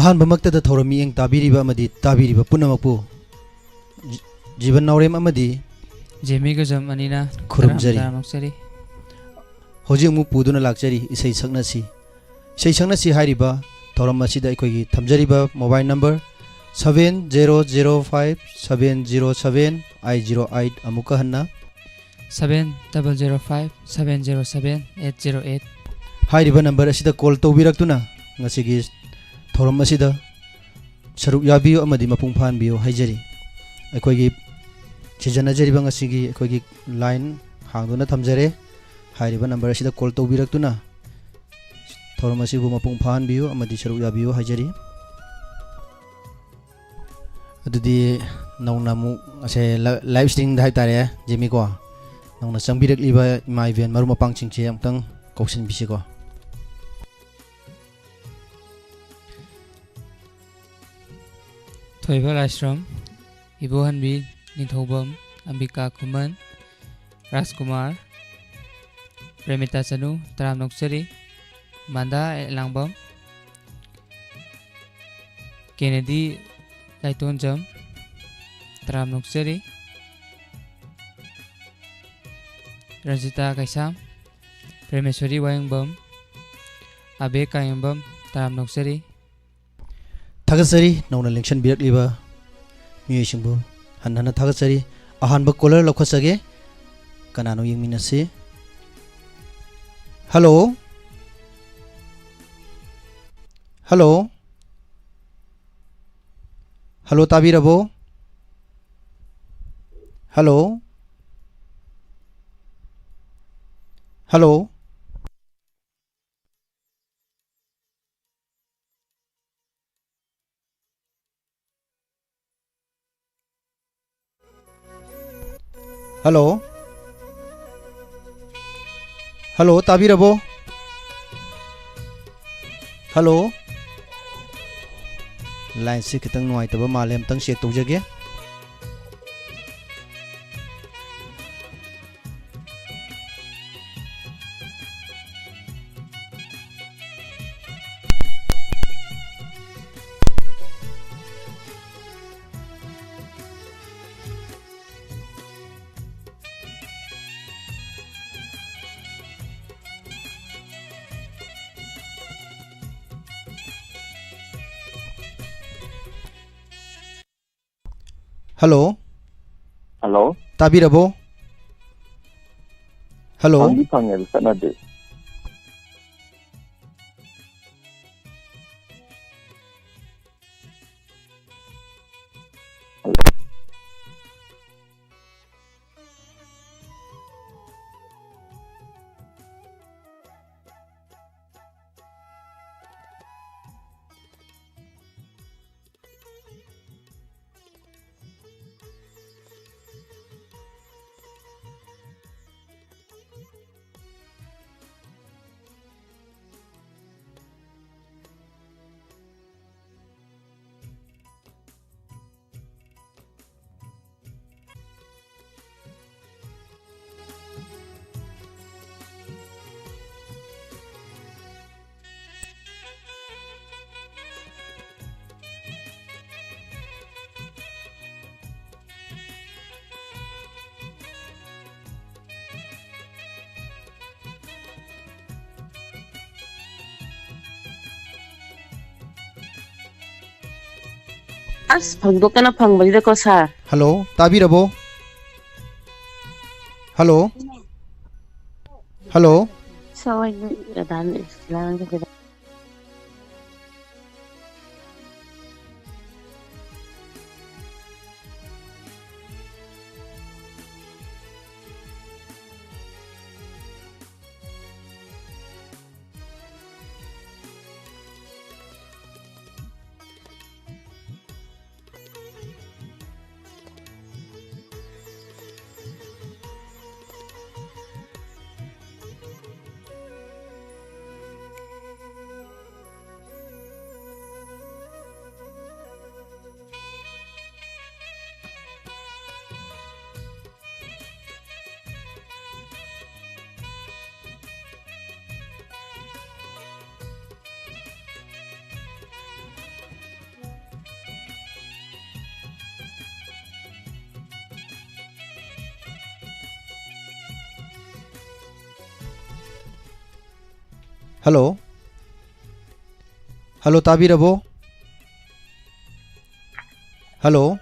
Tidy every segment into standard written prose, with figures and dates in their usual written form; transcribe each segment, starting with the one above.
अहानबमक्तदा थौरमी एंग ताबिरिबा अमदि ताबिरिबा पुनमकपु जीवन नौरेम अमदि जेमी गजम अनिना खुरुमजरी होजिक मु पुदुना लाक्चरी इसै सक्नसी हारिबा थौरम असिदा अखोगी थमजरिबा मोबाइल नंबर 7005707808 अमुका हन्ना 7005707808 हारिबा नंबर असिदा कॉल तौबिरक्तुना ngasiगी थौरम असिदा सरुक याबियो अमदि मपुंग फानबियो हाइजरी अखोगी चिजनजरिबा ngasiगी अखोगी लाइन हांगदुना थमजरे हारिबा नंबर असिदा कॉल तौबिरक्तुना थौरम असिबु मपुंग फानबियो अमदि सरुक याबियो हाइजरी अदुदी नौना मु असे लाइव स्ट्रीमिंग हाइ तारे जेमी को नौना संबिरक्लिबा इमा इवेंट मरु मपांग चिंगचे अमतंग कौशन बिसिको थोइबा आश्रम इबोहनबी निथौबम अंबिका कुमन राजकुमार प्रेमिता चनु तराम नोक्सरी मांदा एलांगबम केनेडी लाइटोनजम तराम नोक्सरी रंजिता कैसाम प्रेमेश्वरी वायंगबम अबे कायंबम तराम नोक्सरी थागसरी नौना लेंशन बिरक्लिबा मियसिंबु हन्नना थागसरी अहानबा कॉलर लखसगे कनानो यंगमिनसे हेलो हेलो हेलो ताबिरबो हेलो हेलो हेलो हेलो ताबिरबो हेलो लाइन से खितंग नुआइतबा माले अमतंग चेक तौजगे हेलो हेलो ताबिरबो हेलो फंगी फंगे सनदे अस फंगदोकना फंगबलिदको सर हेलो ताबिरबो हेलो हेलो सवय दान लांग Hello. Hello tabirabo. Hello.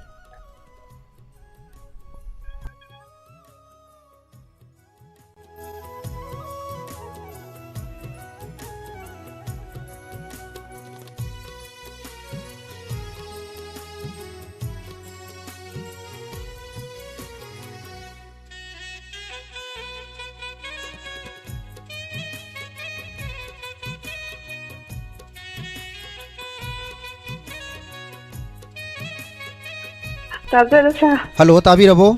Tabelo sir. Hello tabirabo.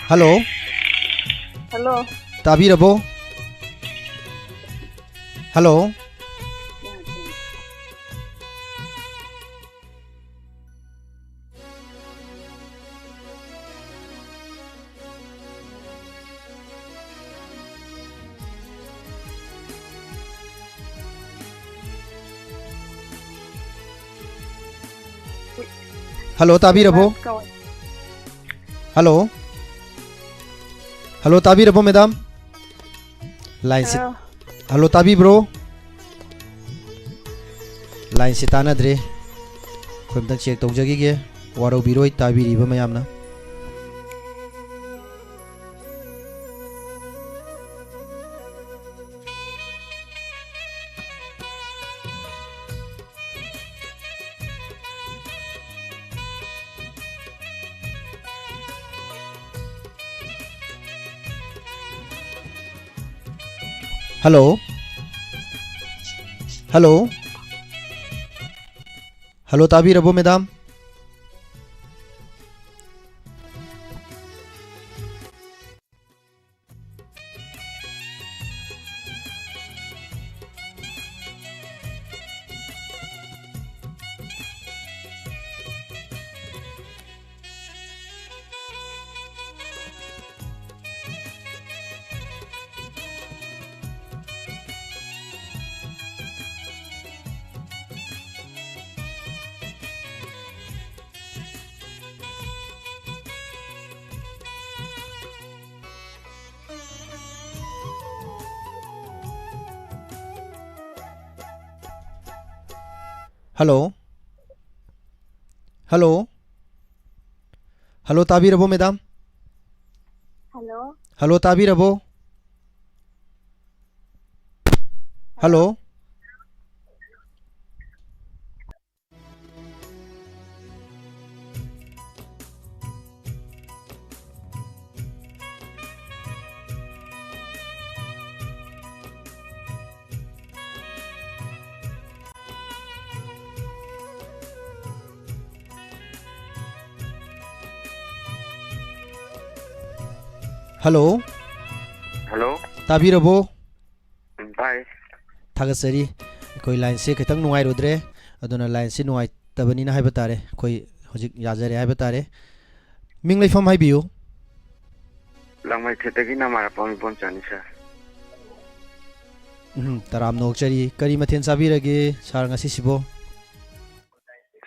Hello. Hello. Tabirabo. Hello. Hello tabirabo. Hello. Hello tabirabo madam. Line sit. Hello tabi bro. Line sit tanadre. Kumtang check tawjagi ge. Waro biroi tabiri ba mayamna. Hello. Hello. Hello tabirabo madam. Hello. Hello. Hello tabirabo madam. Hello. Hello tabirabo. Hello. Hello. Hello. Tabirabo. Bye. Thagasari. Koi line se khitang nuai rodre. Aduna line se nuai tabani na haiba tare. Koi hojik yazare haiba tare. Ming leifam hai biu. Langmai thetagi na mara pami pon chani sir. Taram nok chari. Kari mathen sabirage. Sar ngasi sibo.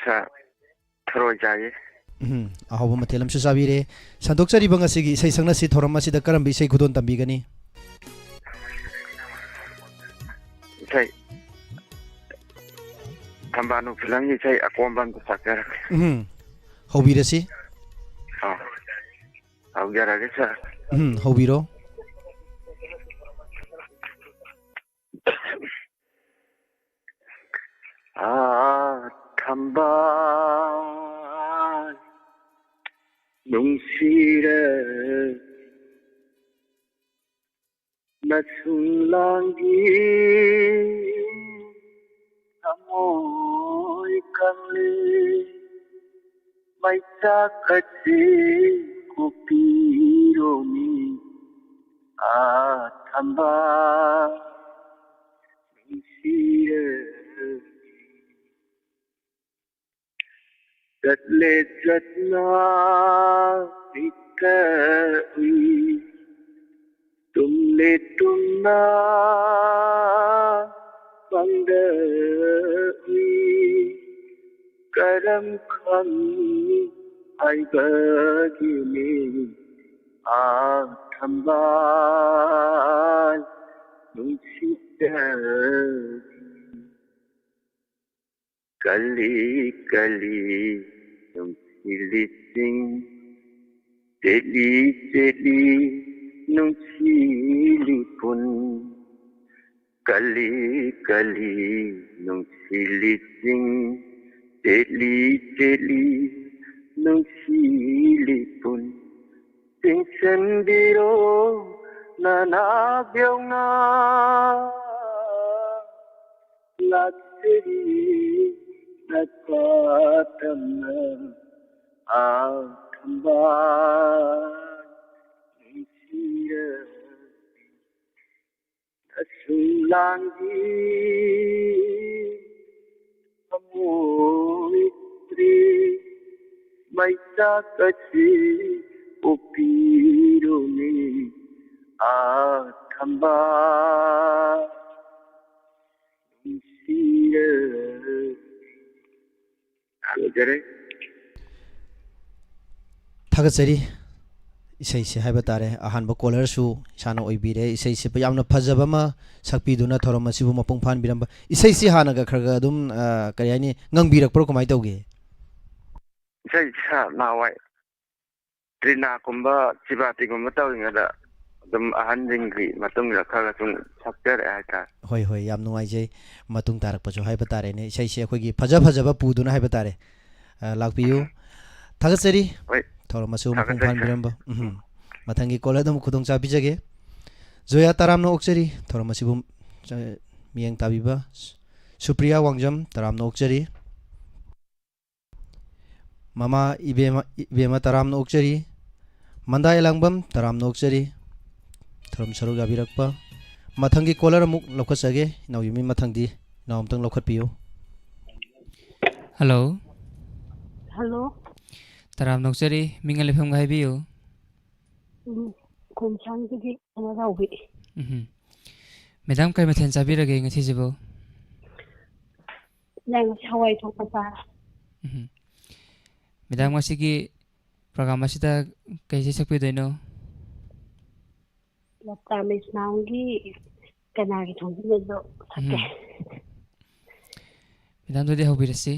Sir. Throi jaye. Ahoba matelam su sabire. Sandok chari bang asigi isai sangna si thoram asida karambi isai khudon tambigani. Sai. Thambanu philangi sai akombam to sakar. Hobirasi. Au jarage sir. Hobiro. Thamba nungsira nasunlangi amoi kamli maita kati kopironi thamba nungsira Datle jatna ui tumne tumna ui karam kham ai bagini thamba nungsi Kali kali nungsilising teli teli nungsilipon kali kali nungsilising teli teli nungsilipon tingsan biro nanagyaw na laksiri nagpatamna ang kambal ng sira nasulanggi amoy tri may sakasi upiro ni ang kambal ng sira ano dere थागतरी इसे है तारे अहानब कॉलरसु इसाना ओइबिरे इसे यामना फजब अमा सकपीदुना थोरम असिबु मपुंग फान बिरंबा इसे हानागा खरगा अदुम करि हाइनि ngangbirapro kamai tawge isai sa nawai trina kumba chibati kumba tawingada dum ahan jingri matung rakhaga tung sakter aita hoi hoi yam nungaijai matung tarak pacho hai batare ne isai se akhoi gi faja faja ba puduna hai batare lakpiyu थागतरी oi theorem असिबु मपुंग फान बिरंबा मथंगी कॉलर दम खुदोंग चाबिजगे जोया तारामनो ओक्चरी थोरम असिबु मियंग ताबिबा सुप्रिया वांगजम तारामनो ओक्चरी मामा इबेमा तारामनो ओक्चरी मंदा एलांगबम तारामनो ओक्चरी थोरम सरुग याबिरकपा मथंगी कॉलर अमुक लौखसगे नाउयमी मथंगदी नाउमतंग लौखतपियो हेलो Hello. ताराम नौचरी मिंगल लेफम गायबियो Kumsanggi ana rawi. मैडम कई मथेन चाबिरगे ngasijibo Nang hawai thokpa sa. Madam ngasigi program asida kaise sakpidoino Lapta mis naungi kanagi thongbi do sakke. Madam दो दे hobirasi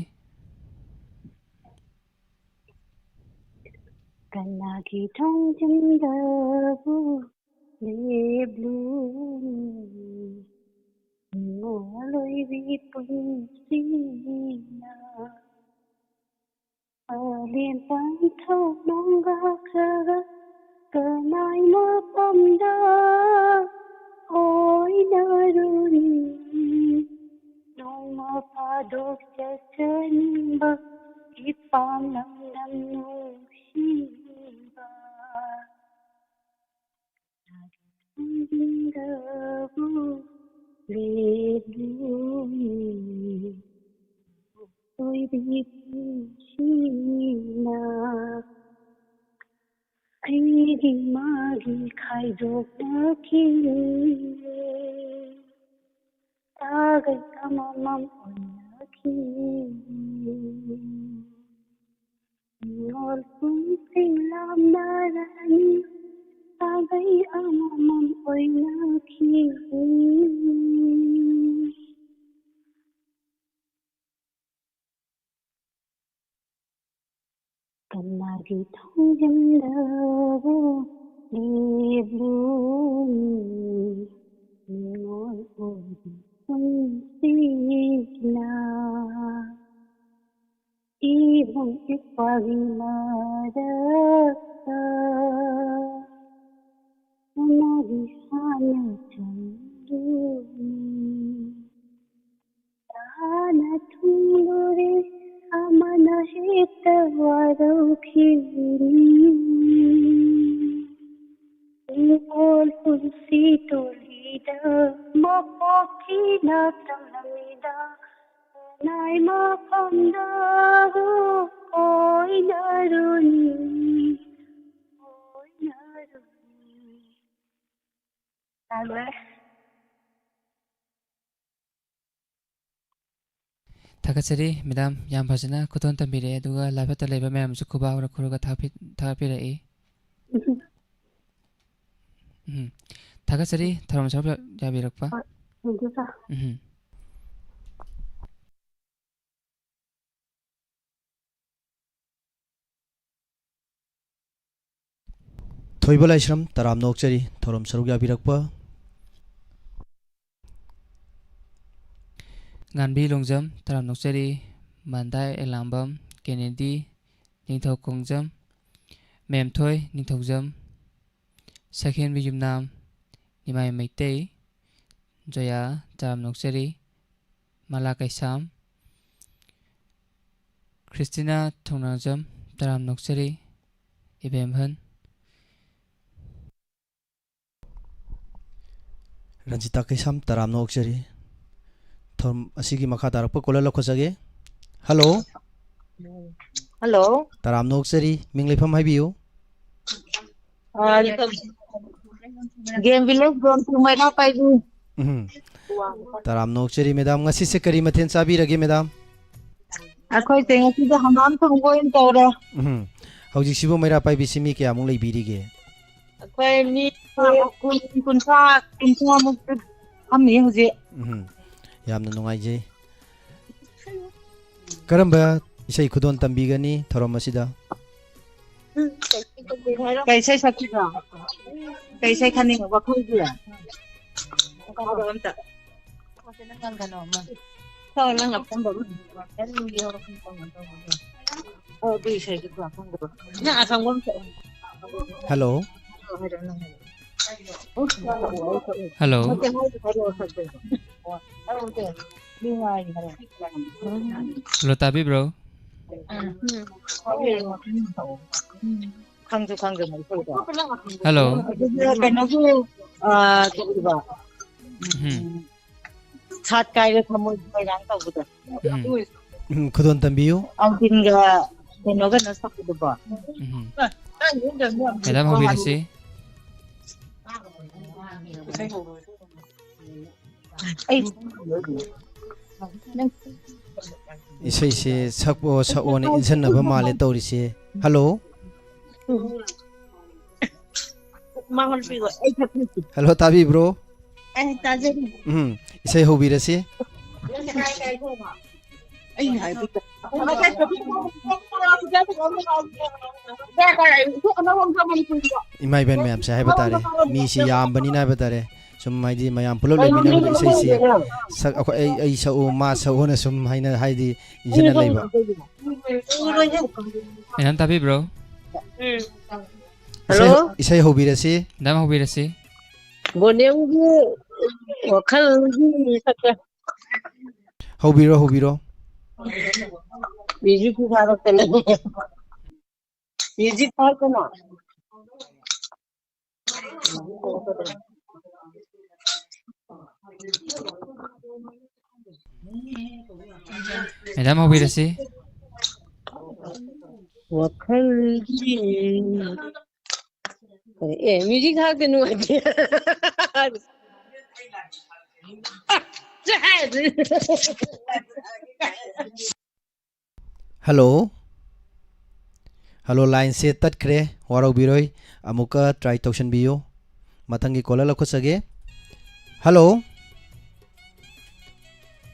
Kanagi thongjamdabu le blue. Moloi vi punsina. Alien pan thau nonga khaga kanai ma pamda oi naruni nonga padok chachanba ipam nam nam no shiva Dabu Reduni Oi Shina Aigi Magi Kaidok Nakile Tagai Amamam Onakile Nol Punting Lam Narani Tagai Amamam Onakile Kanagi thongjamdabu le blue nol odi punsina ibang ipagmarasa Kanagi hana chanduni Sana thulore amana heta waraukhini all pulsi tolida mapokina tamida nai ma pamda oi naruni Alright. थागतरी मैडम याम फजना खुतोन तंबिरे दुगा लाफता लेबा मैम सु खुबा और खुरुगा थापिरे थागतरी थरम सब याबिरकपा Thank you, sir. Thoiba Laisram Taram Nokchari Thorom Saruk Yabirakpa Nganbi Longjam Taram Nokchari Mandai Elambam Kennedy Ningthau Kongjam Memthoi Ningthaujam Sakhen Bijumnam Nimai Maitei Joya Taram Nokchari Mala Kaisam Christina Thongnajam Taram Nokchari Ibemhan Ranjita Kaisam Taram Nokchari Thorom Asigi Makha Tarakpa Kola Lokhosage. Hello. Hello. Taram Nokchari Minglifam Haibiu. Game village gone to my lap. I do. Taram Nokchari Madam Ngasi se kari mathen sabirage madam. Akhoi tenga ti da hamam thong going tawra. Hauji sibo maira pai bisimi ke amung leibirige. Akhoi ni kunsa muk amni hoje. Yamna nungaijai. Karamba isai khudon tambigani thorom asida. Kaisai sakira. Kaisai khani wa khoi dia. Sao lang ngập trong bụng. Đi xây cái quả không được. Nhà không có. Hello. Hello. Hello Tabi bro. Khang rồi mấy thôi đó. Hello. Cái nó cứ cái gì Sát cái cái tham môi bay đang tàu được. Khudon tambiu. Ông tin cái nó sắp được bỏ. Madam Hobirasi. Isai se sakbo saone insan naba male tawrise. Hello. Hello Tabi bro. Isai hobirasi. Imai ben mayam sa hai batare. Mi si yam bani na batare. Sum mai di mayam pulok le mina bada isai se sak ako ai sa o ma sa ona sum haina haidi injana leiba. Madam Tabi bro. Hello. Isai hobirasi. Madam Hobirasi. Boneng gu wakal gi sakya. Hobiro. Music ku thara tele. Music thar kana. Madam Hobirasi. Wakal gi. Music thar kanu aje. Hello. Hello line se tat kre warau biroi amuka try tausan biyo. Matangi kola lakhosage. Hello.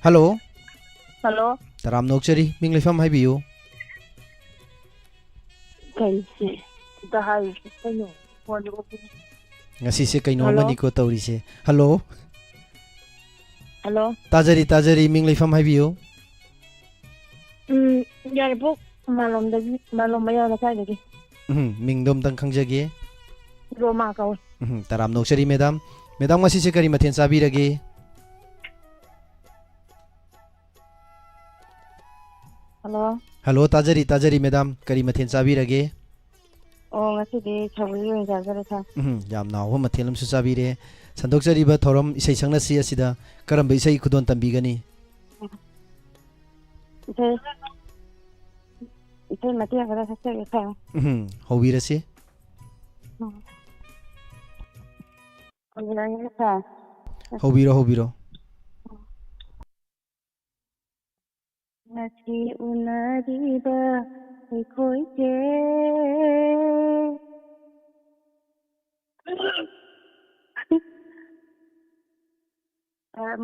Hello. Hello. Taram Nokchari minglifam haibiu. Kaisi. Da hai kaino. Ngasi se kaino mani ko tawrise. Hello. Hello. Tajari minglifam haibiu. Yar book malom maya na kai lagi. Mingdom tang khangjage. Roma ka. Taram Nokchari madam. Madam ngasi se kari mathen sabirage. Hello. Hello tajari madam kari mathen sabirage. Oh ngasi di chawli yung jagara tha. Yam naw ho mathen lam su sabire. Sandokchari ba thorom isai sangna si asida karamba isai khudon tambigani. Ite mati agara sakya ka. Hobirasi. Hobiro. Ngasi unariba khoi ke.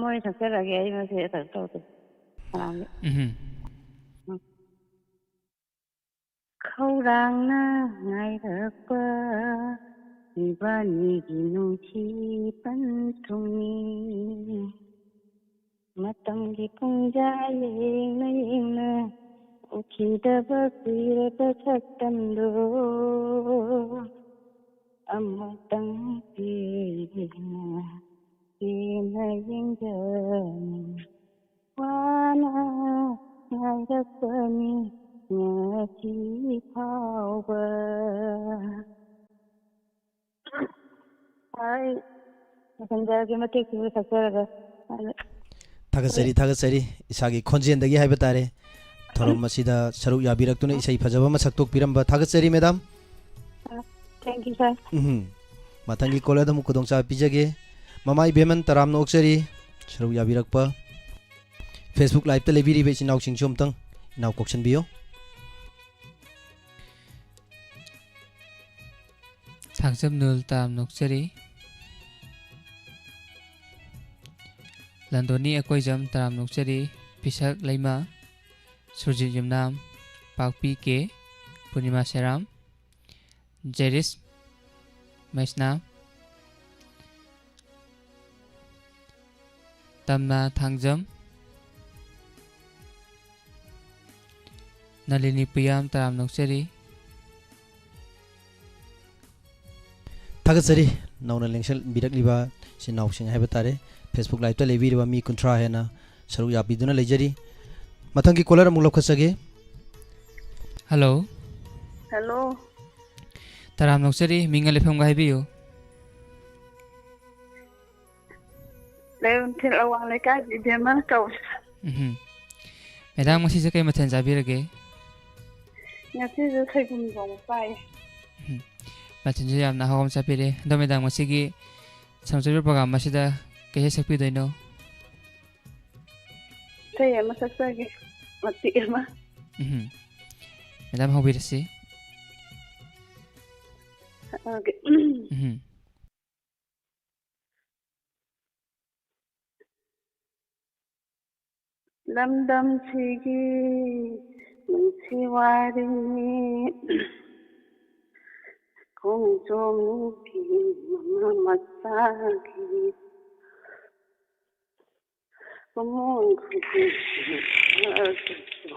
ꯃꯣꯏ ꯁꯛꯆꯔꯒꯦ ꯑꯩ ꯃꯁꯤ ꯇꯧꯗꯦ ꯁꯂꯥꯝꯗꯤ ꯈꯧꯔꯥꯡꯅ ꯉꯥꯏꯔꯛꯄ 이반이기 눈치 반통이 마땅히 풍자행나 기다바 그려다 찾단도 아무땅 비나 이나행전 와나 나이라더니 냐지 파오바 Ay, ꯁꯟꯖꯔꯒꯤ ꯃꯇꯦꯛꯁꯤꯕꯨ ꯁꯛꯆꯔꯒ ꯊꯥꯒꯠꯆꯔꯤ ꯏꯁꯥꯒꯤ ꯈꯣꯟꯖꯦꯜꯗꯒꯤ ꯍꯥꯏꯕ ꯇꯥꯔꯦ ꯊꯧꯔꯝ ꯑꯁꯤꯗ ꯁꯔꯨꯛ ꯌꯥꯕꯤꯔꯛꯇꯨꯅ ꯏꯁꯩ ꯐꯖꯕ ꯑꯃ ꯁꯛꯇꯣꯛꯄꯤꯔꯝꯕ ꯊꯥꯒꯠꯆꯔꯤ ꯃꯦꯗꯥꯝ ꯊꯦꯡꯛ ꯌꯨ ꯁꯥꯔ ꯃꯊꯪꯒꯤ ꯀꯣꯂꯔꯗ ꯑꯃꯨꯛ ꯈꯨꯗꯣꯡꯆꯥꯕ ꯄꯤꯖꯒꯦ ꯃꯃꯥ ꯏꯕꯦꯝꯃꯟ ꯇꯔꯥꯝꯅ ꯑꯣꯛꯆꯔꯤ ꯁꯔꯨꯛ ꯌꯥꯕꯤꯔꯛꯄ ꯐꯦꯁꯕꯨꯛ ꯂꯥꯏꯚꯇ ꯂꯩꯕꯤꯔꯤꯕ ꯏꯆꯤꯟ ꯏꯅꯥꯎꯁꯤꯡꯁꯨ ꯑꯃꯨꯛꯇꯪ ꯏꯅꯥꯎ ꯀꯣꯛꯁꯟꯕꯤꯌꯨ ꯊꯥꯡꯖꯝ ꯅꯨꯜ ꯇꯥꯝ ꯅꯣꯛꯆꯔꯤ ꯂꯟꯗꯣꯅꯤ ꯑꯀꯣꯏꯖꯝ ꯇꯔꯥꯝ ꯅꯣꯛꯆꯔꯤ ꯄꯤꯁꯛ ꯂꯩꯃ ꯁꯨꯔꯖꯤꯠ ꯌꯨꯝꯅꯥꯝ ꯄꯥꯛꯄꯤ ꯀꯦ ꯄꯨꯔꯅꯤꯃꯥ ꯁꯦꯔꯥꯝ ꯖꯦꯔꯤꯁ ꯃꯩꯁꯅꯥ ꯇꯝꯅꯥ ꯊꯥꯡꯖꯝ ꯅꯂꯤꯅꯤ ꯄꯨꯌꯥꯝ ꯇꯔꯥꯝ ꯅꯣꯛꯆꯔꯤ ꯊꯥꯒꯠꯆꯔꯤ ꯅꯧꯅ ꯂꯦꯡꯁꯟꯕꯤꯔꯛꯂꯤꯕ ꯏꯆꯤꯟ ꯏꯅꯥꯎꯁꯤꯡ ꯍꯥꯏꯕ ꯇꯥꯔꯦ ꯐꯦꯁꯕꯨꯛ ꯂꯥꯏꯚꯇ ꯂꯩꯕꯤꯔꯤꯕ ꯃꯤ 30 ꯍꯦꯟꯅ ꯁꯔꯨꯛ ꯌꯥꯕꯤꯗꯨꯅ ꯂꯩꯖꯔꯤ ꯃꯊꯪꯒꯤ ꯀꯣꯂꯔ ꯑꯃꯨꯛ ꯂꯧꯈꯠꯆꯒꯦ ꯍꯜꯂꯣ ꯍꯜꯂꯣ ꯇꯔꯥꯝ ꯅꯣꯛꯆꯔꯤ ꯃꯤꯡꯒ ꯂꯩꯐꯝꯒ ꯍꯥꯏꯕꯤꯌꯨ ꯂꯩꯔꯨꯝꯊꯤꯜ ꯑꯋꯥꯡ ꯂꯩꯀꯥꯏꯒꯤ ꯏꯕꯦꯝꯃ ꯀꯧꯏ ꯃꯦꯗꯥꯝ ꯉꯁꯤꯁꯦ ꯀꯩ ꯃꯊꯦꯜ ꯆꯥꯕꯤꯔꯒꯦ ꯉꯁꯤꯁꯨ ꯁꯣꯏꯕꯨꯝ ꯊꯣꯡꯕ ꯄꯥꯏ ꯃꯊꯦꯜꯁꯨ ꯌꯥꯝꯅ ꯑꯍꯥꯎꯕ ꯆꯥꯕꯤꯔꯦ ꯑꯗꯣ ꯃꯦꯗꯥꯝ ꯉꯁꯤꯒꯤ ꯁꯝꯖꯔꯤꯕ ꯄ꯭ꯔꯣꯒ꯭ꯔꯥꯝ ꯑꯁꯤꯗ ꯀꯩ ꯁꯛꯄꯤꯗꯣꯏꯅꯣ ꯏꯁꯩ ꯑꯃ ꯁꯛꯆꯒꯦ ꯃꯇꯦꯛ ꯑꯃ ꯃꯦꯗꯥꯝ ꯍꯧꯕꯤꯔꯁꯤ ꯂꯝꯗꯝꯁꯤꯒꯤ ꯅꯨꯡꯁꯤ ꯋꯥꯔꯤꯅꯤ ꯈꯣꯡꯖꯣꯝ ꯅꯨꯄꯤ ꯃꯃꯥ ꯃꯆꯥꯒꯤ ꯀꯨꯃꯣꯟ ꯈꯨꯗꯤꯡꯃꯛꯇꯁꯨ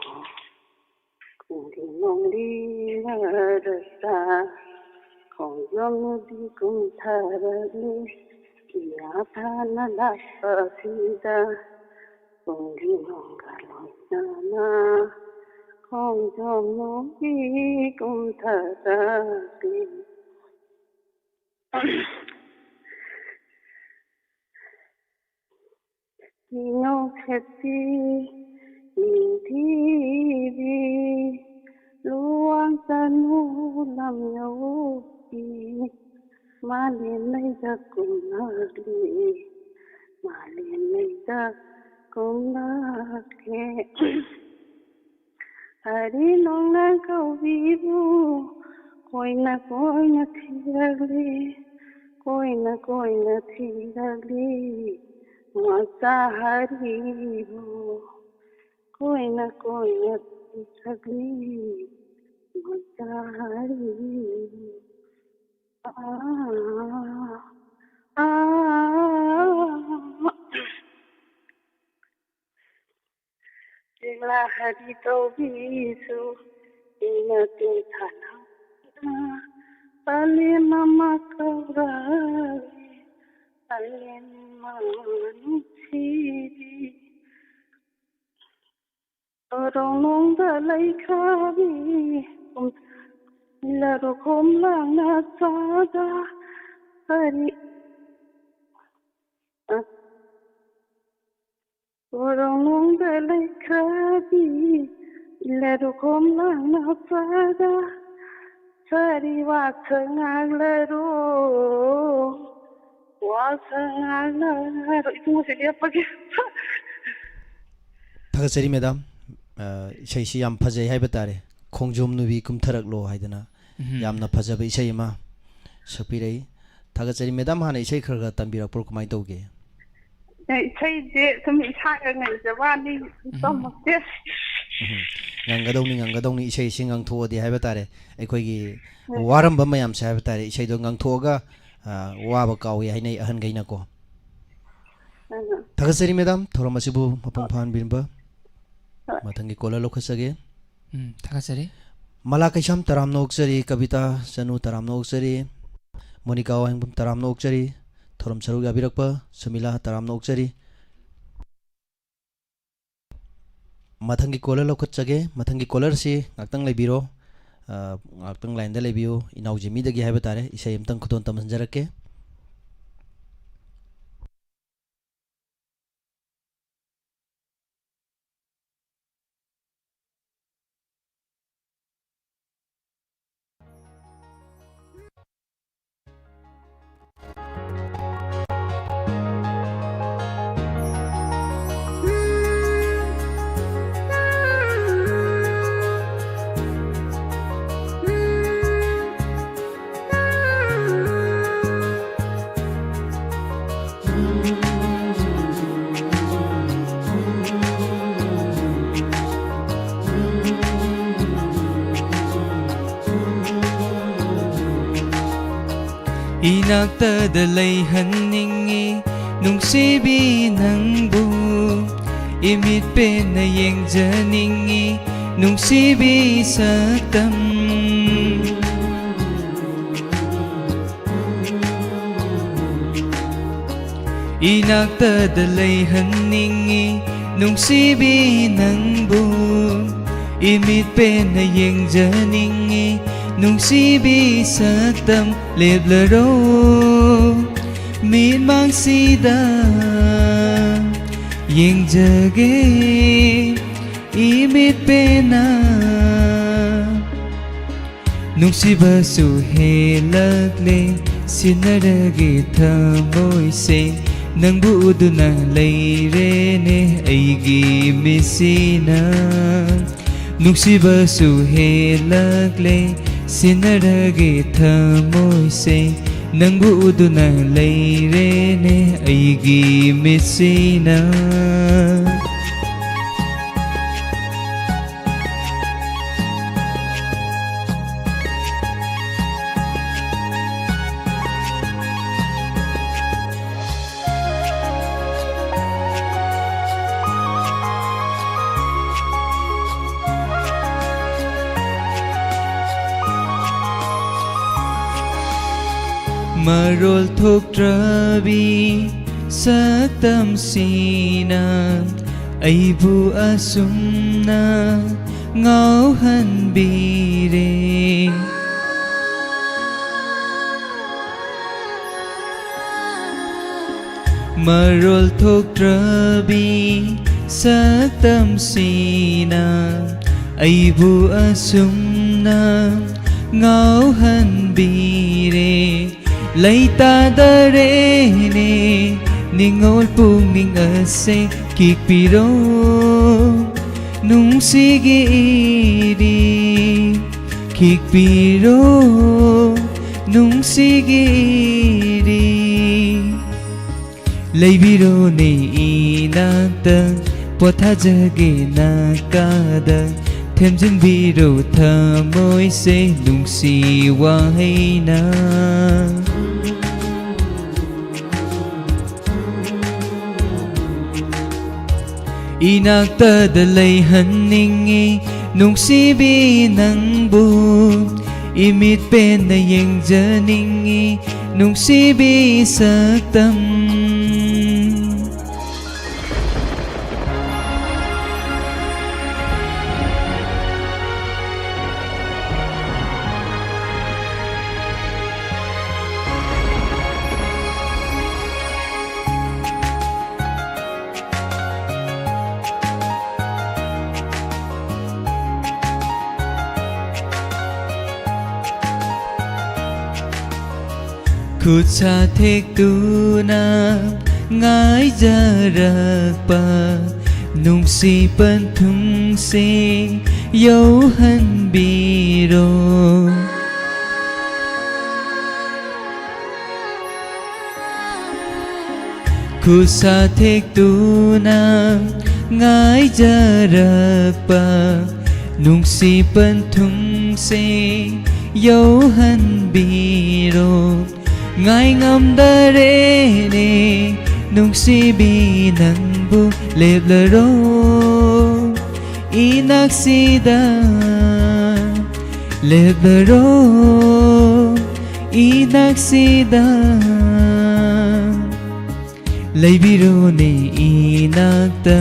ꯈꯣꯡꯒꯤ ꯅꯣꯡꯂꯤꯉꯔꯁꯥ ꯈꯣꯡꯖꯣꯝ ꯅꯨꯄꯤ ꯀꯨꯝꯊꯔꯛꯂꯤ ꯌꯥꯊꯥꯅ ꯂꯥꯛꯄꯁꯤꯗ ꯈꯣꯡꯒꯤ ꯅꯣꯡꯒ ꯂꯣꯏꯅꯅ ꯈꯣꯡꯖꯣꯝ ꯅꯨꯄꯤ ꯀꯨꯝꯊꯔꯛꯂꯤ ꯅꯣꯛꯈꯦꯠꯄꯤ ꯅꯤꯡꯊꯤꯕꯤ ꯂꯨꯋꯥꯡ ꯆꯅꯨ ꯂꯝꯌꯧꯕꯤ ꯃꯥꯂꯦꯝꯂꯩꯗ ꯀꯨꯝꯂꯛꯂꯤ ꯃꯥꯂꯦꯝꯂꯩꯗ ꯀꯨꯝꯂꯛꯂꯦ ꯍꯔꯤ ꯅꯣꯡꯅ ꯀꯧꯕꯤꯕꯨ ꯀꯣꯏꯅ ꯀꯣꯏꯅ ꯊꯤꯔꯛꯂꯤ ꯀꯣꯏꯅ ꯀꯣꯏꯅ ꯊꯤꯔꯛꯂꯤ ꯃꯆꯥ ꯍꯔꯤꯕꯨ ꯀꯣꯏꯅ ꯀꯣꯏꯅ ꯊꯤꯔꯛꯂꯤ ꯃꯆꯥ ꯍꯔꯤꯕꯨ ꯆꯦꯛꯂꯥ ꯍꯔꯤ ꯇꯧꯕꯤꯁꯨ ꯏꯅ ꯇꯦꯟꯊꯥꯅ ꯄꯂꯦꯝ ꯃꯃꯥ ꯀꯧꯔꯛꯂꯤ ꯄꯂꯦꯝ ꯃꯃꯥ ꯅꯨꯡꯁꯤꯕꯤ ꯇꯣꯔꯣꯡꯅꯨꯡꯗ ꯂꯩꯈ꯭ꯔꯕꯤ ꯂꯔꯨꯈꯣꯝ ꯂꯥꯡꯅ ꯆꯥꯗ ꯍꯔꯤ ꯇꯣꯔꯣꯡꯅꯨꯡꯗ ꯂꯩꯈ꯭ꯔꯕꯤ ꯂꯔꯨꯈꯣꯝ ꯂꯥꯡꯅ ꯆꯥꯗ ꯁꯔꯤ ꯋꯥꯛꯁ ꯉꯥꯡꯂꯔꯣ ꯋꯥꯛꯁ ꯉꯥꯡꯂꯔꯣ ꯏꯕꯨꯡꯉꯣꯁꯦ ꯂꯦꯞꯄꯒꯦ ꯊꯥꯒꯠꯆꯔꯤ ꯃꯦꯗꯥꯝ ꯏꯁꯩꯁꯤ ꯌꯥꯝ ꯐꯖꯩ ꯍꯥꯏꯕ ꯇꯥꯔꯦ ꯈꯣꯡꯖꯣꯝ ꯅꯨꯕꯤ ꯀꯨꯝꯊꯔꯛꯂꯣ ꯍꯥꯏꯗꯅ ꯌꯥꯝꯅ ꯐꯖꯕ ꯏꯁꯩ ꯑꯃ ꯁꯛꯄꯤꯔꯛꯏ ꯊꯥꯒꯠꯆꯔꯤ ꯃꯦꯗꯥꯝ ꯍꯥꯟꯅ ꯏꯁꯩ ꯈꯔ ꯈꯔ ꯇꯝꯕꯤꯔꯛꯄ꯭ꯔꯣ ꯀꯃꯥꯏꯅ ꯇꯧꯒꯦ ꯏꯁꯩꯁꯦ ꯁꯨꯝ ꯏꯁꯥꯒ ꯉꯪꯖꯕꯥꯅꯤ ꯇꯝꯃꯛꯇꯦ ꯉꯪꯒꯗꯧꯅꯤ ꯏꯁꯩꯁꯤ ꯉꯪꯊꯣꯛꯑꯗꯤ ꯍꯥꯏꯕ ꯇꯥꯔꯦ ꯑꯩꯈꯣꯏꯒꯤ ꯋꯥꯔꯝꯕ ꯃꯌꯥꯝꯁꯦ ꯍꯥꯏꯕ ꯇꯥꯔꯦ ꯏꯁꯩꯗꯣ ꯉꯪꯊꯣꯛꯑꯒ ꯋꯥꯕ ꯀꯥꯎꯏ ꯍꯥꯏꯅꯩ ꯑꯍꯟꯈꯩꯅꯀꯣ ꯊꯥꯒꯠꯆꯔꯤ ꯃꯦꯗꯥꯝ ꯊꯧꯔꯝ ꯑꯁꯤꯕꯨ ꯃꯄꯨꯡ ꯐꯥꯍꯟꯕꯤꯔꯝꯕ ꯃꯊꯪꯒꯤ ꯀꯣꯂꯔ ꯂꯧꯈꯠꯆꯒꯦ ꯊꯥꯒꯠꯆꯔꯤ ꯃꯂꯥ ꯀꯩꯁꯥꯝ ꯇꯔꯥꯝꯅ ꯑꯣꯛꯆꯔꯤ ꯀꯕꯤꯇꯥ ꯆꯅꯨ ꯇꯔꯥꯝꯅ ꯑꯣꯛꯆꯔꯤ ꯃꯣꯅꯤꯀꯥ ꯋꯥꯍꯦꯡꯕꯝ ꯇꯔꯥꯝꯅ ꯑꯣꯛꯆꯔꯤ ꯊꯧꯔꯝ ꯁꯔꯨꯛ ꯌꯥꯕꯤꯔꯛꯄ ꯁꯨꯃꯤꯂꯥ ꯇꯔꯥꯝꯅ ꯑꯣꯛꯆꯔꯤ ꯃꯊꯪꯒꯤ ꯀꯣꯂꯔ ꯂꯧꯈꯠꯆꯒꯦ ꯃꯊꯪꯒꯤ ꯀꯣꯂꯔꯁꯤ ꯉꯥꯛꯇꯪ ꯂꯩꯕꯤꯔꯣ ꯉꯥꯛꯇꯪ ꯂꯥꯏꯟꯗ ꯂꯩꯕꯤꯌꯨ ꯏꯅꯥꯎ ꯖꯤꯃꯤꯗꯒꯤ ꯍꯥꯏꯕ ꯇꯥꯔꯦ ꯏꯁꯩ ꯑꯃꯇꯪ ꯈꯨꯗꯣꯟ ꯇꯝꯍꯟꯖꯔꯛꯀꯦ Inaktada layhaningi nungsibi nangbu Imit pena yengjaningi nungsibi saktam Inaktada layhaningi nungsibi nangbu Imit pena yengjaningi nungsibi saktam leblaro min mang sida yengjage imit pena nungsiba su helagle sinarage thamoy se nangbu uduna leirene aigi misina nungsiba su helagle sinarage thamoy se nangbu uduna leirene aigi misina Marol thoktrabi saktam sina aibu asumna ngauhan bire Marol thoktrabi saktam sina aibu asumna ngauhan bire Laita darene ningol pungning ase kikpiro nung sige iri kikpiro nung sige iri Laibiro ne inakta pothajage nakada Themjin biro thamoy se nungsi wahayna Inaktada layhaningi nungsibi nangbu Imit pena yengjaningi nungsibi saktam Khut sa thek tu na ngai jarakpa nungsi panthung se yau han biro Kusa thekduna ngaijarakpa nungsipan thungse yauhanbiro ngai ngamdare ne nungsibi nangbu leblaro inaksida leblaro inaksida leibiro ne inakta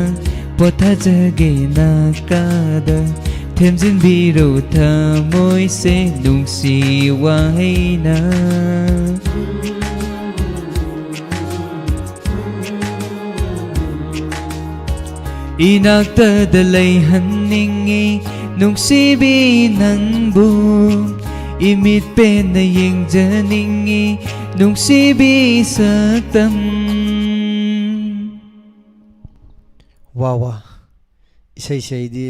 pothajage nakada themjinbiro thamoise nungsi waina inaktada leihanningi nungsibi nangbu imit pena yengjaningi nungsibi saktam वा इसे इसेदी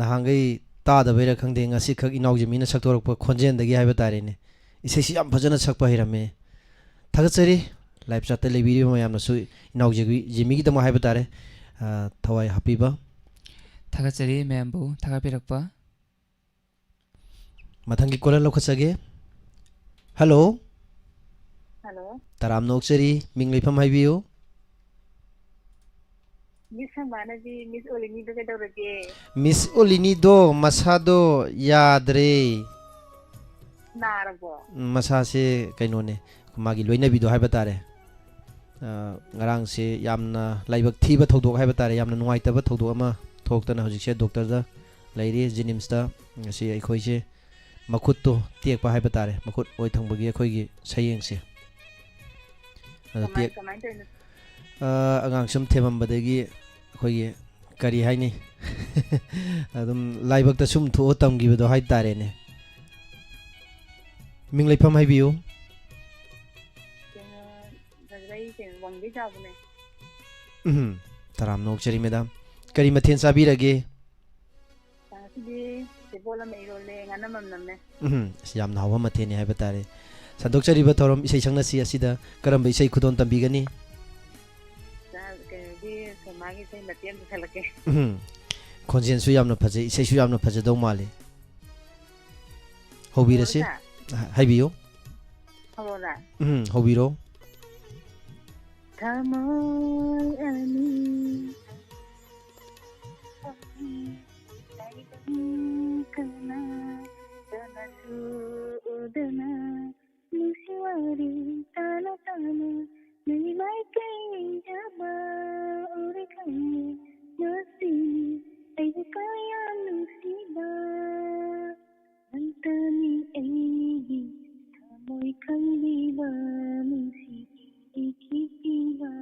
नहांगई तादबैरा खंदे ngasi khak inauji mina saktorokpa khonjen dagi haiba tarene ise si yam phajana sakpa hirame thagachari live chat le video ma yamna su inauji jimi gi dama haiba tare thawai hapiba thagachari membu thagapirakpa mathangi kola lokhachage hello Hello. taram nokchari minglifam haibiyo Miss Hamanaji, Miss Olini do kedorage. Miss Olini do masado yadre Narabo. masa se kainone magi loina bido haiba tare ngarang se yamna laibak thiba thodok haiba tare yamna nuai taba thodok ama thoktana hojik se doctor da lairi jenims da ngasi akhoi se makut to tiek pa haiba tare makut oi thangbagi akhoi gi sayeng se tiek agang sum themam badagi akhoi gi kari haini adum laibak ta sum thu tam gi bedo hai tare ne minglifam haibiyo taram nokchari madam kari mathen sabirage yam nawa matheni haiba tare sandokchari ba thorom isai sangna si asida karam isai khudon tambigani khonjen su yamna phaje isai su yamna phaje do male hobirase haibiyo hobiro Thamoy ani kana dana su udana nisiwari tana tana nai mai kai jaba ore kai nasi ai kaya nusiba antani ai thamoy khandiba nusi ikiba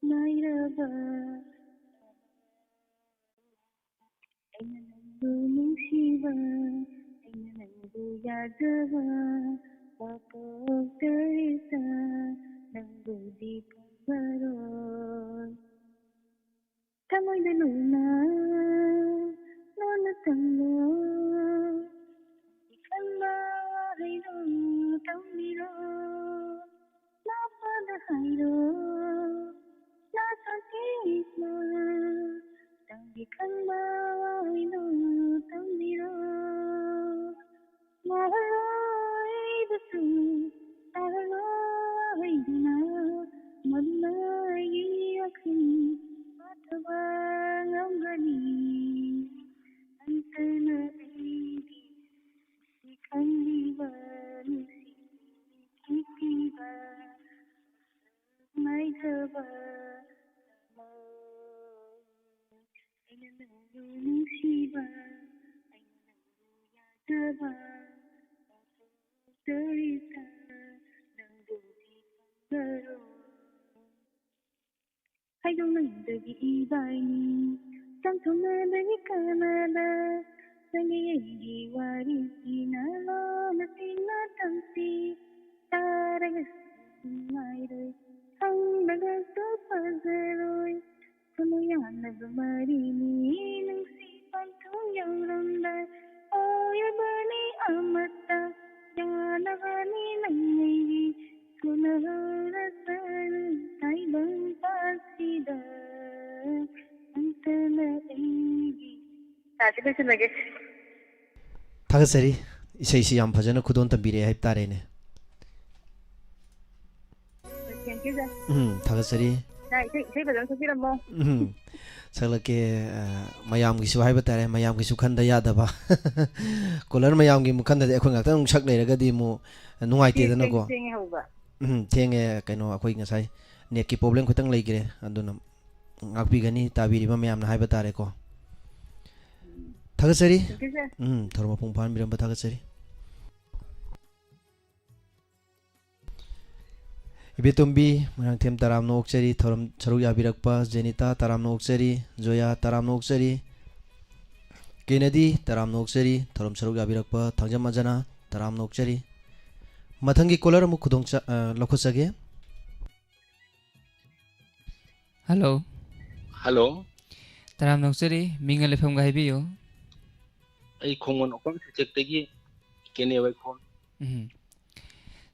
nairaba aina nangu nusiba aina nangu yadaba wapok terisa nangu di kabaron tamoy daluna nona tango ikamba hairo tambiro Napada hairo, nasakitna, tangi kanda hairo, tambiro. Mahalai basu, mahalai dina, madnai akhni, matavang amgani, antana aidi, sikandiba, sikiba. Naidaba, aina nangu nusiba, aina nangu yadaba, terisa nangu di kambaro. Haidong nandagi ibaini, samthonadagi kanada, sangi warisi nalo natina tamsi, taragas nairai. Hangdaga supazeroi, sumuyanag marini, nang sipan tuyang ramdai, oyabani amata, yanagani nangayi, sunaharasan. ꯂꯣꯏꯁꯤꯜꯂꯒꯦ ꯊꯥꯒꯠꯆꯔꯤ ꯏꯁꯩꯁꯤ ꯌꯥꯝ ꯐꯖꯅ ꯈꯨꯗꯣꯟ ꯇꯝꯕꯤꯔꯛꯑꯦ ꯍꯥꯏꯕ ꯇꯥꯔꯦꯅꯦ thank you ꯁꯥꯔ ꯊꯥꯒꯠꯆꯔꯤ ꯏꯁꯩ ꯐꯖꯅ ꯁꯛꯄꯤꯔꯝꯃꯣ ꯁꯛꯂꯛꯀꯦ ꯃꯌꯥꯝꯒꯤꯁꯨ ꯍꯥꯏꯕ ꯇꯥꯔꯦ ꯃꯌꯥꯝꯒꯤꯁꯨ ꯈꯟꯗ ꯌꯥꯗꯕ ꯀꯣꯂꯔ ꯃꯌꯥꯝꯒꯤ ꯑꯃꯨꯛ ꯈꯟꯗꯗꯤ ꯑꯩꯈꯣꯏ ꯉꯥꯛꯇꯪ ꯑꯃꯨꯛ ꯁꯛ ꯂꯩꯔꯒꯗꯤ ꯑꯃꯨꯛ ꯅꯨꯡꯉꯥꯏꯇꯦꯗꯅꯀꯣ ꯊꯦꯡꯉꯦ ꯍꯧꯕ ꯊꯦꯡꯉꯦ ꯀꯩꯅꯣ ꯑꯩꯈꯣꯏ ꯉꯁꯥꯏ ꯅꯦꯠꯀꯤ ꯄ꯭ꯔꯣꯕ꯭ꯂꯦꯝ ꯈꯤꯇꯪ ꯂꯩꯈ꯭ꯔꯦ ꯑꯗꯨꯅ ꯉꯥꯛꯄꯤꯒꯅꯤ ꯇꯥꯕꯤꯔꯤꯕ ꯃꯌꯥꯝꯅ ꯍꯥꯏꯕ ꯇꯥꯔꯦꯀꯣ ꯊꯥꯒꯠꯆꯔꯤ ꯊꯦꯡꯛ ꯌꯨ ꯁꯥꯔ ꯊꯧꯔꯝ ꯃꯄꯨꯡ ꯐꯥꯍꯟꯕꯤꯔꯝꯕ ꯊꯥꯒꯠꯆꯔꯤ ꯏꯕꯦꯇꯣꯝꯕꯤ ꯃꯣꯏꯔꯥꯡꯊꯦꯝ ꯇꯔꯥꯝꯅ ꯑꯣꯛꯆꯔꯤ ꯊꯧꯔꯝ ꯁꯔꯨꯛ ꯌꯥꯕꯤꯔꯛꯄ ꯖꯦꯅꯤꯇꯥ ꯇꯔꯥꯝꯅ ꯑꯣꯛꯆꯔꯤ ꯖꯣꯌꯥ ꯇꯔꯥꯝꯅ ꯑꯣꯛꯆꯔꯤ ꯀꯦꯅꯦꯗꯤ ꯇꯔꯥꯝꯅ ꯑꯣꯛꯆꯔꯤ ꯊꯧꯔꯝ ꯁꯔꯨꯛ ꯌꯥꯕꯤꯔꯛꯄ ꯊꯥꯡꯖꯝ ꯑꯖꯅꯥ ꯇꯔꯥꯝꯅ ꯑꯣꯛꯆꯔꯤ ꯃꯊꯪꯒꯤ ꯀꯣꯂꯔ ꯑꯃꯨꯛ ꯂꯧꯈꯠꯆꯒꯦ ꯍꯜꯂꯣ ꯍꯜꯂꯣ ꯇꯔꯥꯝ ꯅꯣꯛꯆꯔꯤ ꯃꯤꯡꯒ ꯂꯩꯐꯝꯒ ꯍꯥꯏꯕꯤꯌꯨ ꯑꯩ ꯈꯣꯡꯃꯟ ꯑꯣꯛꯐꯝ ꯁꯦꯛꯇꯒꯤ ꯀꯦꯅꯦ ꯋꯥꯏꯈꯣꯝ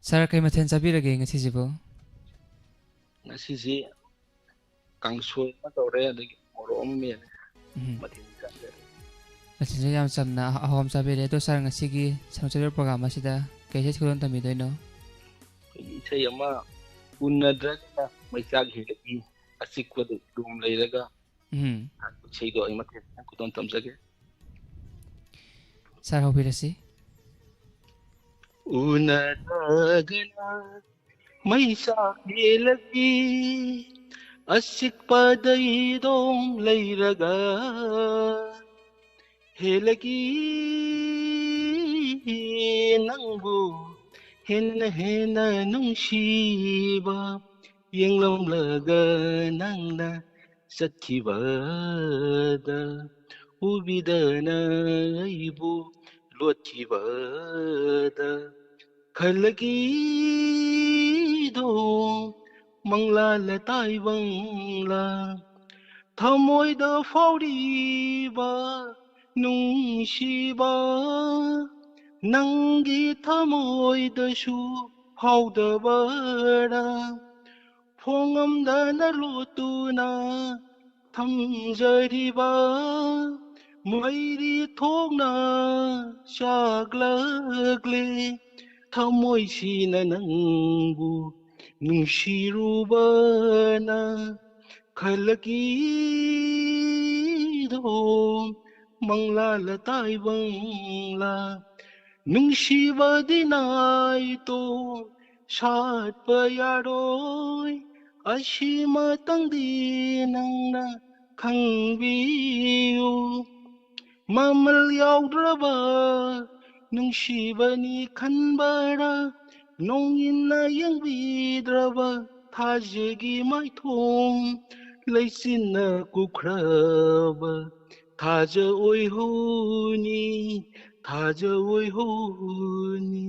ꯁꯥꯔ ꯀꯩ ꯃꯊꯦꯜ ꯆꯥꯕꯤꯔꯒꯦ ꯉꯁꯤꯁꯤꯕꯨ ꯉꯁꯤꯁꯤ ꯀꯥꯡꯁꯣꯏ ꯑꯃ ꯇꯧꯔꯦ ꯑꯗꯒꯤ ꯃꯣꯔꯣꯛ ꯑꯃ ꯃꯦꯠꯂꯦ ꯃꯊꯦꯜ ꯆꯥꯖꯔꯦ ꯃꯊꯦꯜꯁꯦ ꯌꯥꯝ ꯆꯝꯅ ꯑꯍꯥꯎ ꯑꯃ ꯆꯥꯕꯤꯔꯦ ꯑꯗꯣ ꯁꯥꯔ ꯉꯁꯤꯒꯤ ꯁꯪꯆꯔꯤꯕ ꯄ꯭ꯔꯣꯒ꯭ꯔꯥꯝ ꯑꯁꯤꯗ ꯀꯩ ꯏꯁꯩ ꯈꯨꯗꯣꯜ ꯇꯝꯕꯤꯗꯣꯏꯅꯣ ꯑꯩꯈꯣꯏꯒꯤ ꯏꯁꯩ ꯑꯃ ꯎꯅꯗ꯭ꯔꯒꯅ ꯃꯩꯆꯥꯛ ꯍꯦꯜꯂꯛꯏ ꯑꯆꯤꯛꯄꯗ ꯏꯗꯣꯝ ꯂꯩꯔꯒ ꯏꯁꯩꯗꯣ ꯑꯩ ꯃꯊꯦꯜ ꯈꯨꯗꯣꯜ ꯇꯝꯖꯒꯦ ꯁꯥꯔ ꯍꯧꯕꯤꯔꯁꯤ ꯎꯅꯗ꯭ꯔꯒꯅ ꯃꯩꯆꯥꯛ ꯍꯦꯜꯂꯛꯏ ꯑꯆꯤꯛꯄꯗ ꯏꯗꯣꯝ ꯂꯩꯔꯒ ꯍꯦꯜꯂꯒꯤ ꯅꯪꯕꯨ ꯍꯦꯟꯅ ꯍꯦꯟꯅ ꯅꯨꯡꯁꯤꯕ ꯌꯦꯡꯂꯝꯂꯒ ꯅꯪꯅ ꯆꯠꯈꯤꯕꯗ ꯎꯕꯤꯗꯅ ꯑꯩꯕꯨ ꯂꯣꯠꯈꯤꯕꯗ ꯈꯜꯂꯒꯤꯗꯣ ꯃꯪꯂꯥꯜ ꯇꯥꯏꯕꯪꯂꯥ ꯊꯃꯣꯏꯗ ꯐꯥꯎꯔꯤꯕ ꯅꯨꯡꯁꯤꯕ ꯅꯪꯒꯤ ꯊꯃꯣꯏꯗꯁꯨ ꯐꯥꯎꯗꯕꯔꯥ ꯐꯣꯡꯉꯝꯗꯅ ꯂꯣꯠꯇꯨꯅ ꯊꯝꯖꯔꯤꯕ ꯃꯩꯔꯤ ꯊꯣꯛꯅ ꯆꯥꯛꯂꯛꯂꯦ ꯊꯃꯣꯏꯁꯤꯅ ꯅꯪꯕꯨ ꯅꯨꯡꯁꯤꯔꯨꯕꯅ ꯈꯜꯂꯒꯤꯗꯣ ꯃꯪꯂꯥꯜ ꯇꯥꯏꯕꯪꯂꯥ ꯅꯨꯡꯁꯤꯕꯗꯤ ꯅꯥꯏꯇꯣꯝ ꯁꯥꯠꯄ ꯌꯥꯔꯣꯏ ꯑꯁꯤꯃꯇꯪꯗꯤ ꯅꯪꯅ ꯈꯪꯕꯤꯌꯨ ꯃꯃꯜ ꯌꯥꯎꯗ꯭ꯔꯕ ꯅꯨꯡꯁꯤꯕꯅꯤ ꯈꯟꯕꯔꯥ ꯅꯣꯡꯏꯟꯅ ꯌꯦꯡꯕꯤꯗ꯭ꯔꯕ ꯊꯥꯖꯒꯤ ꯃꯥꯏꯊꯣꯡ ꯂꯩꯆꯤꯟꯅ ꯀꯨꯞꯈ꯭ꯔꯕ ꯊꯥꯖ ꯑꯣꯏꯍꯧꯅꯤ ꯊꯥꯖ ꯑꯣꯏꯍꯧꯅꯤ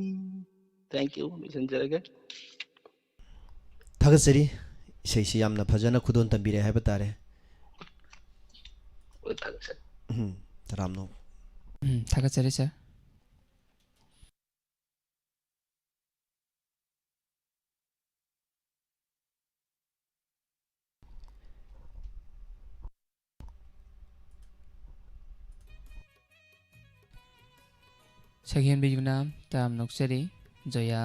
ꯊꯦꯡꯛ ꯌꯨ ꯂꯣꯏꯁꯤꯟꯖꯔꯒꯦ ꯊꯥꯒꯠꯆꯔꯤ ꯏꯁꯩꯁꯤ ꯌꯥꯝꯅ ꯐꯖꯅ ꯈꯨꯗꯣꯟ ꯇꯝꯕꯤꯔꯦ ꯍꯥꯏꯕ ꯇꯥꯔꯦ ꯊꯥꯒꯠꯆꯔꯤ ꯇꯔꯥꯝꯅ ꯊꯥꯒꯠꯆꯔꯤ ꯁꯥꯔ ꯁꯛꯍꯦꯟꯕꯤ ꯌꯨꯝꯅꯥꯝ ꯇꯔꯥꯝ ꯅꯣꯛꯆꯔꯤ ꯖꯣꯌꯥ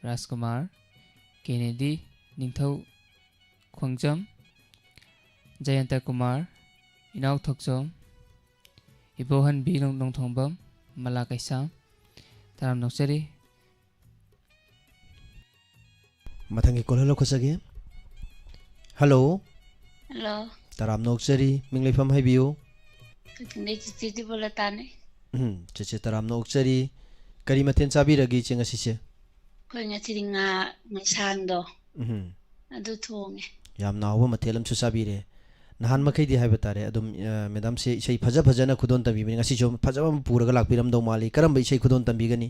ꯔꯥꯖꯀꯨꯃꯥꯔ ꯀꯦꯅꯦꯗꯤ ꯅꯤꯡꯊꯧ ꯈꯣꯡꯖꯝ ꯖꯌꯟꯇ ꯀꯨꯃꯥꯔ ꯏꯅꯥꯎ ꯊꯣꯛꯆꯣꯝ ꯏꯕꯣꯍꯟꯕꯤ ꯅꯣꯡꯊꯣꯡꯕꯝ ꯃꯂꯥ ꯀꯩꯁꯥꯝ ꯇꯔꯥꯝ ꯅꯣꯛꯆꯔꯤ ꯃꯊꯪꯒꯤ ꯀꯣꯂꯔ ꯂꯧꯈꯠꯆꯒꯦ ꯍꯜꯂꯣ ꯍꯜꯂꯣ ꯇꯔꯥꯝꯅ ꯑꯣꯛꯆꯔꯤ ꯃꯤꯡ ꯂꯩꯐꯝ ꯍꯥꯏꯕꯤꯌꯨ ꯀꯛꯆꯤꯡꯗꯩ ꯆꯤꯆꯦ ꯗꯤꯕꯣꯂꯇꯥꯅꯦ ꯆꯦꯆꯦ ꯇꯔꯥꯝꯅ ꯑꯣꯛꯆꯔꯤ ꯀꯔꯤ ꯃꯊꯦꯜ ꯆꯥꯕꯤꯔꯒꯦ ꯏꯆꯦ ꯉꯁꯤꯁꯦ ꯑꯩꯈꯣꯏ ꯉꯁꯤꯗꯤ ꯉꯥ ꯃꯩꯁꯥꯡꯗꯣ ꯎꯝ ꯑꯗꯨ ꯊꯣꯡꯉꯦ ꯌꯥꯝꯅ ꯍꯥꯎꯕ ꯃꯊꯦꯜ ꯑꯃꯁꯨ ꯆꯥꯕꯤꯔꯦ ꯅꯍꯥꯟ ꯃꯈꯩꯗꯤ ꯍꯥꯏꯕ ꯇꯥꯔꯦ ꯑꯗꯨꯝ ꯃꯦꯗꯥꯝꯁꯦ ꯏꯁꯩ ꯐꯖꯅ ꯈꯨꯗꯣꯟ ꯇꯝꯕꯤꯕꯅꯤ ꯉꯁꯤꯁꯨ ꯐꯖꯕ ꯑꯃ ꯄꯨꯔꯒ ꯂꯥꯛꯄꯤꯔꯝꯗꯧ ꯃꯥꯜꯂꯤ ꯀꯔꯝꯕ ꯏꯁꯩ ꯈꯨꯗꯣꯟ ꯇꯝꯕꯤꯒꯅꯤ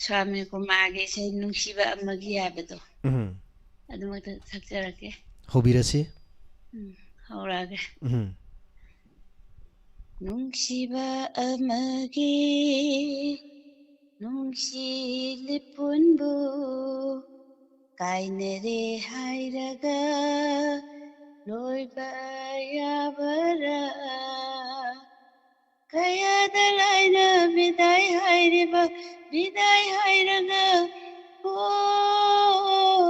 ꯁ꯭ꯋꯥꯃꯤ ꯀꯨꯃꯥꯔꯒꯤ ꯏꯁꯩ ꯅꯨꯡꯁꯤꯕ ꯑꯃꯒꯤ ꯍꯥꯏꯕꯗꯣ ꯎꯝ ꯑꯗꯨꯃꯛꯇ ꯁꯛꯆꯔꯛꯀꯦ ꯍꯧꯕꯤꯔꯁꯤ ꯍꯧꯔꯛꯑꯒꯦ ꯎꯝ ꯅꯨꯡꯁꯤꯕ ꯑꯃꯒꯤ ꯅꯨꯡꯁꯤ ꯂꯤꯄꯨꯟꯕꯨ ꯀꯥꯏꯅꯔꯦ ꯍꯥꯏꯔꯒ ꯂꯣꯏꯕ ꯌꯥꯕꯔꯥ kayada laina bidai hairiba bidai hairaga oh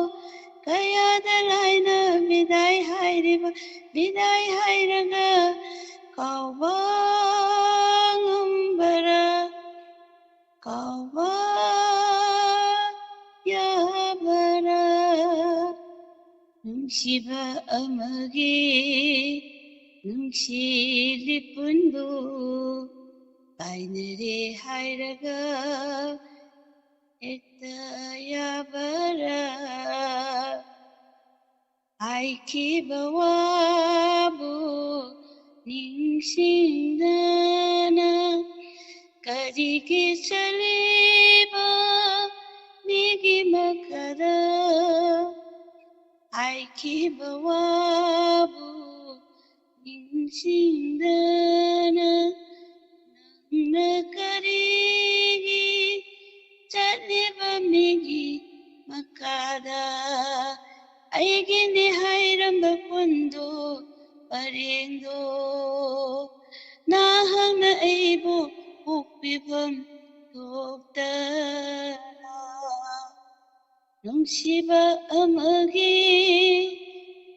kayada laina bidai hairiba bidai hairaga kawang umbara kawa yabara nungsiba amagi nungsilipundbu kainare hairaga ekta yabara aikibawabu ningsingdana karigi saliba nigi makara aikibawabu ningsingdana nangna karigi chaliba migi makara aigini hairamba kundo parendo nahana aibu ukpibam doktara nungsiba amagi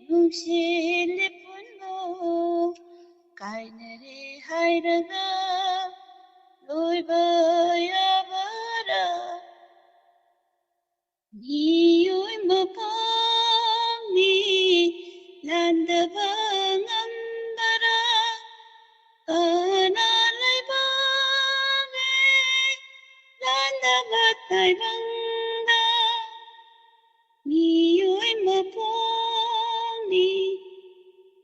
nungsilipundbo kainare hairaga loiba yabara niyoy mapangni landaba ngambara kanalay bagay landaba taybangda niyo'y mapungni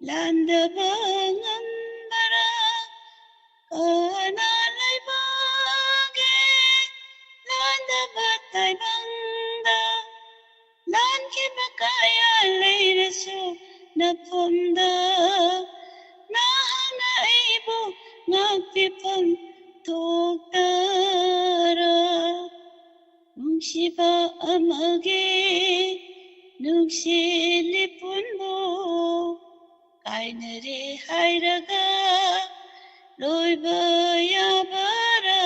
landaba ngambara kanalay bagay landaba taybangda lanki bakaya layraso napunda nahana ibo ngagpipang tokdara nungsiba amagi nungsilipundbo kainare hairaga loiba yabara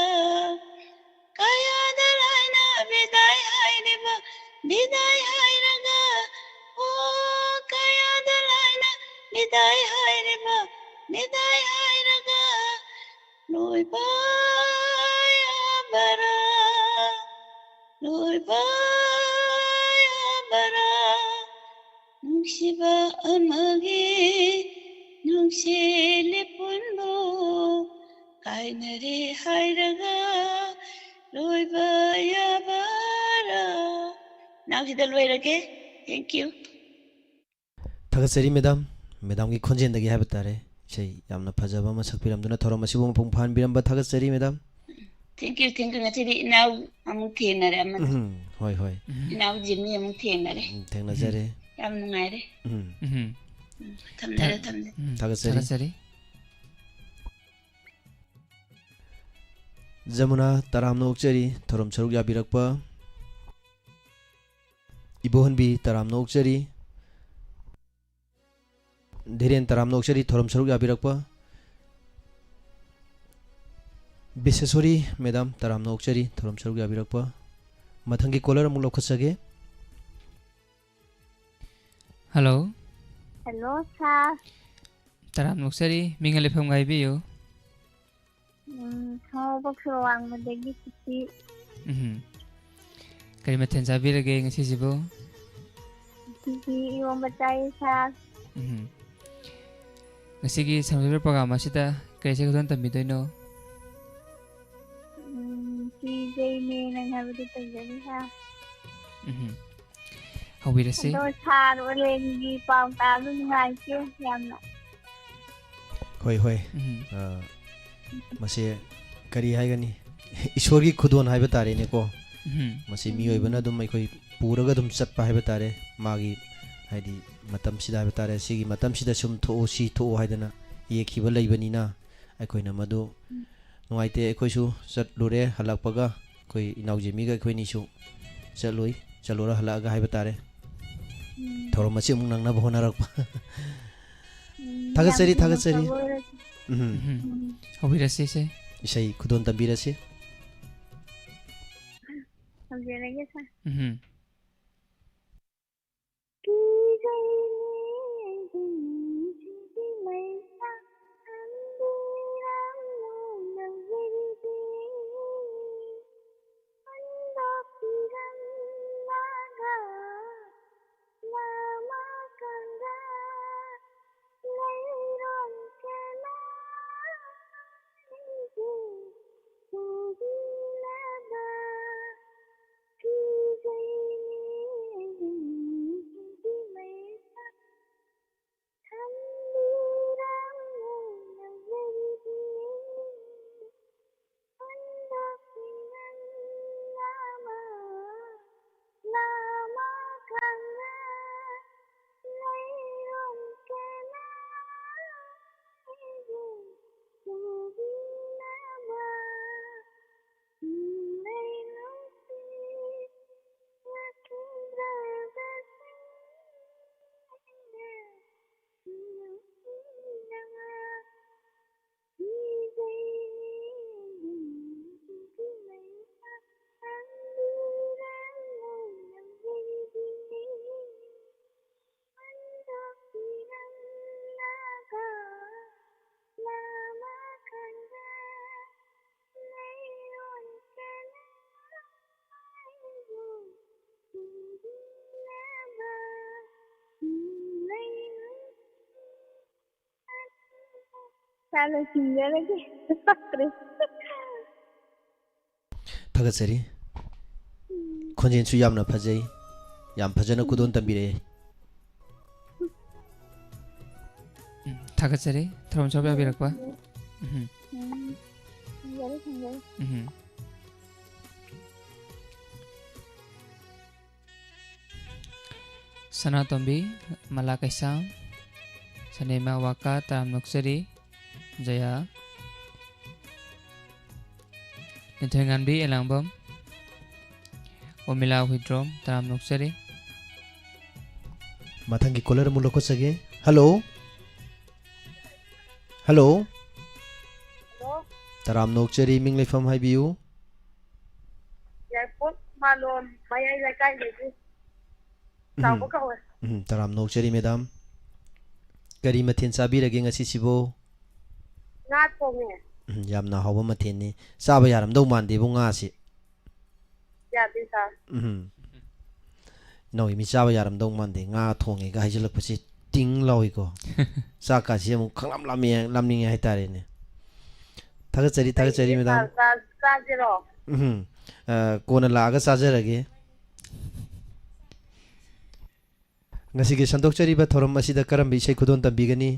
kayada laina bidai hairiba bidai hairaga oh kayada laina bidai hairiba bidai hairaga loiba yabara loiba yabara nungsiba amagi nungsilipundbo kainare hairaga loiba yabara now sida loirage thank you थागतसरी madam madam की खोंजेंदगी है बतारे इसे यामना फजाबा मा सकपिरमदुना थोरम मसिबो मपुंग फानबिरमबा थागतसरी madam thank you ngachidi now amuk thenare amma होय होय now jimmy amuk thenare थेंगनाजरे yam nungaire tamdare थागतसरी थागतसरी जमुना तरामनो उक्चरी थोरम सरुक याबिरकपा इबोहनबी तरामनो उक्चरी धीरेन तरामनो उक्चरी थोरम सरुक याबिरकपा बिसेसोरी मैडम तरामनो उक्चरी थोरम सरुक याबिरकपा मथंगी कॉलर अमुक लौखसगे हेलो हेलो सर तराम नुक्सरी मिंगल लेफम गायबियो ꯊꯧꯕꯛꯁꯨ ꯋꯥꯡꯃꯗꯒꯤ ꯁꯤꯁꯤ ꯀꯔꯤ ꯃꯊꯦꯜ ꯆꯥꯕꯤꯔꯒꯦ ꯉꯁꯤꯁꯤꯕꯨ ꯁꯤꯁꯤ ꯏꯔꯣꯝꯕ ꯆꯥꯏ ꯁꯥꯔ ꯉꯁꯤꯒꯤ ꯁꯝꯖꯤꯟꯕ ꯄ꯭ꯔꯣꯒ꯭ꯔꯥꯝ ꯑꯁꯤꯗ ꯀꯔꯤ ꯏꯁꯩ ꯈꯨꯗꯣꯜ ꯇꯝꯕꯤꯗꯣꯏꯅꯣ ꯀꯤꯖꯩꯅꯦ ꯅꯪ ꯍꯥꯏꯕꯗꯨ ꯇꯧꯖꯅꯤ ꯁꯥꯔ ꯍꯧꯕꯤꯔꯁꯤ ꯑꯗꯣ ꯁꯥꯔ ꯑꯣꯂꯦꯟꯒꯤ ꯄꯥꯎ ꯇꯥꯕꯗ ꯅꯨꯡꯉꯥꯏꯇꯦ ꯌꯥꯝꯅ होय होय मसे करी हाइगनी ईश्वर की खुदोन हाइबा तारे ने को मसे मियोइबना दुम अखोई पूरगा दुम चटपा हाइबा तारे मागी हाइदी मतम सिदा हाइबा तारे सिगी मतम सिदा सुम थो सी थो हाइदना येखिबा लैबनिना अखोइना मदु नुआइते अखोइसु चटलुरे हलकपगा कोई इनाउजेमीगा अखोइनिसु चलोई चलोरा हलागा हाइबा तारे थोरो मसे मुंग नंगना बहोनारक थागसरी ꯍꯧꯕꯤꯔꯁꯤ ꯏꯆꯦ ꯏꯁꯩ ꯈꯨꯗꯣꯟ ꯇꯝꯕꯤꯔꯁꯤ ꯊꯝꯖꯔꯒꯦ ꯁꯥꯔ ꯁꯥꯔ ꯂꯣꯏꯁꯤꯟꯖꯔꯒꯦ ꯊꯥꯒꯠꯆꯔꯤ ꯈꯣꯟꯖꯦꯜꯁꯨ ꯌꯥꯝꯅ ꯐꯖꯩ ꯌꯥꯝ ꯐꯖꯅ ꯈꯨꯗꯣꯟ ꯇꯝꯕꯤꯔꯛꯑꯦ ꯊꯥꯒꯠꯆꯔꯤ ꯊꯧꯔꯝ ꯆꯥꯎꯕ ꯌꯥꯕꯤꯔꯛꯄ ꯊꯝꯖꯔꯦ Sanatombi Malakaisam Sanema Waka Taram Noksari Jaya Nithenganbi Elangbam Omila Huidrom Taram Noksari ꯃꯊꯪꯒꯤ ꯀꯣꯂꯔ ꯑꯃꯨꯛ ꯂꯧꯈꯠꯆꯒꯦ ꯍꯜꯂꯣ ꯍꯜꯂꯣ ꯇꯔꯥꯝ ꯅꯣꯛꯆꯔꯤ ꯃꯤꯡ ꯂꯩꯐꯝ ꯍꯥꯏꯕꯤꯌꯨ ꯌꯥꯏꯄꯣꯠ ꯃꯥꯂꯣꯝ ꯃꯌꯥꯏ ꯂꯩꯀꯥꯏꯗꯒꯤ ꯆꯥꯎꯕ ꯀꯧꯋꯦ ꯇꯔꯥꯝ ꯅꯣꯛꯆꯔꯤ ꯃꯦꯗꯥꯝ ꯀꯔꯤ ꯃꯊꯦꯜ ꯆꯥꯕꯤꯔꯒꯦ ꯉꯁꯤꯁꯤꯕꯨ ꯉꯥ ꯊꯣꯡꯉꯦ ꯌꯥꯝꯅ ꯍꯥꯎꯕ ꯃꯊꯦꯜꯅꯤ ꯆꯥꯕ ꯌꯥꯔꯝꯗꯧ ꯃꯥꯟꯗꯦꯕꯨ ꯉꯥꯁꯤ ꯌꯥꯗꯦ ꯁꯥꯔ ꯏꯅꯥꯎꯒꯤ ꯃꯤ ꯆꯥꯕ ꯌꯥꯔꯝꯗꯧ ꯃꯥꯟꯗꯦ ꯉꯥ ꯊꯣꯡꯉꯦꯒ ꯍꯥꯏꯖꯤꯜꯂꯛꯄꯁꯤ ꯇꯤꯡ ꯂꯥꯎꯏꯀꯣ ꯆꯥꯛꯀꯥꯁꯤ ꯑꯃꯨꯛ ꯈꯪꯂꯝ ꯂꯥꯝꯅꯤꯡꯉꯦ ꯍꯥꯏꯇꯥꯔꯦꯅꯦ ꯊꯥꯒꯠꯆꯔꯤ ꯃꯦꯗꯥꯝ ꯆꯥꯁꯤꯔꯣ ꯀꯣꯟꯅ ꯂꯥꯛꯑꯒ ꯆꯥꯖꯔꯒꯦ ꯉꯁꯤꯒꯤ ꯁꯟꯗꯣꯛꯆꯔꯤꯕ ꯊꯧꯔꯝ ꯑꯁꯤꯗ ꯀꯔꯝꯕ ꯏꯁꯩ ꯈꯨꯗꯣꯟ ꯇꯝꯕꯤꯒꯅꯤ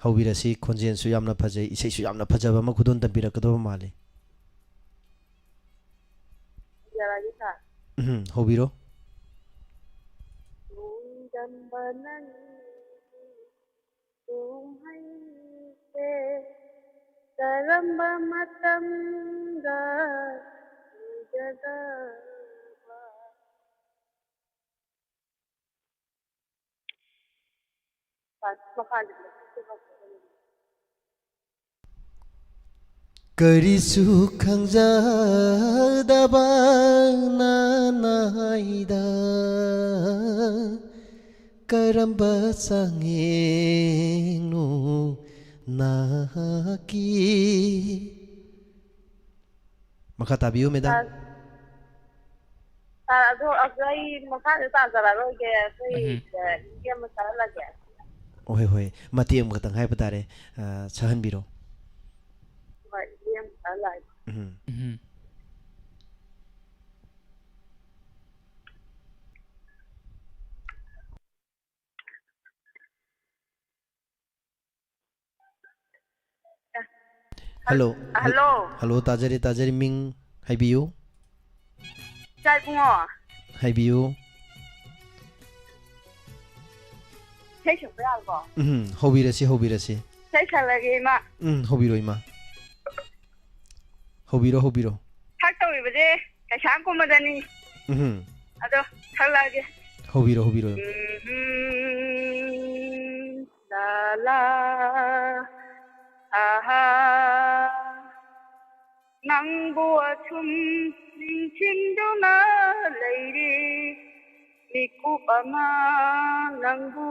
ꯍꯧꯕꯤꯔꯁꯤ ꯈꯣꯟꯖꯦꯜꯁꯨ ꯌꯥꯝꯅ ꯐꯖꯩ ꯏꯁꯩꯁꯨ ꯌꯥꯝꯅ ꯐꯖꯕ ꯑꯃ ꯈꯨꯗꯣꯟ ꯇꯝꯕꯤꯔꯛꯀꯗꯕ ꯃꯥꯜꯂꯤ ꯍꯧꯕꯤꯔꯣ ꯀꯔꯝꯕ ꯃꯇꯝꯗ ꯎꯒꯗꯕ ꯀꯔꯤꯁꯨ ꯈꯪꯖꯗꯕ ꯅꯥꯅꯥꯏꯗ ꯀꯔꯝꯕ ꯆꯥꯡꯌꯦꯡꯅꯣ ꯅꯥꯀꯤ ꯃꯈꯥ ꯇꯥꯕꯤꯌꯨ ꯃꯦꯗꯥꯝ ꯑꯗꯣ ꯑꯩ ꯃꯈꯥꯗ ꯇꯥꯖꯔꯔꯣꯏꯒꯦ ꯑꯩꯈꯣꯏ ꯏꯆꯦ ꯑꯃ ꯆꯠꯍꯜꯂꯒꯦ ꯍꯣꯏ ꯍꯣꯏ ꯃꯇꯦꯛ ꯑꯃꯈꯛꯇꯪ ꯍꯥꯏꯕ ꯇꯥꯔꯦ ꯁꯍꯟꯕꯤꯔꯣ ꯍꯣꯏ ꯏꯆꯦ ꯑꯃ ꯆꯠꯍꯜꯂꯒꯦ ꯍꯜꯂꯣ ꯍꯜꯂꯣ ꯍꯜꯂꯣ ꯇꯥꯖꯔꯤ ꯃꯤꯡ ꯍꯥꯏꯕꯤꯌꯨ ꯏꯆꯥ ꯏꯕꯨꯡꯉꯣ ꯍꯥꯏꯕꯤꯌꯨ ꯏꯁꯩ ꯁꯛꯄ ꯌꯥꯕꯣ ꯍꯧꯕꯤꯔꯁꯤ ꯏꯁꯩ ꯁꯛꯂꯒꯦ ꯏꯃꯥ ꯍꯧꯕꯤꯔꯣ ꯏꯃꯥ ꯍꯧꯕꯤꯔꯣ ꯁꯛ ꯇꯧꯔꯤꯕꯁꯦ ꯀꯩꯁꯥꯝ ꯀꯨꯝꯕꯗꯅꯤ ꯑꯗꯣ ꯁꯛꯂꯛꯑꯒꯦ ꯍꯧꯕꯤꯔꯣ ꯍꯧꯕꯤꯔꯣ La la, aha, nangbu achum ningchingduna leiri, mikup ama nangbu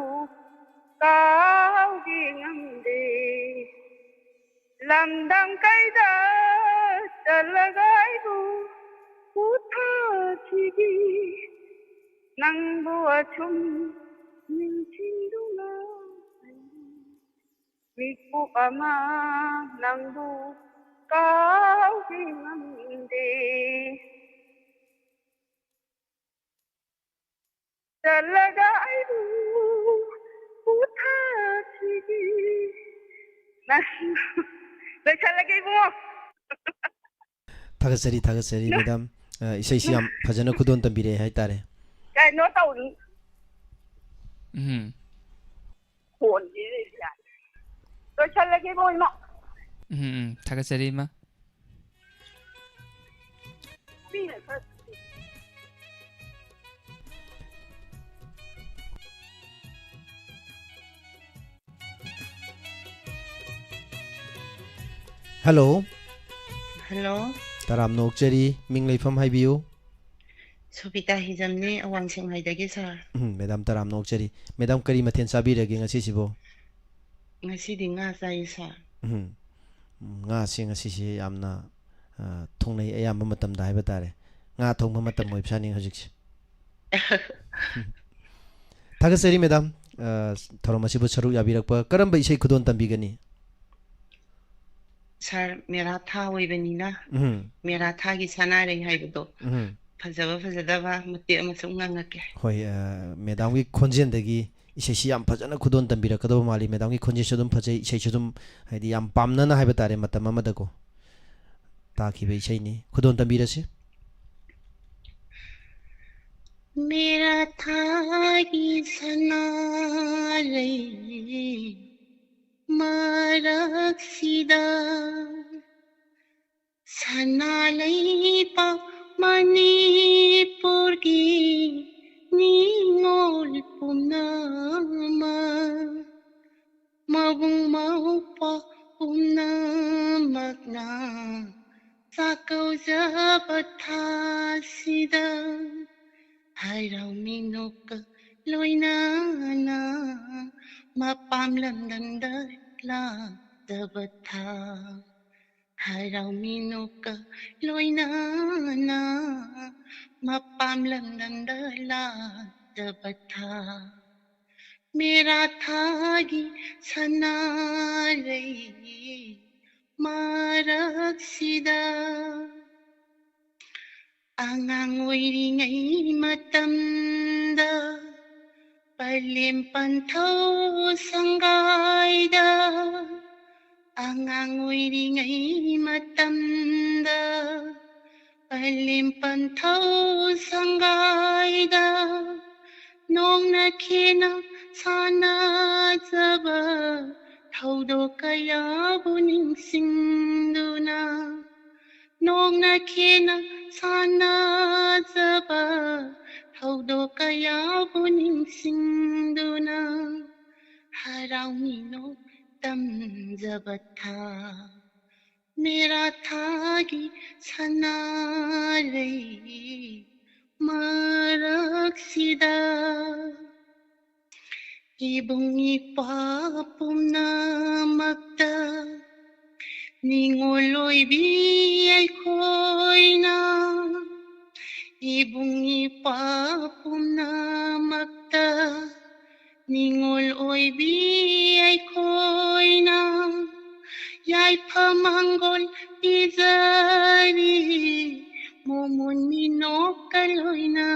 kaudi ngamde, lamdang kaida talagaibu utha chigi, nangbu achum ningchingduna mikup ama nangbu kaudi ngamde, talagaibu utha chigi, nangbu ꯂꯣꯏꯁꯜꯂꯒꯦ ꯏꯕꯨꯡꯉꯣ ꯊꯥꯒꯠꯆꯔꯤ ꯃꯦꯗꯥꯝ ꯏꯁꯩꯁꯤ ꯌꯥꯝ ꯐꯖꯅ ꯈꯨꯗꯣꯟ ꯇꯝꯕꯤꯔꯛꯑꯦ ꯍꯥꯏꯇꯥꯔꯦ ꯀꯩꯅꯣ ꯇꯧꯅꯤ ꯈꯣꯟꯁꯤ ꯂꯣꯏꯁꯜꯂꯒꯦ ꯏꯕꯨꯡꯉꯣꯊꯥꯒꯠꯆꯔꯤ ꯏꯃꯥ ꯍꯜꯂꯣ Hello, ꯇꯔꯥꯝꯅ ꯑꯣꯛꯆꯔꯤ ꯃꯤꯡ ꯂꯩꯐꯝ ꯍꯥꯏꯕꯤꯌꯨ Subita Hijamni, Awangsing Haidagi sir. Madam ꯇꯔꯥꯝꯅ ꯑꯣꯛꯆꯔꯤ ꯃꯦꯗꯥꯝ ꯀꯔꯤ ꯃꯊꯦꯜ ꯆꯥꯕꯤꯔꯒꯦ ꯉꯁꯤꯁꯤꯕꯣ Ngasi nga sai sir. ꯉꯥꯁꯤ ꯉꯁꯤꯁꯤ ꯌꯥꯝꯅ ꯊꯣꯡꯅꯩ ꯑꯌꯥꯝꯕ ꯃꯇꯝꯗ ꯍꯥꯏꯕ ꯇꯥꯔꯦ ꯉꯥ ꯊꯣꯡꯕ ꯃꯇꯝ ꯑꯣꯏꯕꯁꯥꯅꯤ ꯍꯧꯖꯤꯛꯁꯦ ꯊꯥꯒꯠꯆꯔꯤ ꯃꯦꯗꯥꯝ ꯊꯧꯔꯝ ꯑꯁꯤꯕꯨ ꯁꯔꯨꯛ ꯌꯥꯕꯤꯔꯛꯄ ꯀꯔꯝꯕ ꯏꯁꯩ ꯈꯨꯗꯣꯟ ꯇꯝꯕꯤꯒꯅꯤ Sir, Meratha Webenina, Meratha Gisanare Haido, Fazava Fazadava, Mutia Masungangake. ꯍꯣꯏ ꯃꯦꯗꯥꯝꯒꯤ ꯈꯣꯟꯖꯦꯜꯗꯒꯤ ꯏꯁꯩꯁꯤ ꯌꯥꯝ ꯐꯖꯅ ꯈꯨꯗꯣꯟ ꯇꯝꯕꯤꯔꯛꯀꯗꯕ ꯃꯥꯜꯂꯤ ꯃꯦꯗꯥꯝꯒꯤ ꯈꯣꯟꯖꯦꯜꯁꯨ ꯑꯗꯨꯝ ꯐꯖꯩ ꯏꯁꯩꯁꯨ ꯑꯗꯨꯝ ꯍꯥꯏꯗꯤ ꯌꯥꯝ ꯄꯥꯝꯅꯅ ꯍꯥꯏꯕ ꯇꯥꯔꯦ ꯃꯇꯝ ꯑꯃꯗꯀꯣ ꯇꯥꯈꯤꯕ ꯏꯁꯩꯅꯤ ꯈꯨꯗꯣꯟ ꯇꯝꯕꯤꯔꯁꯤ Meratha gisanare maraksida sanalai pa manipur ki ningol pumnama mabung maupa pumnamakna sakau zabathasida hairau minuka loinana mapam lamdanda la dabatha hairau minuka loinana mapam lamdanda la dabatha Meratha gisanare maraksida Angang oiringai matamda Palim panthau sangaida Angang oiringai matamda Palim panthau sangaida Nong na khena sana jaba Thaudo kaya buning sinduna Nong na khena sana jaba Thaudo kaya buning sinduna Harau mino tam jabatha Meratha gisanare maraksida Ibung ipapumnamakta Ningoloy biyay ko'y na Ibung ipapumnamakta Ningoloy biyay ko'y na Yay pamanggol izari Mumun minokaloy na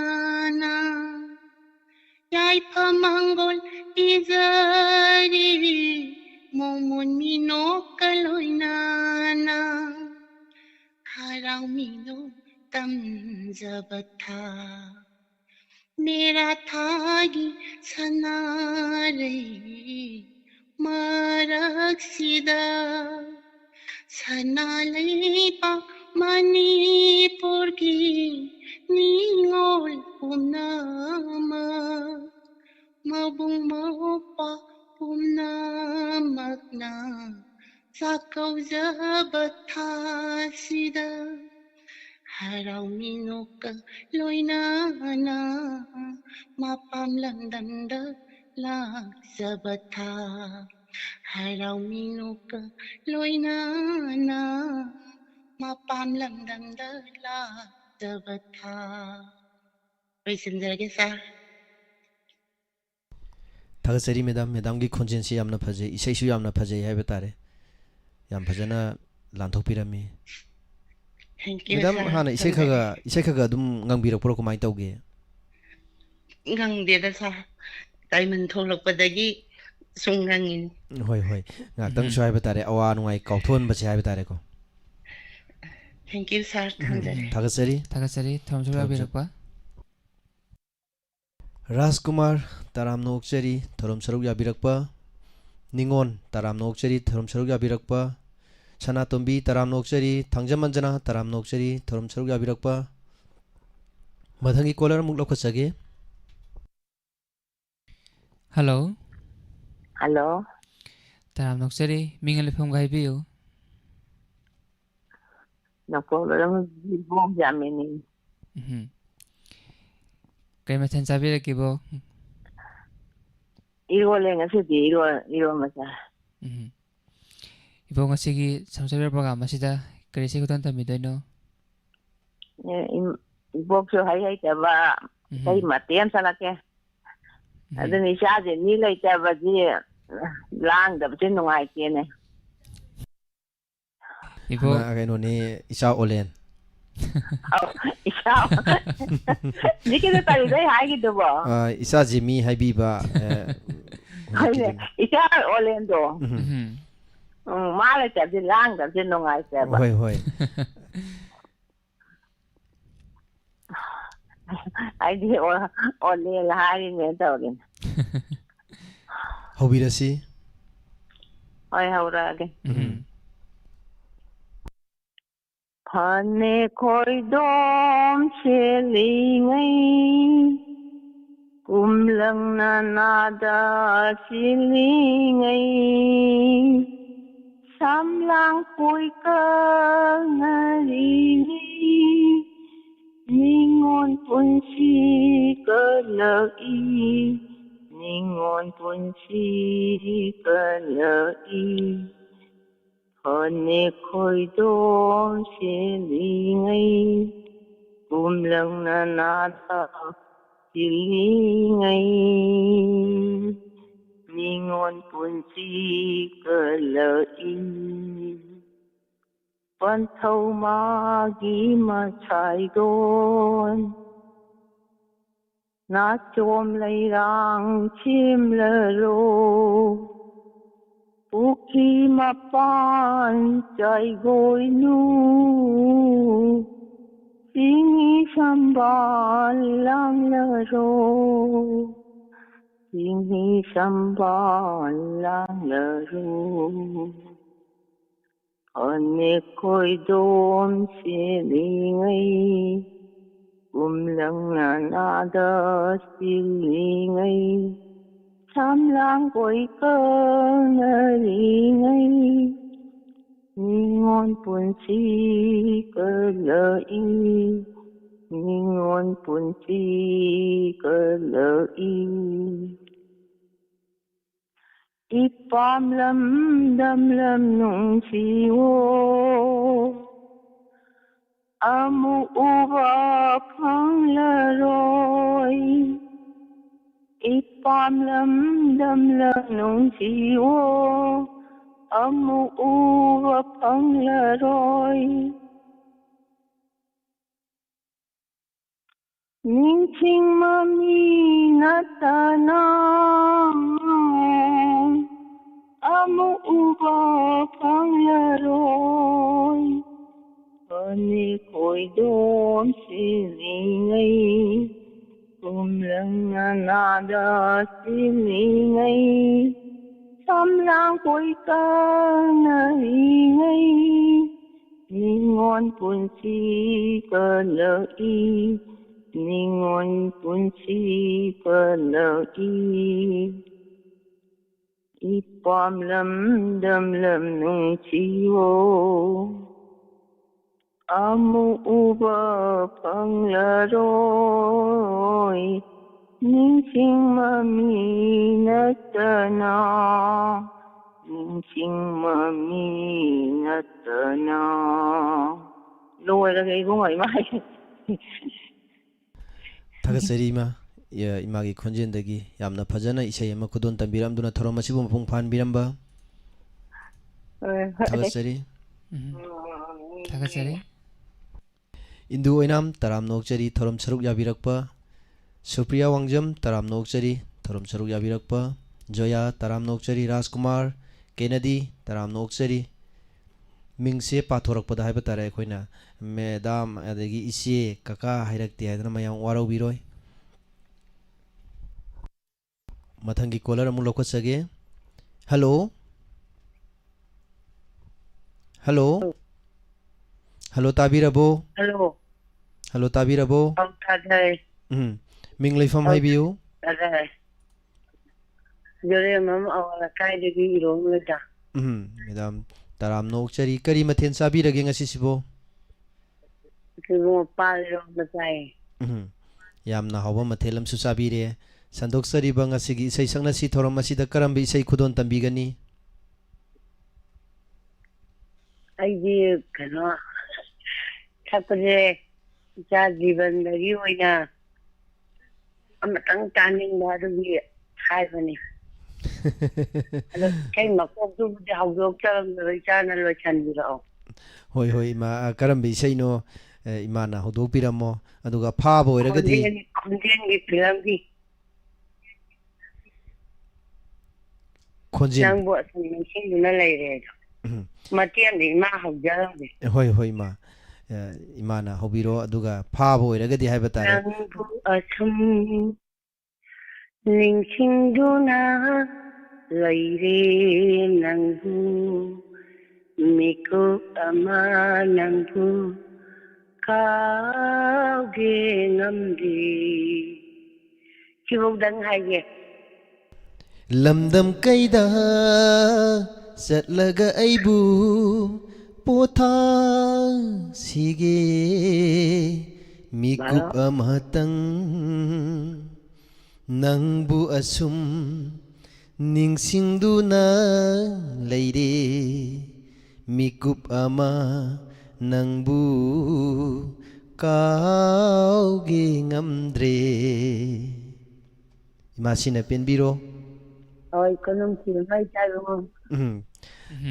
Yay pamanggol izari Mumun minokaloy na Harau mino tam jabatha Meratha gisanare maraksida Sanalay pa manipur ki ningol punamak mabung maupa punamakna sakauzabathasida harau minuka loinana mapam lamdamda laksabatha harau minuka loinana mapam lamdamda laksabatha. Loisinꯖꯔꯒꯦ sir. थागसरी madam madam की खोंजेन से यामना फजे इसेसु यामना फजे है बतारे याम फजना लांथोपिरमी Thank you मैडम sir. हाना इसे खगा दुम ngangbirok pro kmai tawge Ngangdeda sir. Diamond tholokpadagi sungrangin. hoi hoi ngak so hai batare awa nuai kauthon ba hai batare ko Thank you sir. Thanjare. थागसरी थागसरी थोरमसरु याबिरकपा राजकुमार ताराम नोकचरी थोरम सरुक याबिरकपा निंगोन ताराम नोकचरी थोरम सरुक याबिरकपा सनातोंबी ताराम नोकचरी थांजमंजना ताराम नोकचरी थोरम सरुक याबिरकपा मधंगी कॉलर मुक लखसगे हेलो हेलो ताराम नोकचरी मिंगल लेफम गाइबियो नकोलरम बोम जामिनी कई मथन चाबिरकिबो 이거래 ngasi di 이거 masa 이번 ngasi기 samsaber program asida kari se kutan tamidoino bokso hai ta ba kai matiam salake adani shaje ni lai ta ba ji lang da bin nungai ke ne ibo cái nó ni isa olen isa ni ke ta ri dai hai ki do ba isa jimi hai bi ba isa olen do ma la ta ji lang da bin nungai ta ba hoi hoi ai di olen la hai ne ta rin hobirasi oi haura ge Phane khoi dom che li ngai kum lang na na da chi li ngai sam lang pui ka na li ni ngon pun si ka la i ni ngon pun si ka la i Phane khoi dom che li ngai kum lang na na da chi li ngai ni ngon pun si ka la i Pan thau ma gi ma chai don na chom lai rang chim la ro Uki mapan chai goi nu Singi sambal lang la ro Singi sambal lang la ro Phane khoi dom che li ngai kum lang na na da si li ngai Sam lang koi cơ na li ngai ni ngon pun si cơ lơ i ni ngon pun si cơ lơ i ipam lam dam lam nung si wo amu uva phang la roi Ipam lam dam lam nung si wo amu uva phang la roi Ning ching ma mi na ta na amu uva phang la roi Phane khoi dom si li ngai kum lang na na da si li ngai sam lang koi ka na li ngai ni ngon pun si ka la i ꯅꯤꯉꯣꯟ ꯄꯨꯟꯁꯤ ꯄꯜꯂꯛꯏ ꯏꯄꯥꯝ ꯂꯝꯗꯝ ꯂꯝ ꯅꯨꯡꯁꯤꯌꯣ ꯑꯃꯨꯛ ꯎꯕ ꯐꯪꯂꯔꯣꯏ ꯅꯤꯡꯁꯤꯡꯃꯃꯤ ꯅꯠꯇꯅ ꯅꯤꯡꯁꯤꯡꯃꯃꯤ ꯅꯠꯇꯅ ꯂꯣꯏꯔꯒ 이봉아 이마 ꯊꯥꯒꯠꯆꯔꯤ ꯏꯃꯥ ꯏꯃꯥꯒꯤ ꯈꯣꯟꯖꯦꯜꯗꯒꯤ ꯌꯥꯝꯅ ꯐꯖꯅ ꯏꯁꯩ ꯑꯃ ꯈꯨꯗꯣꯟ ꯇꯝꯕꯤꯔꯝꯗꯨꯅ ꯊꯧꯔꯝ ꯑꯁꯤꯕꯨ ꯃꯄꯨꯡ ꯐꯥꯍꯟꯕꯤꯔꯝꯕ ꯊꯥꯒꯠꯆꯔꯤ ꯊꯥꯒꯠꯆꯔꯤ ꯏꯟꯗꯨ ꯑꯣꯏꯅꯥꯝ ꯇꯔꯥꯝꯅ ꯑꯣꯛꯆꯔꯤ ꯊꯧꯔꯝ ꯁꯔꯨꯛ ꯌꯥꯕꯤꯔꯛꯄ ꯁꯨꯄ꯭ꯔꯤꯌꯥ ꯋꯥꯡꯖꯝ ꯇꯔꯥꯝꯅ ꯑꯣꯛꯆꯔꯤ ꯊꯧꯔꯝ ꯁꯔꯨꯛ ꯌꯥꯕꯤꯔꯛꯄ ꯖꯣꯌꯥ ꯇꯔꯥꯝꯅ ꯑꯣꯛꯆꯔꯤ ꯔꯥꯖꯀꯨꯃꯥꯔ ꯀꯦꯅꯗꯤ ꯇꯔꯥꯝꯅ ꯑꯣꯛꯆꯔꯤ ꯃꯤꯡꯁꯦ ꯄꯥꯊꯣꯔꯛꯄꯗ ꯍꯥꯏꯕ ꯇꯥꯔꯦ ꯑꯩꯈꯣꯏꯅ ꯃꯦꯗꯥꯝ ꯑꯗꯒꯤ ꯏꯆꯦ ꯀꯀꯥ ꯍꯥꯏꯔꯛꯇꯦ ꯍꯥꯏꯗꯅ ꯃꯌꯥꯝ ꯋꯥꯔꯧꯕꯤꯔꯣꯏ ꯃꯊꯪꯒꯤ ꯀꯣꯂꯔ ꯑꯃꯨꯛ ꯂꯧꯈꯠꯆꯒꯦ ꯍꯜꯂꯣ ꯍꯜꯂꯣ ꯍꯜꯂꯣ ꯇꯥꯕꯤꯔꯕꯣ ꯍꯜꯂꯣ ꯍꯜꯂꯣ ꯇꯥꯕꯤꯔꯕꯣ ꯇꯥꯖꯩ ꯃꯤꯡ ꯂꯩꯐꯝ ꯍꯥꯏꯕꯤꯌꯨ ꯇꯥꯖꯩ ꯖꯣꯔꯦꯃꯝ ꯑꯋꯥꯡ ꯂꯩꯀꯥꯏꯗꯒꯤ ꯏꯔꯣꯡꯂꯩꯗ ꯃꯦꯗꯥꯝ ꯇꯔꯥꯝꯅ ꯑꯣꯛꯆꯔꯤ ꯀꯔꯤ ꯃꯊꯦꯜ ꯆꯥꯕꯤꯔꯒꯦ ꯉꯁꯤꯁꯤꯕꯣ ꯄꯥꯟ ꯏꯔꯣꯝꯕ ꯆꯥꯏ ꯌꯥꯝꯅ ꯍꯥꯎꯕ ꯃꯊꯦꯜ ꯑꯃꯁꯨ ꯆꯥꯕꯤꯔꯦ ꯁꯟꯗꯣꯛꯆꯔꯤꯕ ꯉꯁꯤꯒꯤ ꯏꯁꯩ ꯁꯛꯅꯁꯤ ꯊꯧꯔꯝ ꯑꯁꯤꯗ ꯀꯔꯝꯕ ꯏꯁꯩ ꯈꯨꯗꯣꯟ ꯇꯝꯕꯤꯒꯅꯤ ꯑꯩꯗꯤ ꯀꯩꯅꯣ ꯁꯛꯄꯁꯦ ꯏꯆꯥ ꯖꯤꯕꯟꯗꯒꯤ ꯑꯣꯏꯅ ꯑꯃꯇꯪ ꯇꯥꯅꯤꯡꯕ ꯑꯗꯨꯒꯤ ꯍꯥꯏꯕꯅꯤ ꯑꯗꯣ ꯏꯁꯩ ꯃꯀꯣꯛꯇꯨꯕꯨꯗꯤ ꯍꯧꯗꯣꯛꯆꯔꯝꯗꯕ ꯏꯆꯥꯅ ꯂꯣꯏꯁꯟꯕꯤꯔꯛꯑꯣ ꯍꯣꯏ ꯍꯣꯏ ꯏꯃꯥ ꯀꯔꯝꯕ ꯏꯁꯩꯅꯣ ꯏꯃꯥꯅ ꯍꯧꯗꯣꯛꯄꯤꯔꯝꯃꯣ ꯑꯗꯨꯒ ꯐꯥꯕ ꯑꯣꯏꯔꯒꯗꯤ ꯈꯣꯟꯖꯦꯜꯒꯤ ꯐꯤꯂꯝꯒꯤ ꯈꯣꯟꯖꯦꯜ ꯅꯪꯕꯨ ꯑꯁꯨꯝ ꯅꯤꯡꯁꯤꯡꯗꯨꯅ ꯂꯩꯔꯦ ꯑꯗꯣ ꯃꯇꯦꯡꯗꯤ ꯏꯃꯥ ꯍꯧꯖꯔꯝꯒꯦ ꯍꯣꯏ ꯍꯣꯏ ꯏꯃꯥ ꯏꯃꯥꯅ ꯍꯧꯕꯤꯔꯣ ꯑꯗꯨꯒ ꯐꯥꯕ ꯑꯣꯏꯔꯒꯗꯤ ꯍꯥꯏꯕ ꯇꯥꯔꯦ ꯅꯪꯕꯨ ꯑꯁꯨꯝ ꯅꯤꯡꯁꯤꯡꯗꯨꯅ ꯂꯩꯔꯦ ꯅꯪꯕꯨ ꯃꯤꯀꯨꯞ ꯑꯃ ꯅꯪꯕꯨ ꯀꯥꯎꯒꯦ ꯉꯝꯗꯦ ꯁꯤꯐꯧꯗꯪ ꯍꯥꯏꯒꯦ ꯂꯝꯗꯝ ꯀꯩꯗ ꯆꯠꯂꯒ ꯑꯩꯕꯨ ꯄꯣꯊꯥꯁꯤꯒꯦ ꯃꯤꯀꯨꯞ ꯑꯃꯇꯪ ꯅꯪꯕꯨ ꯑꯁꯨꯝ ꯅꯤꯡꯁꯤꯡꯗꯨꯅ ꯂꯩꯔꯦ ꯃꯤꯀꯨꯞ ꯑꯃ ꯅꯪꯕꯨ ꯀꯥꯎꯒꯦ ꯉꯝꯗ꯭ꯔꯦ ꯏꯃꯥꯁꯤꯅ ꯄꯦꯟꯕꯤꯔꯣ ꯍꯣꯏ ꯀꯣꯅꯨꯡꯁꯤꯕ ꯃꯩ ꯆꯥꯏꯕ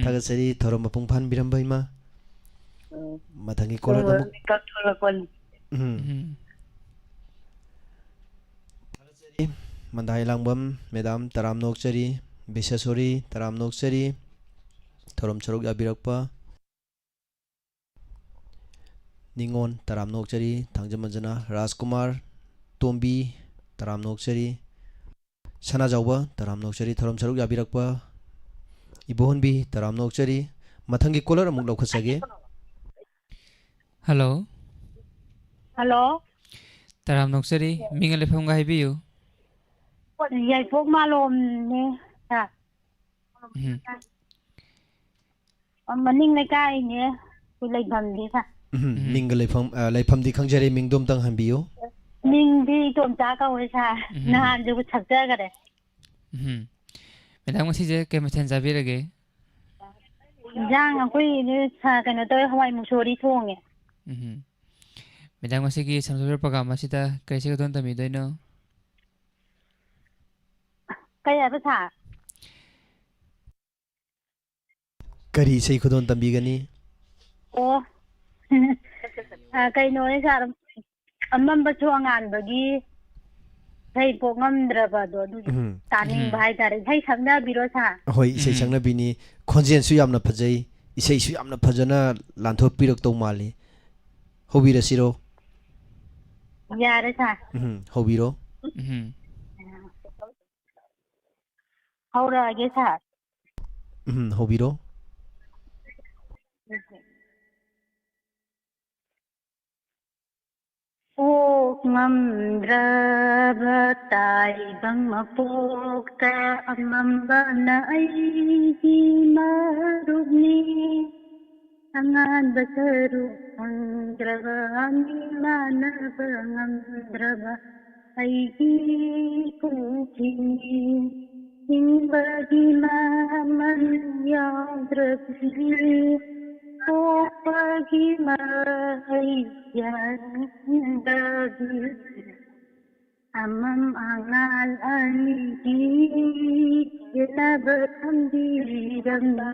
ꯊꯥꯒꯠꯆꯔꯤ ꯊꯧꯔꯝ ꯃꯄꯨꯡ ꯐꯥꯍꯟꯕꯤꯔꯝꯕ ꯏꯃꯥ ꯃꯊꯪꯒꯤ ꯀꯣꯂꯔ ꯑꯃꯨꯛ ꯊꯣꯛꯂꯛꯄꯅꯤ ꯊꯥꯒꯠꯆꯔꯤ ꯃꯟꯗꯥꯏ ꯂꯥꯡꯕꯝ ꯃꯦꯗꯥꯝ ꯇꯔꯥꯝꯅ ꯑꯣꯛꯆꯔꯤ ꯕꯤꯁꯦꯁꯣꯔꯤ ꯇꯔꯥꯝꯅ ꯑꯣꯛꯆꯔꯤ ꯊꯧꯔꯝ ꯁꯔꯨꯛ ꯌꯥꯕꯤꯔꯛꯄ ꯅꯤꯉꯣꯟ ꯇꯔꯥꯝꯅ ꯑꯣꯛꯆꯔꯤ ꯊꯥꯡꯖꯃꯟꯖꯅ ꯔꯥꯖꯀꯨꯃꯥꯔ ꯇꯣꯝꯕꯤ ꯇꯔꯥꯝꯅ ꯑꯣꯛꯆꯔꯤ ꯁꯅꯥꯖꯥꯎꯕ ꯇꯔꯥꯝꯅ ꯑꯣꯛꯆꯔꯤ ꯊꯧꯔꯝ ꯁꯔꯨꯛ ꯌꯥꯕꯤꯔꯛꯄ ꯏꯕꯣꯍꯟꯕꯤ ꯇꯔꯥꯝꯅ ꯑꯣꯛꯆꯔꯤ ꯃꯊꯪꯒꯤ ꯀꯣꯂꯔ ꯑꯃꯨꯛ ꯂꯧꯈꯠꯆꯒꯦ ꯍꯜꯂꯣ ꯍꯜꯂꯣ ꯇꯔꯥꯝꯅ ꯑꯣꯛꯆꯔꯤ ꯃꯤꯡ ꯂꯩꯐꯝꯒ ꯍꯥꯏꯕꯤꯌꯨ ꯌꯥꯏꯐꯣꯛ ꯃꯥꯂꯣꯝꯅꯦ ꯃꯅꯤꯡ ꯂꯩꯀꯥꯏꯅꯦ ꯑꯩꯈꯣꯏ ꯂꯩꯐꯝꯗꯤ ꯃꯤꯡꯒ ꯂꯩꯐꯝꯗꯤ ꯈꯪꯖꯔꯦ ꯃꯤꯡꯗꯣ ꯑꯝꯇꯪ ꯍꯟꯕꯤꯌꯨ ꯃꯤꯡꯗꯤ ꯏꯇꯣꯝꯆꯥ ꯀꯧꯋꯦ ꯁꯥꯔ ꯅꯍꯥꯟꯁꯨ ꯁꯛꯆꯈꯔꯦ ꯃꯦꯗꯥꯝ ꯉꯁꯤꯁꯦ ꯀꯩ ꯃꯊꯦꯜ ꯆꯥꯕꯤꯔꯒꯦ ꯏꯟꯖꯥꯡ ꯑꯩꯈꯣꯏ ꯀꯩꯅꯣ ꯇꯧꯋꯦ ꯍꯋꯥꯏ ꯃꯨꯛꯁꯣꯔꯤ ꯊꯣꯡꯉꯦ ꯃꯦꯗꯥꯝ ꯉꯁꯤꯒꯤ ꯁꯝꯖꯤꯟꯕ ꯄ꯭ꯔꯣꯒ꯭ꯔꯥꯝ ꯑꯁꯤꯗ ꯀꯔꯤ ꯏꯁꯩ ꯈꯨꯗꯣꯟ ꯇꯝꯕꯤꯗꯣꯏꯅꯣ ꯀꯩ ꯍꯥꯏꯕ ꯁꯥꯔ ꯀꯔꯤ ꯏꯁꯩ ꯈꯨꯗꯣꯟ ꯇꯝꯕꯤꯒꯅꯤ ꯑꯣ ꯀꯩꯅꯣꯅꯦ ꯁꯥꯔ ꯑꯃꯝꯕꯁꯨ ꯑꯉꯥꯟꯕꯒꯤ ꯏꯁꯩ ꯄꯣꯛꯉꯝꯗ꯭ꯔꯕꯗꯣ ꯑꯗꯨꯒꯤ ꯇꯥꯅꯤꯡꯕ ꯍꯥꯏꯇꯥꯔꯦ ꯏꯁꯩ ꯁꯛꯅꯕꯤꯔꯣ ꯁꯥꯔ ꯍꯣꯏ ꯏꯁꯩ ꯁꯛꯅꯕꯤꯅꯤ ꯈꯣꯟꯖꯦꯜꯁꯨ ꯌꯥꯝꯅ ꯐꯖꯩ ꯏꯁꯩꯁꯨ ꯌꯥꯝꯅ ꯐꯖꯅ ꯂꯥꯟꯊꯣꯛꯄꯤꯔꯛꯇꯧ ꯃꯥꯜꯂꯤ ꯍꯧꯕꯤꯔꯁꯤꯔꯣ ꯌꯥꯔꯦ ꯁꯥꯔ ꯍꯧꯕꯤꯔꯣ ꯍꯧꯔꯛꯑꯒꯦ ꯁꯥꯔ ꯍꯧꯕꯤꯔꯣ ꯑꯣ ngамꯗ꯭ꯔꯕ ꯇꯥꯏꯕꯪ ꯃꯄꯣꯛꯇ ꯑꯃꯝꯕꯅ ꯑꯩꯒꯤ ꯃꯔꯨꯞꯅꯤ ꯑꯉꯥꯟꯕ ꯁꯔꯨꯛ ꯐꯪꯗ꯭ꯔꯕ ꯃꯤꯃꯥꯟꯅꯕ ꯉꯝꯗ꯭ꯔꯕ ꯑꯩꯒꯤ ꯄꯨꯟꯁꯤꯅꯤ ꯍꯤꯡꯕꯒꯤ ꯃꯃꯜ ꯌꯥꯎꯗ꯭ꯔꯕꯗꯤ ꯄꯣꯛꯄꯒꯤ ꯃꯍꯩ ꯌꯥꯟꯗꯕꯤ ꯑꯃꯝ ꯑꯉꯥꯟ ꯑꯅꯤꯒꯤ ꯈꯦꯠꯅꯕ ꯊꯝꯕꯤꯔꯝꯕ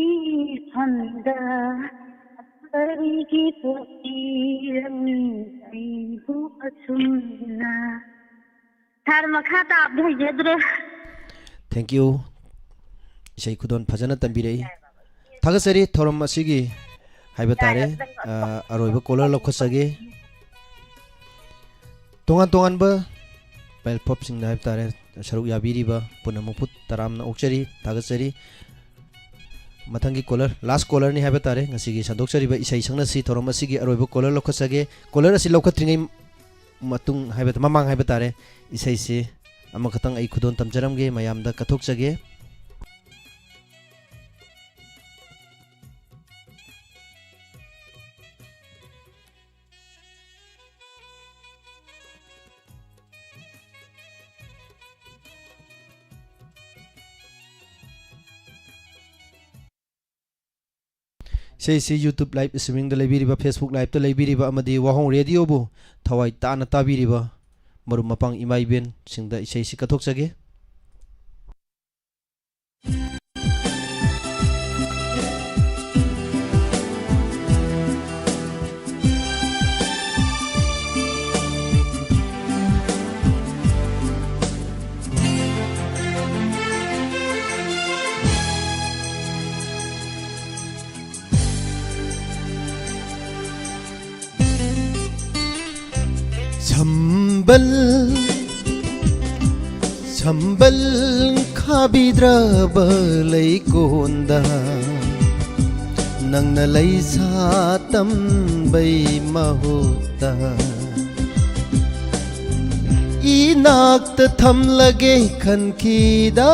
ꯏꯐꯝꯗ ꯀꯔꯤꯒꯤ ꯄꯣꯛꯄꯤꯔꯝꯃꯤ ꯑꯩꯕꯨ ꯑꯁꯨꯝꯅ ꯁꯥꯔ ꯃꯈꯥ ꯇꯥꯕꯗꯤ ꯍꯩꯖꯗ꯭ꯔꯦ. Thank you. ꯏꯁꯩ ꯈꯨꯗꯣꯟ ꯐꯖꯅ ꯇꯝꯕꯤꯔꯛꯏ. ꯊꯥꯒꯠꯆꯔꯤ ꯊꯧꯔꯝ ꯑꯁꯤꯒꯤ ꯍꯥꯏꯕ ꯇꯥꯔꯦ ꯑꯔꯣꯏꯕ ꯀꯣꯂꯔ ꯂꯧꯈꯠꯆꯒꯦ. ꯇꯣꯉꯥꯟ ꯇꯣꯉꯥꯟꯕ ꯄ꯭ꯂꯦꯠꯐꯣꯝꯁꯤꯡꯗ ꯍꯥꯏꯕ ꯇꯥꯔꯦ ꯁꯔꯨꯛ ꯌꯥꯕꯤꯔꯤꯕ ꯄꯨꯝꯅꯃꯛꯄꯨ ꯇꯔꯥꯝꯅ ꯑꯣꯛꯆꯔꯤ ꯊꯥꯒꯠꯆꯔꯤ. ꯃꯊꯪꯒꯤ ꯀꯣꯂꯔ ꯂꯥꯁ ꯀꯣꯂꯔꯅꯤ ꯍꯥꯏꯕ ꯇꯥꯔꯦ ꯉꯁꯤꯒꯤ ꯁꯟꯗꯣꯛꯆꯔꯤꯕ ꯏꯁꯩ ꯁꯛꯅꯁꯤ ꯊꯧꯔꯝ ꯑꯁꯤꯒꯤ ꯑꯔꯣꯏꯕ ꯀꯣꯂꯔ ꯂꯧꯈꯠꯆꯒꯦ. ꯀꯣꯂꯔ ꯑꯁꯤ ꯂꯧꯈꯠꯇ꯭ꯔꯤꯉꯩ ꯃꯃꯥꯡ ꯍꯥꯏꯕ ꯇꯥꯔꯦ ꯏꯁꯩꯁꯤ ꯑꯃꯈꯛꯇꯪ ꯑꯩ ꯈꯨꯗꯣꯟ ꯇꯝꯖꯔꯝꯒꯦ ꯃꯌꯥꯝꯗ ꯀꯠꯊꯣꯛꯆꯒꯦ. ꯏꯁꯩꯁꯤ ꯌꯨꯇ꯭ꯌꯨꯕ ꯂꯥꯏꯚ ꯏꯁꯇ꯭ꯔꯤꯃꯤꯡꯗ ꯂꯩꯕꯤꯔꯤꯕ ꯐꯦꯁꯕꯨꯛ ꯂꯥꯏꯚꯇ ꯂꯩꯕꯤꯔꯤꯕ ꯑꯃꯗꯤ ꯋꯥꯍꯣꯡ ꯔꯦꯗꯤꯑꯣꯕꯨ ꯊꯋꯥꯏ ꯇꯥꯅ ꯇꯥꯕꯤꯔꯤꯕ ꯃꯔꯨꯞ ꯃꯄꯥꯡ ꯏꯃꯥ ꯏꯕꯦꯟꯁꯤꯡꯗ ꯏꯁꯩꯁꯤ ꯀꯠꯊꯣꯛꯆꯒꯦ. ꯁꯝꯕꯜ ꯈꯥꯕꯤꯗ꯭ꯔꯕ ꯂꯩꯀꯣꯟꯗ ꯅꯪꯅ ꯂꯩꯁꯥ ꯇꯝꯕꯩ ꯃꯍꯨꯠꯇ ꯏꯅꯥꯛꯇ ꯊꯝꯂꯒꯦ ꯈꯟꯈꯤꯗ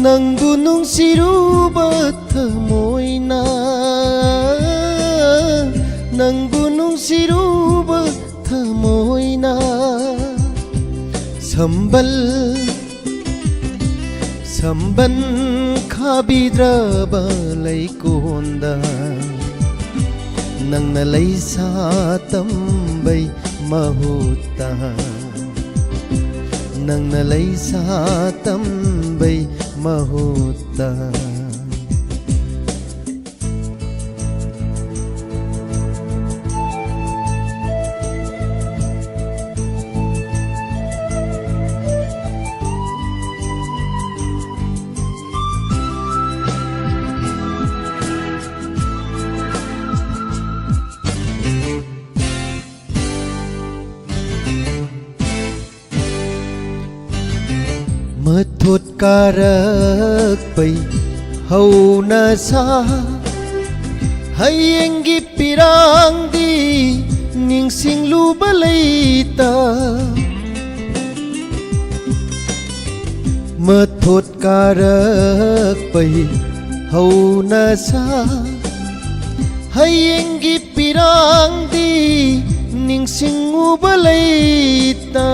ꯅꯪꯕу ꯅꯨꯡꯁꯤꯔꯨꯕ ꯊꯃꯣꯏꯅ ꯅꯪꯕꯨ ꯅꯨꯡꯁꯤꯔꯨꯕ ꯊꯃꯣꯏꯅ ꯁꯝꯕꯟ ꯈꯥꯕꯤꯗ꯭ꯔꯕ ꯂꯩꯀꯣꯟꯗ ꯅꯪꯅ ꯂꯩꯁꯥ ꯇꯝꯕꯩ ꯃꯍꯨꯠꯇ ꯅꯪꯅ ꯂꯩꯁꯥ ꯇꯝꯕꯩ ꯃꯍꯨꯠꯇ ꯃꯊꯣꯠ ꯀꯥꯔꯛꯄꯩ ꯍꯧꯅ ꯁꯥ ꯍꯌꯦꯡꯒꯤ ꯄꯤꯔꯥꯡꯗꯤ ꯅꯤꯡꯁꯤꯡꯂꯨꯕ ꯂꯩꯇ ꯃꯊꯣꯠ ꯀꯥꯔꯛꯄꯩ ꯍꯧꯅ ꯁꯥ ꯍꯌꯦꯡꯒꯤ ꯄꯤꯔꯥꯡꯗꯤ ꯅꯤꯡꯁꯤꯡꯉꯨꯕ ꯂꯩꯇ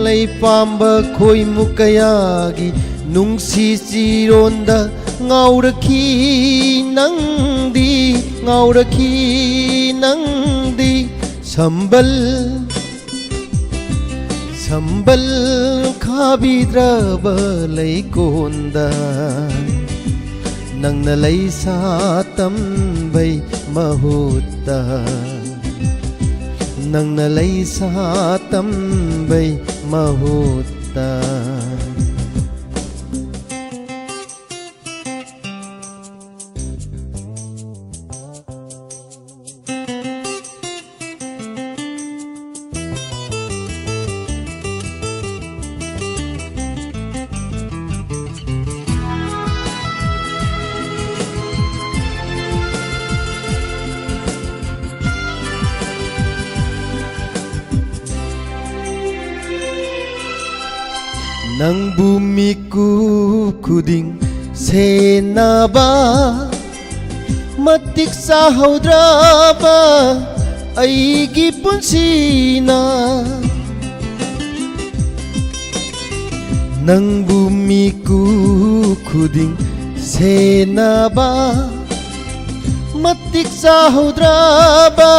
ꯂꯩꯄꯥꯝꯕ ꯈꯣꯏꯃꯨꯛ ꯀꯌꯥꯒꯤ ꯅꯨꯡꯁꯤ ꯆꯤꯔꯣꯟꯗ ꯉꯥꯎꯔꯛꯈꯤ ꯅꯪꯗꯤ ꯁꯝꯕꯜ ꯈꯥꯕꯤꯗ꯭ꯔꯕ ꯂꯩꯀꯣꯟꯗ ꯅꯪꯅ ꯂꯩꯁꯥ ꯇꯝꯕꯩ ꯃꯍꯨꯠꯇ ꯅꯪꯅ ꯂꯩꯁꯥ ꯇꯝꯕꯩ ꯃꯍꯨꯠꯇ Nangbu miku kuding senaba matik sahudraba aigi punsina Nangbu miku kuding senaba matik sahudraba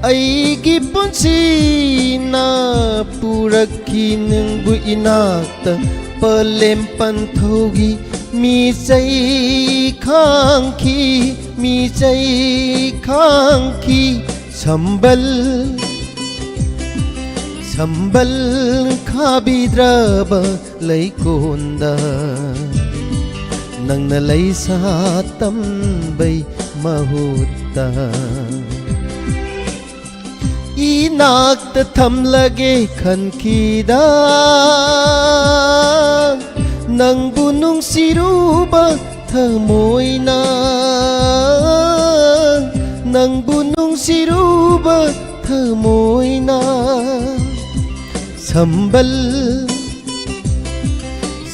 aigi punsina puraki nangbu inakta palem panthogi mi chai khangki mi chai khangki sambal sambal khabidraba laikonda nangna lai sa tambai mahutta inakta thamlage khankida nangbu nungsiruba thamoina nangbu nungsiruba thamoina sambal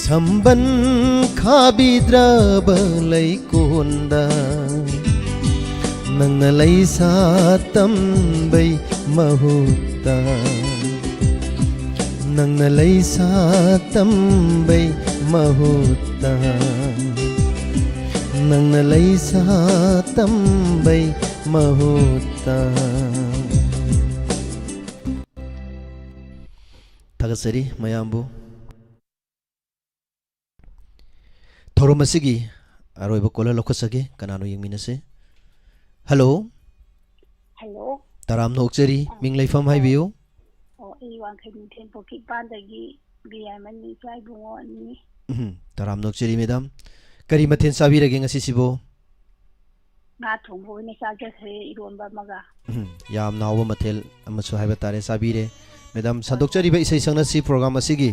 samban khabidraba laikonda nangna lai sa tambai mahutta nangna lai sa tambai mahutta nangna lai sa tambai mahutta Tagasari mayambu thorom asigi aroiba kola lokhasage kanano yengminase Hello Hello. Taram nokchari ming leifam haibiu I Wangkhay Ningthen Pocket Bandagi Biyamani Jaibungo ni. Taram nokchari madam kari mathen sabirage ngasi sibo Nga thongbo ni sajase iromba maga. Yam nawa mathel amasu haiba tare sabire madam sandokchari ba isai sangna si program asigi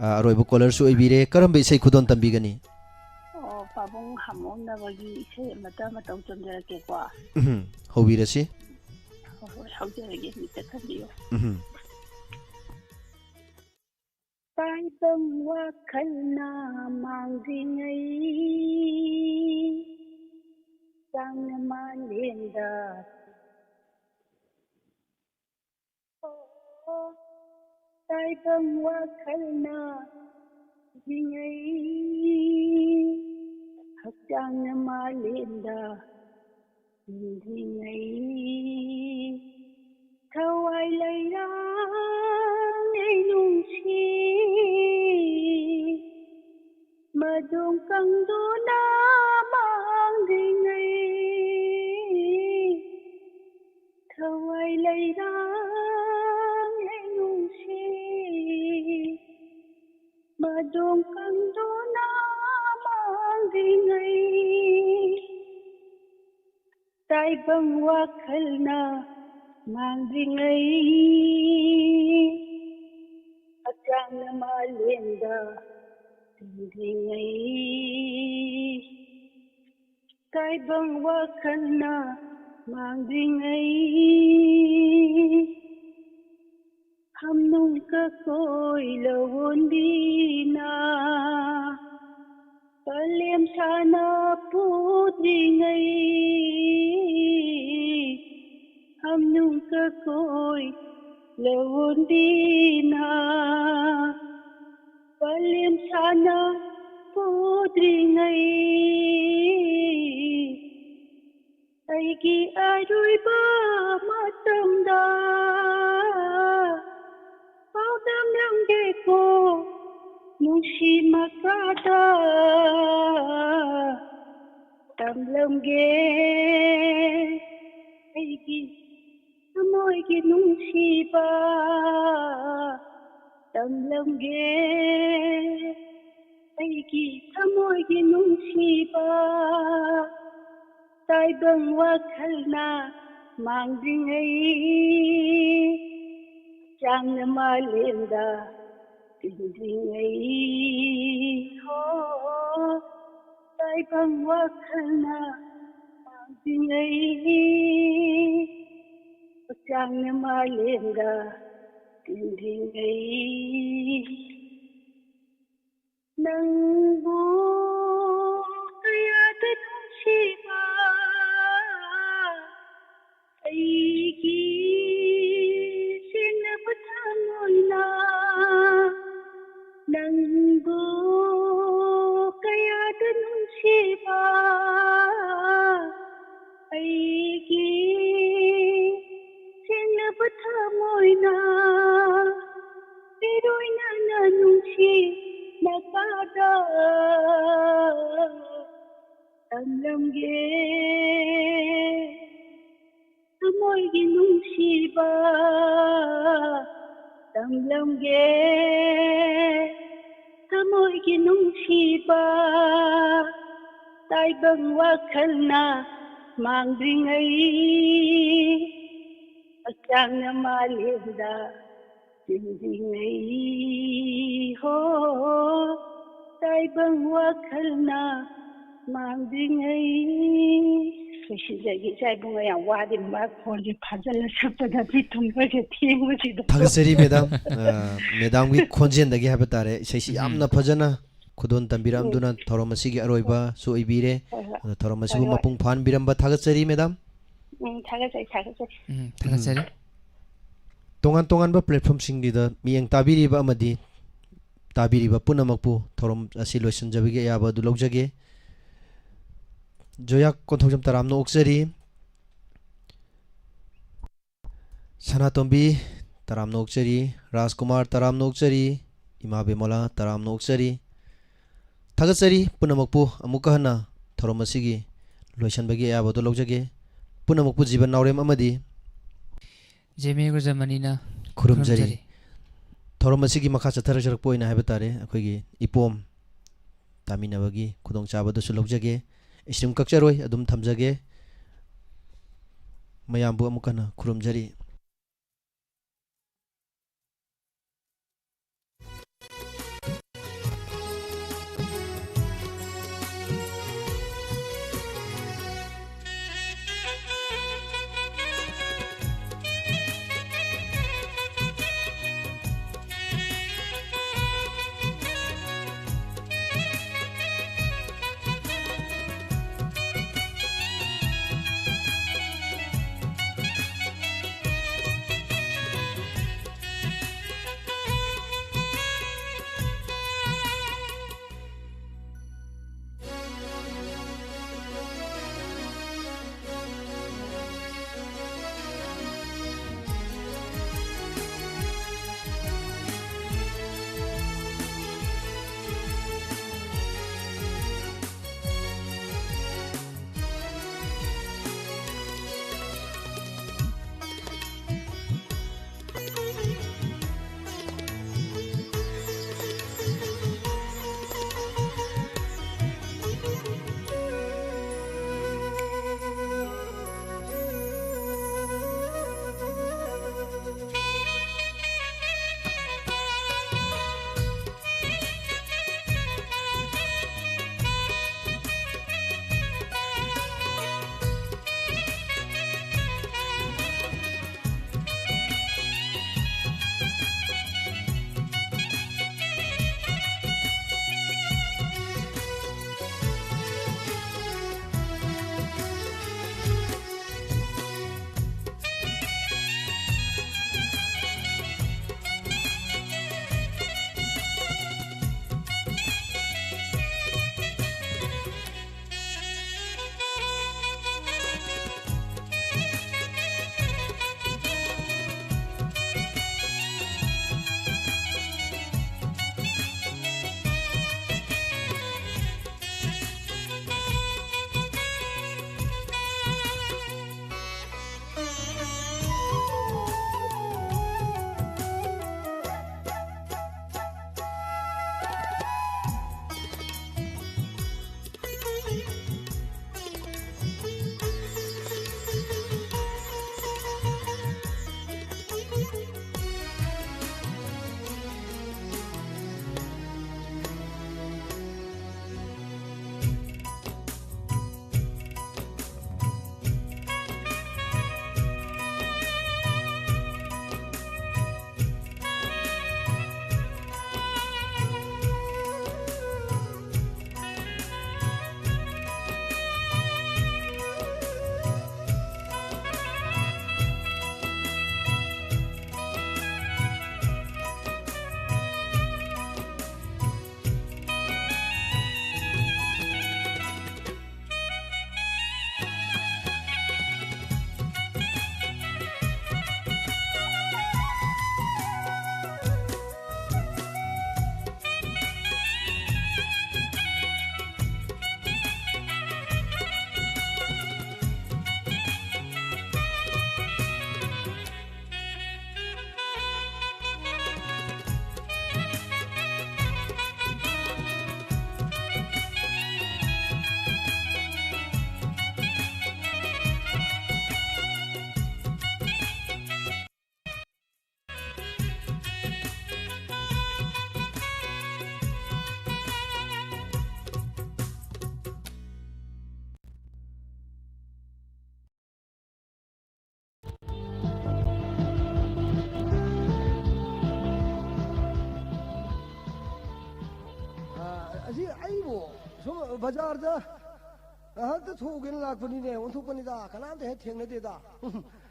aroiba caller su ibire karambe isai khudon tambigani Pabung hamon na bagi se mata matau chomjarake kwa. Hobirasi Haujarage mita khabiyo. Tai bang wakhal na mangringai sang malenda Tai bang wakhal na ringai hakjang malenda ringai thawai lairang ai nungsi madung kang dona mang ringai thawai lairang ai nungsi madung kang dona mang ringai tai bang wakhal na mang ringai hakjang malenda ringai tai bang wakhal na mang ringai हम नूका कोई लवंदीना कलेम साना पुत्री गई हम नूका कोई लवंदीना कलेम साना पुत्री गई अगी अरुइबा मतमदा Paudam langeko nushi makada tamlamge aigi amoigi nushi ba tamlamge aigi amoigi nushi ba tai bang wakhal na mangringai Chang malenda tingdingai ho tai bang wakhal na tingdingai Chang malenda tingdingai ꯅꯪꯕꯨ ꯀꯌꯥꯗ ꯅꯨꯡꯁꯤꯕ ꯑꯩꯒꯤ ꯁꯦꯡꯂꯕ ꯊꯃꯣꯏꯅ ꯅꯪꯕꯨ ꯀꯌꯥꯗ ꯅꯨꯡꯁꯤꯕ ꯑꯩꯒꯤ ꯁꯦꯡꯂꯕ ꯊꯃꯣꯏꯅ ꯏꯔꯣꯏꯅꯅ ꯅꯨꯡꯁꯤ ꯅꯀꯥꯗ ꯇꯝꯂꯝꯒꯦ ꯊꯃꯣꯏꯒꯤ ꯅꯨꯡꯁꯤꯕ ꯇꯝꯂꯝꯒꯦ ꯊꯃꯣꯏꯒꯤ ꯅꯨꯡꯁꯤꯕ ꯇꯥꯏꯕꯪ ꯋꯥꯈꯜꯅ ꯃꯥꯡꯗ꯭ꯔꯤꯉꯩ ꯍꯛꯆꯥꯡꯅ ꯃꯥꯂꯦꯝꯗ ꯆꯤꯡꯗ꯭ꯔꯤꯉꯩ ꯍꯣ ꯇꯥꯏꯕꯪ ꯋꯥꯈꯜꯅ ꯃꯥꯡꯗ꯭ꯔꯤꯉꯩ ꯁꯤꯗꯒꯤ ꯏꯆꯥ ꯏꯕꯨꯡꯉꯣ ꯌꯥꯝ ꯋꯥꯗꯤ ꯐꯣꯟꯁꯦ ꯐꯥꯖꯤꯜꯂ ꯁꯛꯄꯗ ꯊꯨꯡꯕꯁꯦ ꯊꯦꯡꯕꯁꯤꯗ ꯊꯥꯒꯠꯆꯔꯤ ꯃꯦꯗꯥꯝ ꯃꯦꯗꯥꯝꯒꯤ ꯈꯣꯟꯖꯦꯜꯗꯒꯤ ꯍꯥꯏꯕ ꯇꯥꯔꯦ ꯏꯁꯩꯁꯤ ꯌꯥꯝꯅ ꯐꯖꯅ ꯈꯨꯗꯣꯟ ꯇꯝꯕꯤꯔꯛꯑꯝꯗꯨꯅ ꯊꯧꯔꯝ ꯑꯁꯤꯒꯤ ꯑꯔꯣꯏꯕꯁꯨ ꯑꯣꯏꯕꯤꯔꯦ ꯑꯗꯣ ꯊꯧꯔꯝ ꯑꯁꯤꯕꯨ ꯃꯄꯨꯡ ꯐꯥꯍꯟꯕꯤꯔꯝꯕ ꯊꯥꯒꯠꯆꯔꯤ ꯃꯦꯗꯥꯝ ꯊꯥꯒꯠꯆꯔꯤ ꯊꯥꯒꯠꯆꯔꯤ ꯇꯣꯉꯥꯟ ꯇꯣꯉꯥꯟꯕ ꯄ꯭ꯂꯦꯠꯐꯣꯝꯁꯤꯡꯒꯤꯗ ꯃꯤꯠꯌꯦꯡ ꯇꯥꯕꯤꯔꯤꯕ ꯑꯃꯗꯤ ꯇꯥꯕꯤꯔꯤꯕ ꯄꯨꯝꯅꯃꯛꯄꯨ ꯊꯧꯔꯝ ꯑꯁꯤ ꯂꯣꯏꯁꯤꯟꯖꯕꯒꯤ ꯑꯌꯥꯕ ꯑꯗꯨ ꯂꯧꯖꯒꯦ ꯖꯣꯌꯥ ꯀꯣꯟꯊꯧꯖꯝ ꯇꯔꯥꯝꯅ ꯑꯣꯛꯆꯔꯤ ꯁꯅꯥꯇꯣꯝꯕꯤ ꯇꯔꯥꯝꯅ ꯑꯣꯛꯆꯔꯤ ꯔꯥꯖꯀꯨꯃꯥꯔ ꯇꯔꯥꯝꯅ ꯑꯣꯛꯆꯔꯤ ꯏꯃꯥ ꯕꯦꯃꯣꯂꯥ ꯇꯔꯥꯝꯅ ꯑꯣꯛꯆꯔꯤ ꯊꯥꯒꯠꯆꯔꯤ ꯄꯨꯝꯅꯃꯛꯄꯨ ꯑꯃꯨꯛꯀ ꯍꯟꯅ ꯊꯧꯔꯝ ꯑꯁꯤꯒꯤ ꯂꯣꯏꯁꯤꯟꯕꯒꯤ ꯑꯌꯥꯕ ꯑꯗꯨ ꯂꯧꯖꯒꯦ ꯄꯨꯝꯅꯃꯛꯄꯨ ꯖꯤꯕꯟ ꯅꯥꯎꯔꯦꯝ ꯑꯃꯗꯤ ꯖꯦꯃꯦ ꯒꯨꯔꯖꯃꯅꯤꯅ ꯈꯨꯔꯨꯝꯖꯔꯤ ꯊꯧꯔꯝ ꯑꯁꯤꯒꯤ ꯃꯈꯥ ꯆꯠꯊꯔꯛꯄ ꯑꯣꯏꯅ ꯍꯥꯏꯕ ꯇꯥꯔꯦ ꯑꯩꯈꯣꯏꯒꯤ ꯏꯄꯣꯝ ꯇꯥꯃꯤꯟꯅꯕꯒꯤ ꯈꯨꯗꯣꯡꯆꯥꯕꯗꯨꯁꯨ ꯂꯧꯖꯒꯦ ꯏꯁ꯭ꯇ꯭ꯔꯤꯝ ꯀꯛꯆꯔꯣꯏ ꯑꯗꯨꯝ ꯊꯝꯖꯒꯦ ꯃꯌꯥꯝꯕꯨ ꯑꯃꯨꯛ ꯍꯟꯅ ꯈꯨꯔꯨꯝꯖꯔꯤ 바자르다 아한테 소견을 낙분이네 온통분이다 가나한테 해팅내대다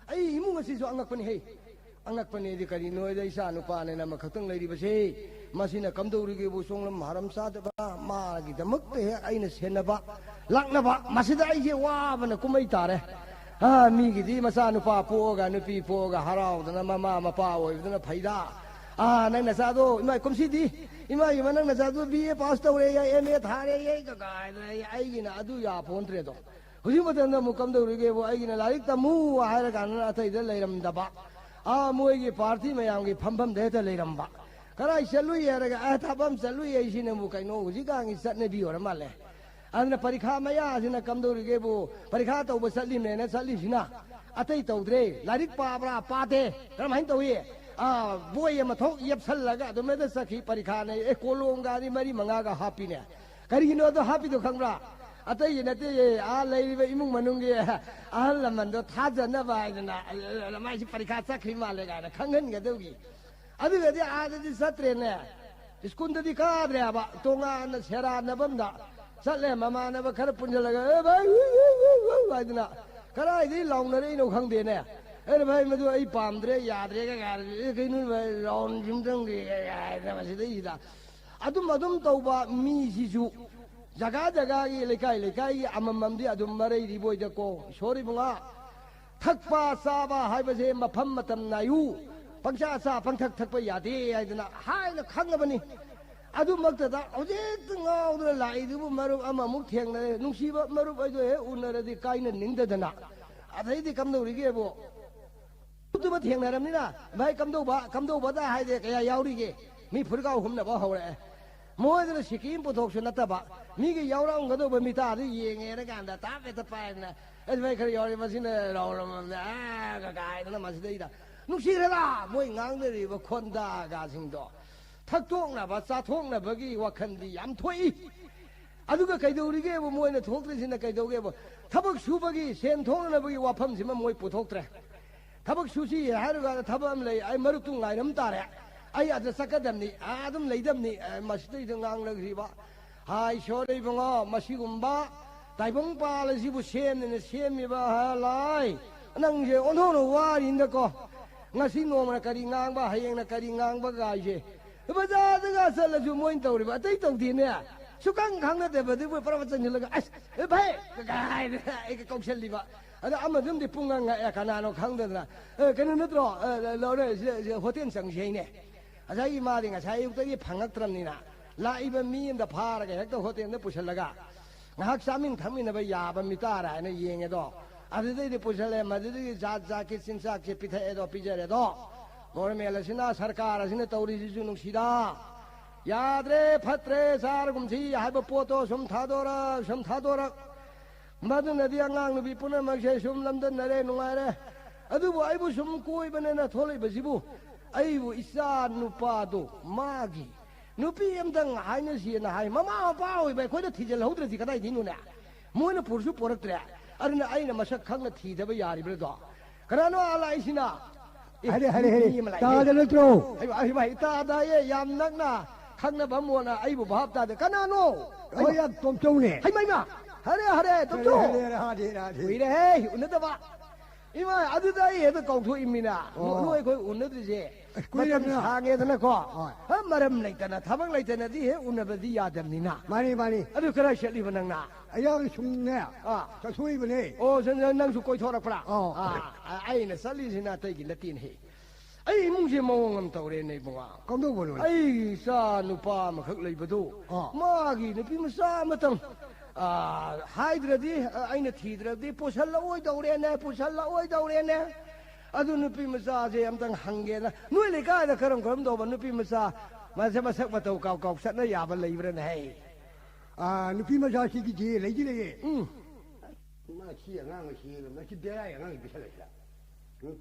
아이 이문것이죠 안락분이 해 안락분이디 까리 너희들 이사 누파네 나마 각등 레이리버시 마시나 감도우리게 보송람 하람 사드바 마기 더먹대 아이는 세나바 락나바 마시다 이게 와바나 꾸마이 따래 아 미기디 마사 누파 포가 누피 포가 하라우드나 마마 마파 오이드나 파이다 아 nang nasado imai komsidi imai manang nasado BA pass tawre ya MA thare ye ka kai ai gina adu ya phone tre do huji madan mu kam do ge bo ai gina larik tamu ha ga na thai de leiram da ba a moi gi party mayam gi pham pham de de leiram ba karai salu ya ga a thabam salu ye sine mu kai no huji ga ngi sat ne bi or ma le adna parikha maya sina kam do ge bo parikha taw ba satlim ne na satlim sina atai taw dre larik pa bra pa de ram hain taw ye boy ma thok yep sallaga do me da sakhi parikha ne e kolonga ni mari manga ga happy ne kari no do happy do khangra atai ne te a lei be imung manung ge a laman do thajana ba na lamai si parikha sakhi ma le ga na khangan ga do gi adu ge a de satre ne iskunda di ka bre ba tonga na sera na bam da satle mama na ba khar punjala ga bai ba na karai di long na re no khang de ne अरे भाई मैं तो आई पामद्रे याद रहेगा यार कहीं नहीं राउंड जिम्दंग यार मस्जिद ही था अदुम तौबा मी सिजु जगह जगह की लेकाई अममदी अदुम मरे रिबोई दको सोरी बुंगा थकपा साबा हाय बसे मफम मतम नायु पंचा सा पंथक थकपा यादे आइदना हाय न खंगबनी अदुम मक्तदा ओजे तंगाउदर लाइदुबु मरुब अममुक थेंगने नुंसीबा मरुब आइदो हे उनरदि काइना निंगदना अदैदि कमदौरिगे बो तुम थेंगनरमनी ना भाई कमदौबा दा हाइदे कया याउरिगे मी फुरगाव हमनबा हौरे मोयदर सिकिम पुथोकसु नतबा मीगे याउरांगदोबा मितादि येंगे न गांदा तापे तपायना ए भाई खर याउरि मसिना राउरमना आ गाइदना मसिदैदा नुसिरला मोय ngang खोंदा गासिंदो थकथोंनाबा चाथोंनाबगी वखंदी याम थोई अदुगा कैदौरिगे बो मोयना थोक्तसिना कैदौगे बो थबक सुबगी सेन थोंनाबगी वाफमसिमा मोय पुथोक्त्रे थबक सुसी हारुगा थबम ले आई मरुतु ngaइरम तारे आई अद सकदमनी आदम लेदमनी मस्ति दंगांग लग्रिबा हाय सोरे बंगो मसिगुम्बा ताइबंग पालसिबु सेमने सेमिबा हालाय नंजे ओनोनो वारिंदको ngasi noma kari ngang ba hayeng na kari ngang ba gaije baza daga salaju moin tawri ba tai tawdi ne sukang khang na de ba de pra ba chang laga as e bhai gai e ka kaushal li ba ada amadum de punga nga ya kana no khang da na kana na tro lo re hotel sang sei ne asai ma de nga sai uk ta gi phangak tram ni na la i ba mi da pha ra ga hek to hotel na pushal laga ngahak samin thamin na ba ya ba mi ta ra na yeng do अदे पुछले मदे जाके सिंसा के पिथे एदो पिजरे दो मोर मेलसिना सरकार असिने तौरी जिजु नुसिदा याद रे फत्रे सार गुमसी हाइब पोतो सुम थादोर मदु नदी अंगांग नुबी पुन मगसे सुम लमदन नरे नुंगारे अदुबो आइबु सुम कोइ बनेना थोलै बसिबु आइबु इसा नुपादो मागी नुपी एमदंग हाइने सिना हाइ ममा पाओइ बे खोइदा थिजल हौद्रदि कदाइ दिनुना मोइना पुरसु पोरक्त्रे अरे आई मसक खंग थीदब यारिब्रदो कनानो आलाइसिना हरे तादलत्रो आई भाई तादाये याम नगना खंगना बमोना आइबु भाब तादे कनानो ओया तोमचौने हाय माइमा हरे तोमचौ हरे उइरे हे उनतबा इमा अदुदाई हेद कौथो इमिना नोय कोइ उनदजे कुइरमना हागेदना को मरम लैतना थबंग लैतना दि हे उनबदि यादमनिना मानी अदु करा शलिब नंगना अयाग सुमने चथुई बने ओ नंसु कोइ थोरकपरा आइना सलिसिना तैगि लतिन हे आई मुंजे मवंगम तौरे नै बुवा कमदो बोलो आई सा नुपा मखक लैबदो मागी नुपि मसा मतंग हाइद्रदि आइना थीद्रदि पुसल्लओइ दौरेने अदु नुपि मसा जे अमतंग हंगेना नुइ लेकाय दा करम दोबा नुपि मसा मासे मसक मतौ काउ सतना याबा लैब्रन है नुपि मसा सिगी जे लैजि लैये मा छि अंगांग छि मा छि बेरा अंगांग बिसलैला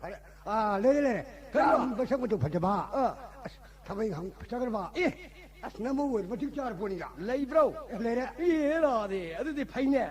फरे ले कम बसक मतौ फजबा थबै हंग फसगरबा ए अस नमो वे मति चार पोनिगा लैब्रो लेरे ए रादे अदुदि फैने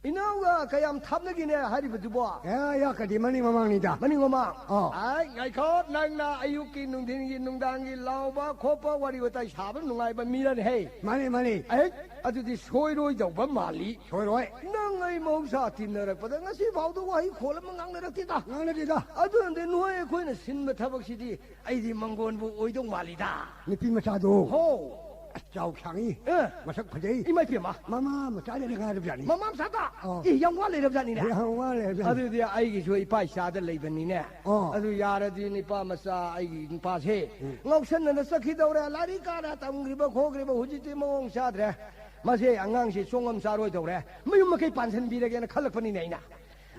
이나우가 그냥 탑내기네 하리부터 봐. 야, 그디 머니 마망니다. 머니 마망. 아이, 나이컷 나이나 아유기 농딩기 농당기 라오바 코파 와리고 다 샤브 농아이바 미란 해. 많이. 에이, 아주디 소이로이 저바 말리. 소이로이. 낭의 몸사 뒷너럭보다 나시 바우도 와이 콜라만 낭너럭디다. 낭너럭디다. 아두는데 누아의 코이는 신마 타박시디 아이디 망고원부 오이동 말리다. 니피 마차도. 호. 자우창이. 마삭 파제이. 이마이 피마. 마마 마차리 내가 하렵자니. 마마 사다. 이 영화 레렵자니네. 영화 레렵자니. 아두디 아이기 소이 파이사들 레이버니네. 아두 야라디 니파 마사 아이기 파세. ngọc 선는 썩히더래 라리까라 담그리버 고그리버 후지티 몽사드래. 마세 안강시 송엄사로이더래. 뭐유먹게 반선비래게는 칼럭번이네이나.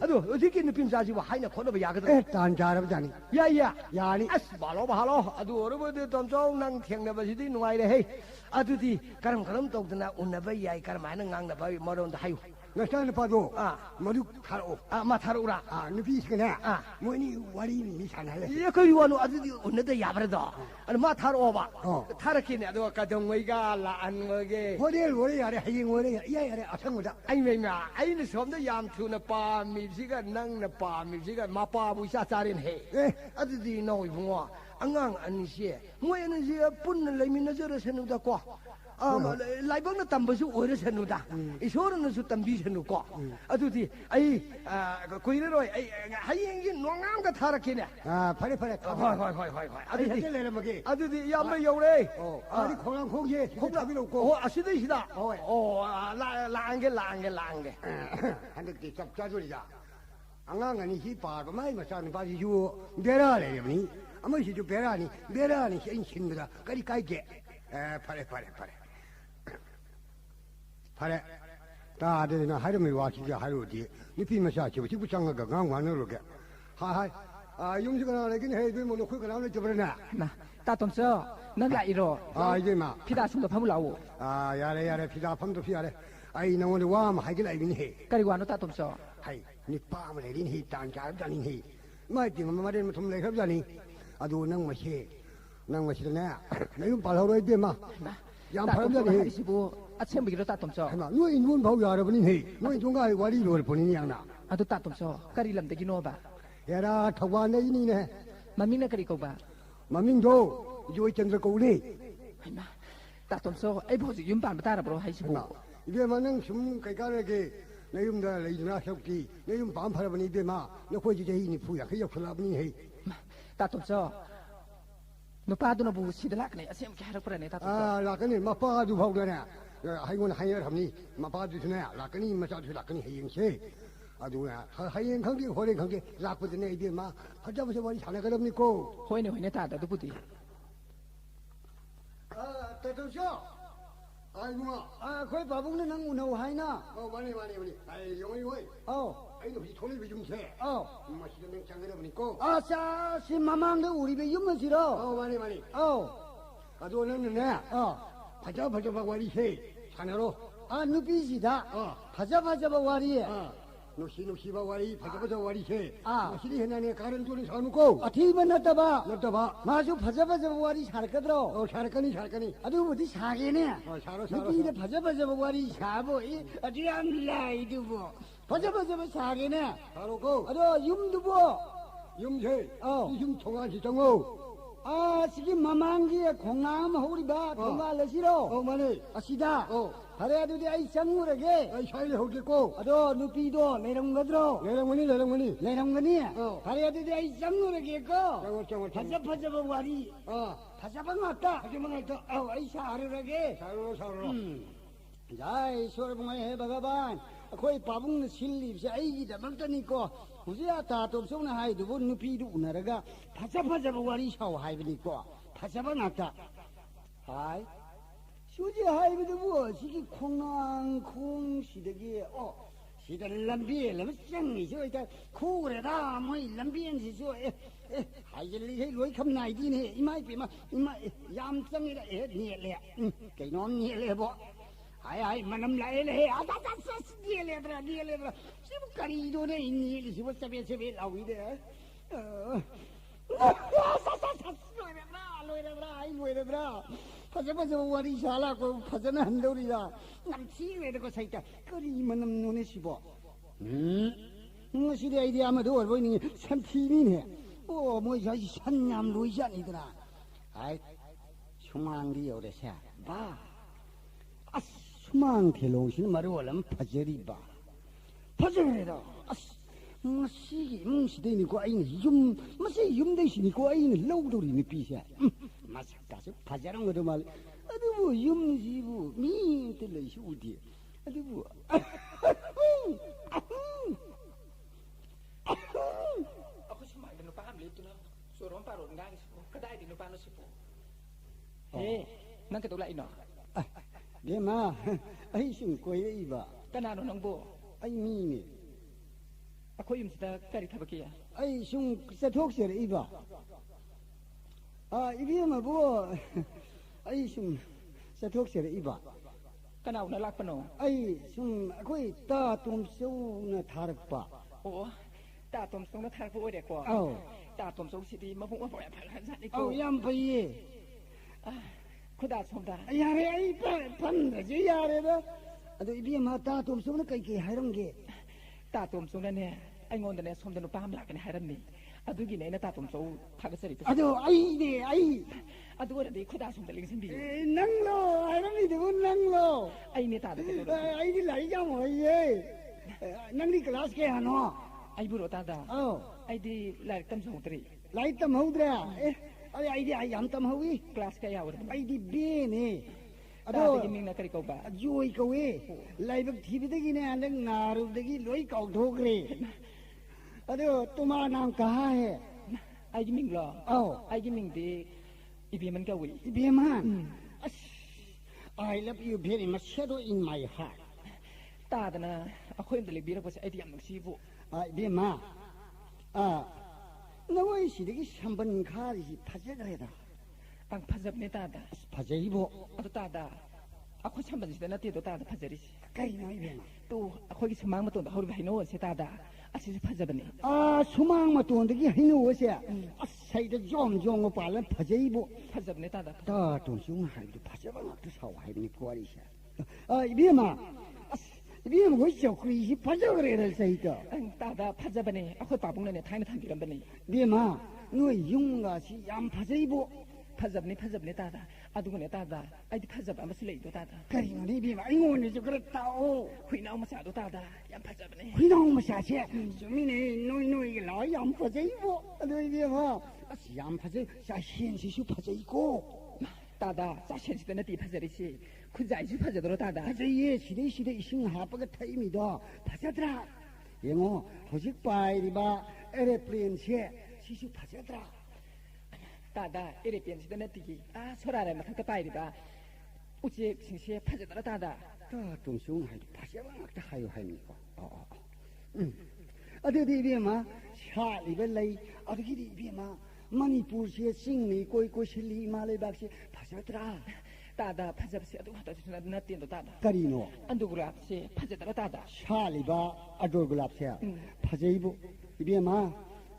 아두 어떻게 느낌 사시고 하이나 코너버 야거든. 단 잘하자니. 야야. 야니. 아스 발로. 아두 어르버드 덤종 낭 탱나버시디 누아이래 헤이. 아두디 가름 똑드나 운나버 야이 가름하는 강나버 머런다 하유. 나스타는 봐도 머리 타로. 마타로라. 누피 시그네. 뭐니 와리 미산할래. 그 요원은 아두디 운나더 야버다. 아니 마타로 봐. 타르키네 아두 가정의가 라안 거게. 월에 야래 하잉 월에 야래 아청거다. 아이매마 아이는 섬도 얌투나 빠미시가 낭나 빠미시가 마빠부샤 짜린 해. 아두디 너이 붕어. 안강 안시에 뭐에는 제 분을 내미는 저를 세누다고 라이브는 담버시 오래 세누다 이 소리는 수 담비 세누고 아두디 아이 고이래로 하이행기 농암가 타락이네 파래 호이 아두디 야뭐 요래 아니 콩랑 콩게 콩답이로고 아시대시다 라안게 한덕지 잡자소리다 안강아니 히바가 많이 마사는 바지 주 내라래니 아무시 주 베라니 신신다 까리 까이게 파래 다들이나 하루미 와시자 하루디 니피마 샤치 부치 부창가 강관으로게 하하이 용식은 하긴 해도 뭐 놓고 그나는 저버나 나 따tom서 난 라이로 이게 마 피다숨도 파물라오 야래 피다 팜도 피야래 아이 너는 와마 하긴 아이긴 해 까리고 안노 따tom서 하이 니 빠마 내린 히 딴자자니 히 마이팅 마마된 좀 내hab자니 아도 낭마시네 내가 발하러 이때마 양파람자니 하시고 아침부기로 따tom서 너희 눈 보고 알아보니 해 너희 종가에 와리로 보니 양나 아도 따tom서 까리 람데기 노바 야라 타관에 이니네 마밍나 까리 거바 마밍도 조이 전들 거우리 하이마 따tom서 에이 보지 윤반 따라보러 하시고 이게 만능 숨 kaik가르게 내음다 레이드나 혁기 내음 반파라보니 이때마 너 거기 제이니 부야 그 역할라보니 해 따tom서 너빠도나 부 시들락네 아셈 캐럭브라네 따tom서 라카니 마빠도 보거네 하이곤 하이어 함니 마빠도 주네 라카니 마사도 라카니 해잉세 아두나 하이엔 강게 호레 강게 라코드네 이때마 하자버서 머리 잘해 그럽니고 호이네 따다도 부디 따tom서 아이구마 거기 바봉네 낭 운하고 하이나 많이 아이 용이 아이 너 돈을 좀 세. 맛있는 냉장고에 보니까. 아싸, 신마망도 우리 배 육만 싫어. 많이. 아주 오늘은 내. 바자 와리 세. 산으로. 누비시다. 바자 와리. 노시 와리 바자 와리 세. 노시리 해나네 가른 돈을 사놓고. 티만 넣다봐. 마주 바자 와리 살거들어. 살거니. 아주 어디 사게네. 사러. 누비데 바자 와리 사보. 어디 안 라이드보. 바자 사게네. 사놓고. 아주 юм두보. юм세. 이 통화시 정오. 시기 마망기에 공항 호리바 통화를 싫어. 많이. 시다. 하래야도 돼 아이 장물에게. 샤이를 호겠고. 누피도 내롱거들어. 내롱거니. 하래야도 돼 아이 장물에게 거. 바자 와리. 바자방 왔다. 아이 사르라게. 사르러. 자이 소르봉에 해봐가반. 거의 바봉 실립시 아이기다 먹다니까. 우리야 다도 없어나 하이도 뭐 누피도 우나라가 바자 와리 샤워 하이브니까. 바자방 왔다. 하이. 수지 하이브도 뭐 시기 콩 시덕이 시들 람비에 람쌍이 저 이따 코그래다 뭐 람비엔지 저 하이젤리 해 로이 컴 나이디네 이마이 얌쌍이라 니엘레 개놈 니엘레 뭐 하이 만남 라엘레 아다다스 니엘레드라 시부카리도네 니엘리 시부사베세베 라위데 로이레드라 바자 와리 샤라고 바자는 한 돌이다 남치외도 거 사이다 끓이면 눈에 씹어 ngasi de idea ma do bo ni san thi ni ne o mo ya san nyam lu ya ni da ai sumang di yo de sha ba as sumang the lo sin ma ro lam phajeri ba phajeri da as ngasi ngsi de ni ko ai ni yum ma se yum de si ni ko ai ni lo do ni pi sha ma sa ka se phajarang go do mal adu bu yum si bu mi te le shu di adu bu Ako sumay na pa kami ito na surong paron nga sipo kada di no pa no sipo. Nang katulay no. Di ma ai sing ko ye ba Kanano nang bo. ai mi ni Ako yung sita kari tabakiya. ai sung sa thok se re ba ibi ma bo ai sung sa thok se re ba Kanaw na lakpano. ai sung koi ta tum so na thar pa Oo. Tatom song na thar po ode ko. Oh. Tatom song siti mapung apo ya phalan sa ni au ko. yam pa ye Kuda somda. ya re ai pan da je ya re da ado ibi ma ta tum so na kai ke hairang ge Tatom song na ne aingonda ne somda no pam lakani haram ni. Adugi ne na tatom song thagasari to. ado ai ne ai Adu ora di kuda somda lingsin bi. nang lo hairang ni de nang lo Ai ni ta da ke do. ai di lai ja mo ye nang ni class ke hano Ai buro ta da. oh Ai di like tam song tri. lai tam hudra ai di ai yam tam hui Class ka ya ora. ai di be ne Ado ado di ming na kari ko ba. joi ko we lai bak thi bi de gi ne ang naru de gi loi kau thok re ado tuma nam kaha hai Ai di ming lo. oh Ai di ming di ibi man ka wi. be man I love you very much shadow in my heart Ta da na akoy ndali bira ko sa ai di am si bu. be ma na wai si de gi samban khari si phaje gre da Ang phajab ne ta da. phaje bo Ado ta da. Ako samban si da na ti do ta da phajari si. kai noi be ma Tu akoy gi sumang ma to da hori bai no se ta da. Asi si phajab ne. sumang ma ton de gi hinu wo se sai de jom jom ko pa lan phaje bo Phajab ne ta da. ta ton sung hai de phaje ba na tu sa hai ni ko ri sa be ma be ma wo xiao kui si phaje gre da sai ta Ang ta da phajab ne. Akoy papung ne thai na tham biram ba ne. be ma noi yung ga si yam phaje bo Phajab ne ta da. Adu ne ta da. Ai di phajab am si le do ta da. kari ni be ma ai ngon ni jo gre ta o Hui na ma sa do ta da. Yam phajab ne. 回到我们下去，说明呢，弄一个老杨拍这一个，对不对嘛？杨拍这，下先去就拍这一个， Ta da. Sa shen si da na ti phajari si. Ku zai si phajab do ta da. 拍这也是的，是的，心下不个太米的，拍这的，因为好些白的吧，airplane车，是就拍这的， Ta da. Ere pian si da na ti. Sora ra ma thak ta pai ri ba. Uchi sing se phajab do ta da. 这种熊还拍这玩意儿，这还有还米个，对对嘛，下里边来，对里边嘛。मणिपुर से सिंगनी कोई कोई सिली माले बाग से फसतरा तादा फजब से अदु हता से न तीन तादा करीनो अंदु गुलाब से फजतरा तादा शालिबा अदो गुलाब से फजैबो इबेमा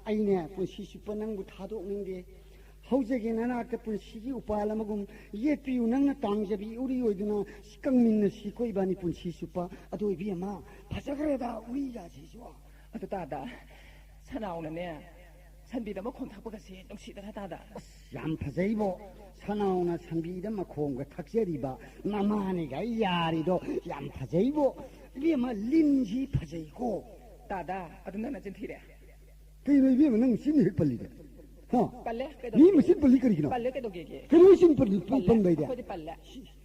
आइने पुसि सुपनंगु थादोकनिंगे हौजेगे नाना ते पुनसिगी उपालमगुम येपिउ नंगना तांगजबी उरि ओइदुना सिकंगमिन सिकोइ बानी पुनसि सुपा अदो इबेमा फजगरेदा उरि जासिसो अदु तादा सनाउना ने 산비다 뭐 콘탁버가시 농시다 하다다 얌 파제이보 사나오나 산비다 뭐 콩가 탁제리바 나마니가 야리도 얌 파제이보 리마 린지 파제이고 따다 아든나나 진티래 그이네 비면 능 신이 빨리데 어 빨래 니 무슨 빨리 그리기나 빨래 깨도 게게 그런 신 빨리 뻔뻔가이데 코디 빨래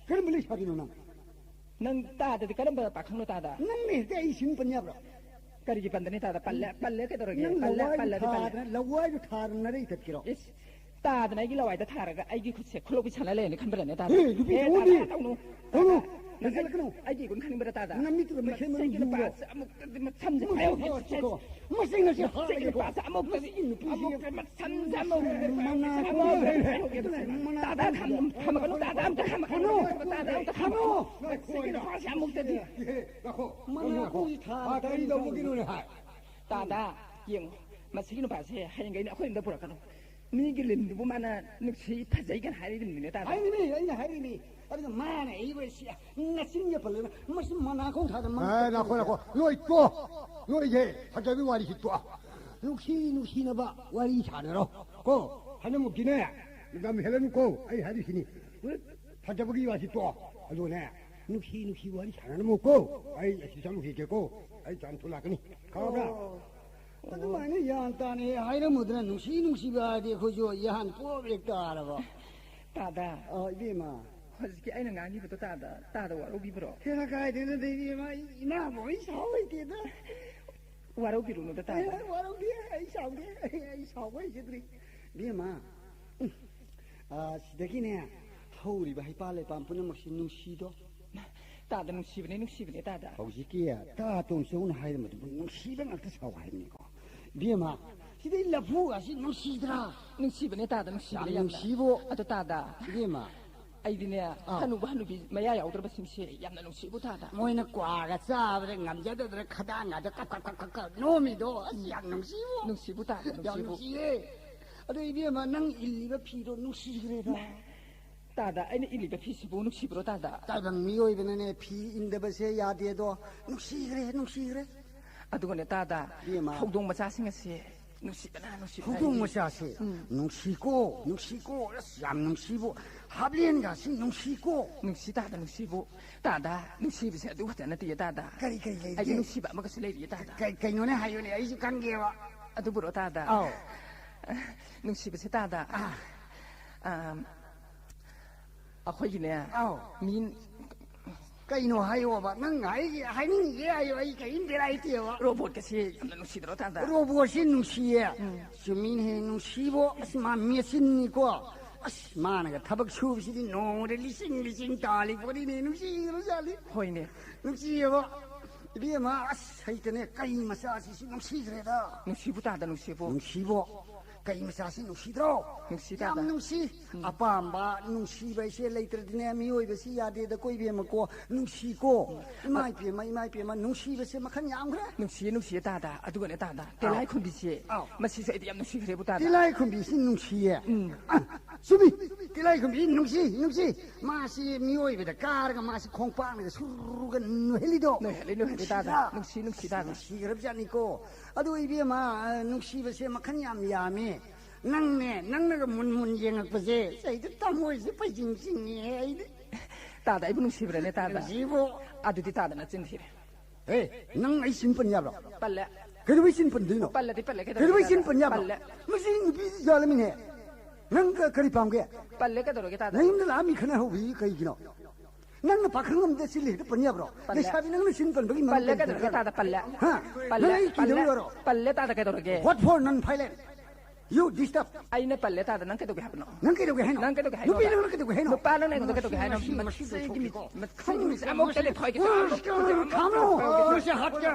그런 빨리 사기노나 능 따다 그런 거 박항로 따다 능네 대이 신 뻔냐브라 करीगी पंदने तादा पल्ले पल्ले के दरगे पल्ले पल्ले पल्ले लवाई जो थार नरे तकिरो इस तादा नहीं लवाई ता थारगा आईगी खुद से खुलो बिछाना ले ने खंबरे ने तादा ए दुबी ओनी ओनो नजल कनो आईगी गुन खंबरे तादा नमी तो मखे में के पास अमुक मत समझ आयो मसिंग से के पास अमुक मत समझ अमुक मना तादा हम कनो तादा हम कनो तादा हम के पास अमुक ते राखो मना को था ताई दो किनो ने हाय तादा यंग मसिंग पास है हयंगे ने अखोइ पुरा कनो मिगी लिंदु माना नुसी फजै गन हारिदिने तादा हारिनि हैन हारिनि अरे माने इबे सिया नसिंगे पल्ले मस मना को था नाखो नाखो लोइ को 너에게 사자비 와리 시도아 누시나봐 와리 자네로 고 하는 먹기네 남 해놓고 아이 하듯이니 사자비 와시 또 아주네 누시 와리 자네로 먹고 아이 시장 시겠고 아이 잠투라그니 가라 ಅದು ಮನೆ ಅಂತಾನೆ ಆಯ್ರ ಮುದ್ರೆ ನುಸಿ ಬಾದಿ ಖುಜೋ ಯಾನ್ ಪೋಬೇಕತಾರವ ತಾದ ಇದೇಮ ಹೊಸಕ್ಕೆ ಐನ ಗಾನಿಬತ್ತು ತಾದ ವಾರೋಬಿಬ್ರೋ ಹೇಳಕಾಯ್ದೇನ ದೇವಿಮ ಇನಾ ಬೋಯ್ ಸಾವೈತಿದ ವಾರೋಬಿರುನು ತಾದ ವಾರೋಬಿ ಐ ಸಾವೈತಿದ್ರಿ ದೇಮ ಸಿದಕಿನೆ ಹೌರಿಬ ಹೈಪಾಲೆ ಪಾಂಪುನ ಮಕ್ಷಿ ನುಸಿದೋ ತಾದ ನುಸಿಬನೆ ತಾದ ಹೌಜಿಕಿಯ ತಾತೊಂಸೌನ ಹಾಯ್ದ ಮತು ನುಸಿಬ ngakta saw haymiko 비마 시대 라푸가 시 누시드라 누시브네 따다 누시브네 누시보 아또 따다 비마 아이디네 한우비 마야 야우드르바 싱시 얌나 누시보 따다 모이나 꽈가 싸브레 남자들들 카다가다 까까까까 노미도 양 누시보 따다 누시보 아도 비마 낭 일리가 피로 누시그래다 따다 아니 일리가 피시보 누시브로 따다 따방 미오이베네 피 인데버세 야데도 누시그래 아두고네 따다 혹동 마차싱시 누시바나 혹동 마차시 누시고 얌 누시보 합리엔가시 누시다다 누시보 따다 누시비세 누구잖아 뒤에 따다 까리 아이 누시바 막스 레디 따다 까이노네 하요네 아이주 관계와 아두부로 따다 누시비세 따다 아kho이네 민 까이노 하요바 난 아이게 하는 게 아요 아이 까인데라 이티요 로봇까지 얌나 누시드로 따다 로봇이 누시에 주민해 누시보 아스마 미신니고 아스마나가 타박 수업시디 노래 리싱 달리 버리네 누시로 잘리 호이네 누시요 이리마 아사이테네 까이마사시 누시그래다 누시보 따다 누시보 까이마사시 누시드로 얌 누시 아빠암바 누시바이세 레이트르디네 미오이베시 야데다 꼬이베마고 누시고 이마이피마 누시베세 마칸 얌그래 누시에 따다 아두고네 따다 텔라이 콤비시 마시세 얌 누시그래보 따다 텔라이 콤비시 누시에 수비 텔라이 콤비 누시 마시 미오이베다 까르가 마시 콩빵네 수루가 누헬리도 따다 누시 따다 누시그럽자니고 아두 이비마 누시베세 마칸 얌야미 낭네가 문쟁학버세 사이드 따모이지 빠징징이 따다 이분 누시브레네 따다 누시보 아두디 따다나 찐히레 에이 낭 아이 신분야로 빨래 그래도 왜 신분들이노 그래도 왜 신분야로 무슨 비지 잘미네 낭가 그리 방게 빨래가 들어게 따다 나임들 아미 그나 왜 그이기노 낭나 박한 놈데 실리도 번야브로 내 샤비 낭나 신분 거기 빨래가 들어게 따다 빨래 빨래 따다가 들어게 What for non pilot You disturb. Aina palle tada nang kedo hapno. Nang kedo heno. Nu pilo nang kedo heno. Nu palo nang kedo heno. Khami amok tele thoi ke. Khamo. Masya hatya.